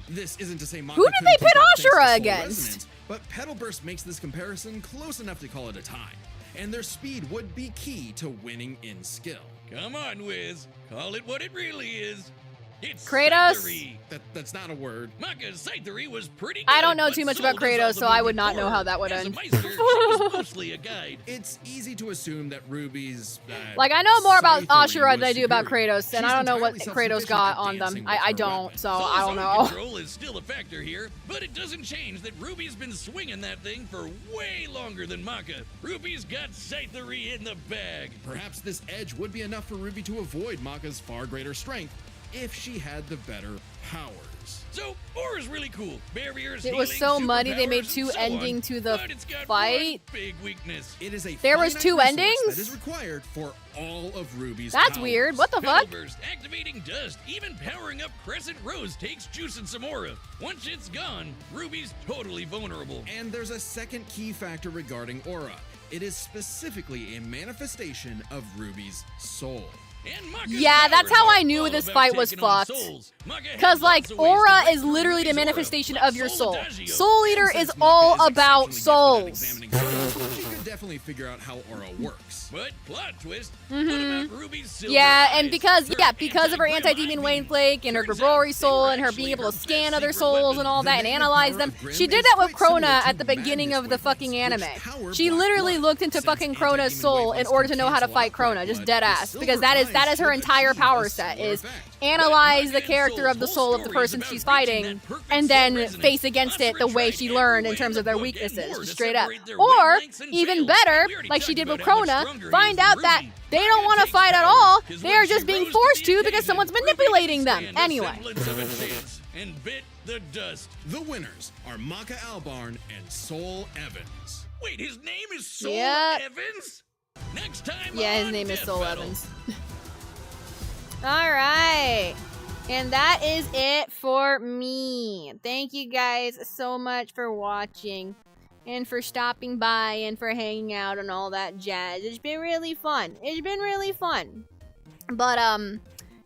This isn't to say Maka Who did they pit Ashura against? against? But Petal Burst makes this comparison close enough to call it a tie. And their speed would be key to winning in skill. Come on, Wiz. Call it what it really is. It's Kratos? Scythery. That's not a word. Maka's Scythery was pretty good. I don't know too much about Kratos, so I would not know how that would As a end. Meister, she was mostly a guide. It's easy to assume that Ruby's... Like, I know more about Scythery Ashura was than I do about superior. Kratos, and I don't know what Kratos got on them. I don't, so I don't know. Control is still a factor here, but it doesn't change that Ruby's been swinging that thing for way longer than Maka. Ruby's got Scythery in the bag. Perhaps this edge would be enough for Ruby to avoid Maka's far greater strength if she had the better powers. So, Aura's really cool. Barriers, It was healing, so muddy they made superpowers, two and so ending on. to the But it's got fight. one big weakness. It is a There was finite 2 resource endings? that is required for all of Ruby's That's powers. weird. What the Petal fuck? Burst, activating dust, even powering up Crescent Rose takes juice and some aura. Once it's gone, Ruby's totally vulnerable. And there's a second key factor regarding aura. It is specifically a manifestation of Ruby's soul. Yeah, that's how I knew this fight was fucked. Cause like, aura is literally the manifestation of your soul. Soul Eater is all about souls. You could definitely figure out how aura works. But plot twist, what about Ruby's silver Yeah, and eyes? because of her anti-demon Wayne Flake and her Grigori soul and her being able to scan other souls and all that and analyze them, she did that with Krona at the beginning of the fucking anime. She literally looked into fucking Krona's soul in order to know how to fight Krona, just dead ass, because that is that is her entire power set, is analyze the character of the soul of the person she's fighting, and then face against it the way she learned in terms of their weaknesses, just straight up. Or, even better, like she did with Krona, find out that they don't want to fight at all, they are just being forced to because someone's manipulating them. Anyway. And bit the dust. The winners are Maka Albarn and Soul Evans. Wait, his name is Soul Yep. Evans? Next time Yeah, his on name is Death Soul Metal. Evans. Alright. And that is it for me. Thank you guys so much for watching. And for stopping by and for hanging out and all that jazz. It's been really fun. It's been really fun. But,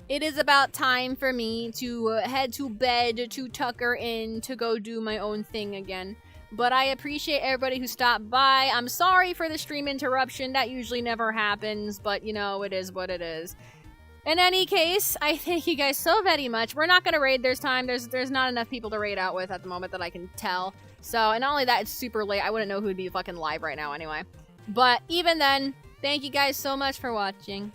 it is about time for me to head to bed, to tuck her in, to go do my own thing again. But I appreciate everybody who stopped by. I'm sorry for the stream interruption. That usually never happens, but you know, it is what it is. In any case, I thank you guys so very much. We're not gonna raid this time. There's not enough people to raid out with at the moment that I can tell. So, and not only that, it's super late. I wouldn't know who'd be fucking live right now anyway. But even then, thank you guys so much for watching.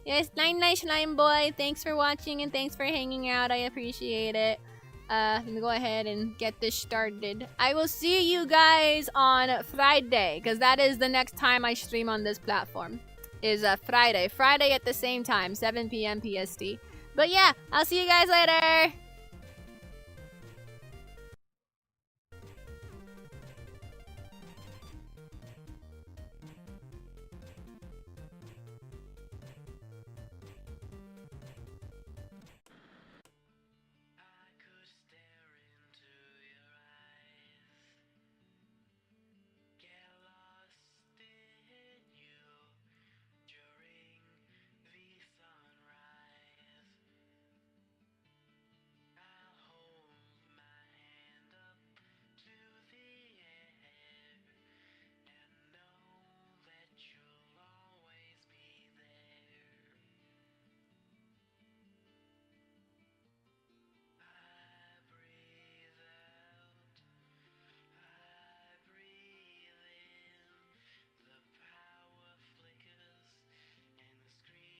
Yes, Night Slime Boy, thanks for watching and thanks for hanging out. I appreciate it. Let me go ahead and get this started. I will see you guys on Friday, because that is the next time I stream on this platform. Is Friday. Friday at the same time, 7 p.m. PST. But yeah, I'll see you guys later.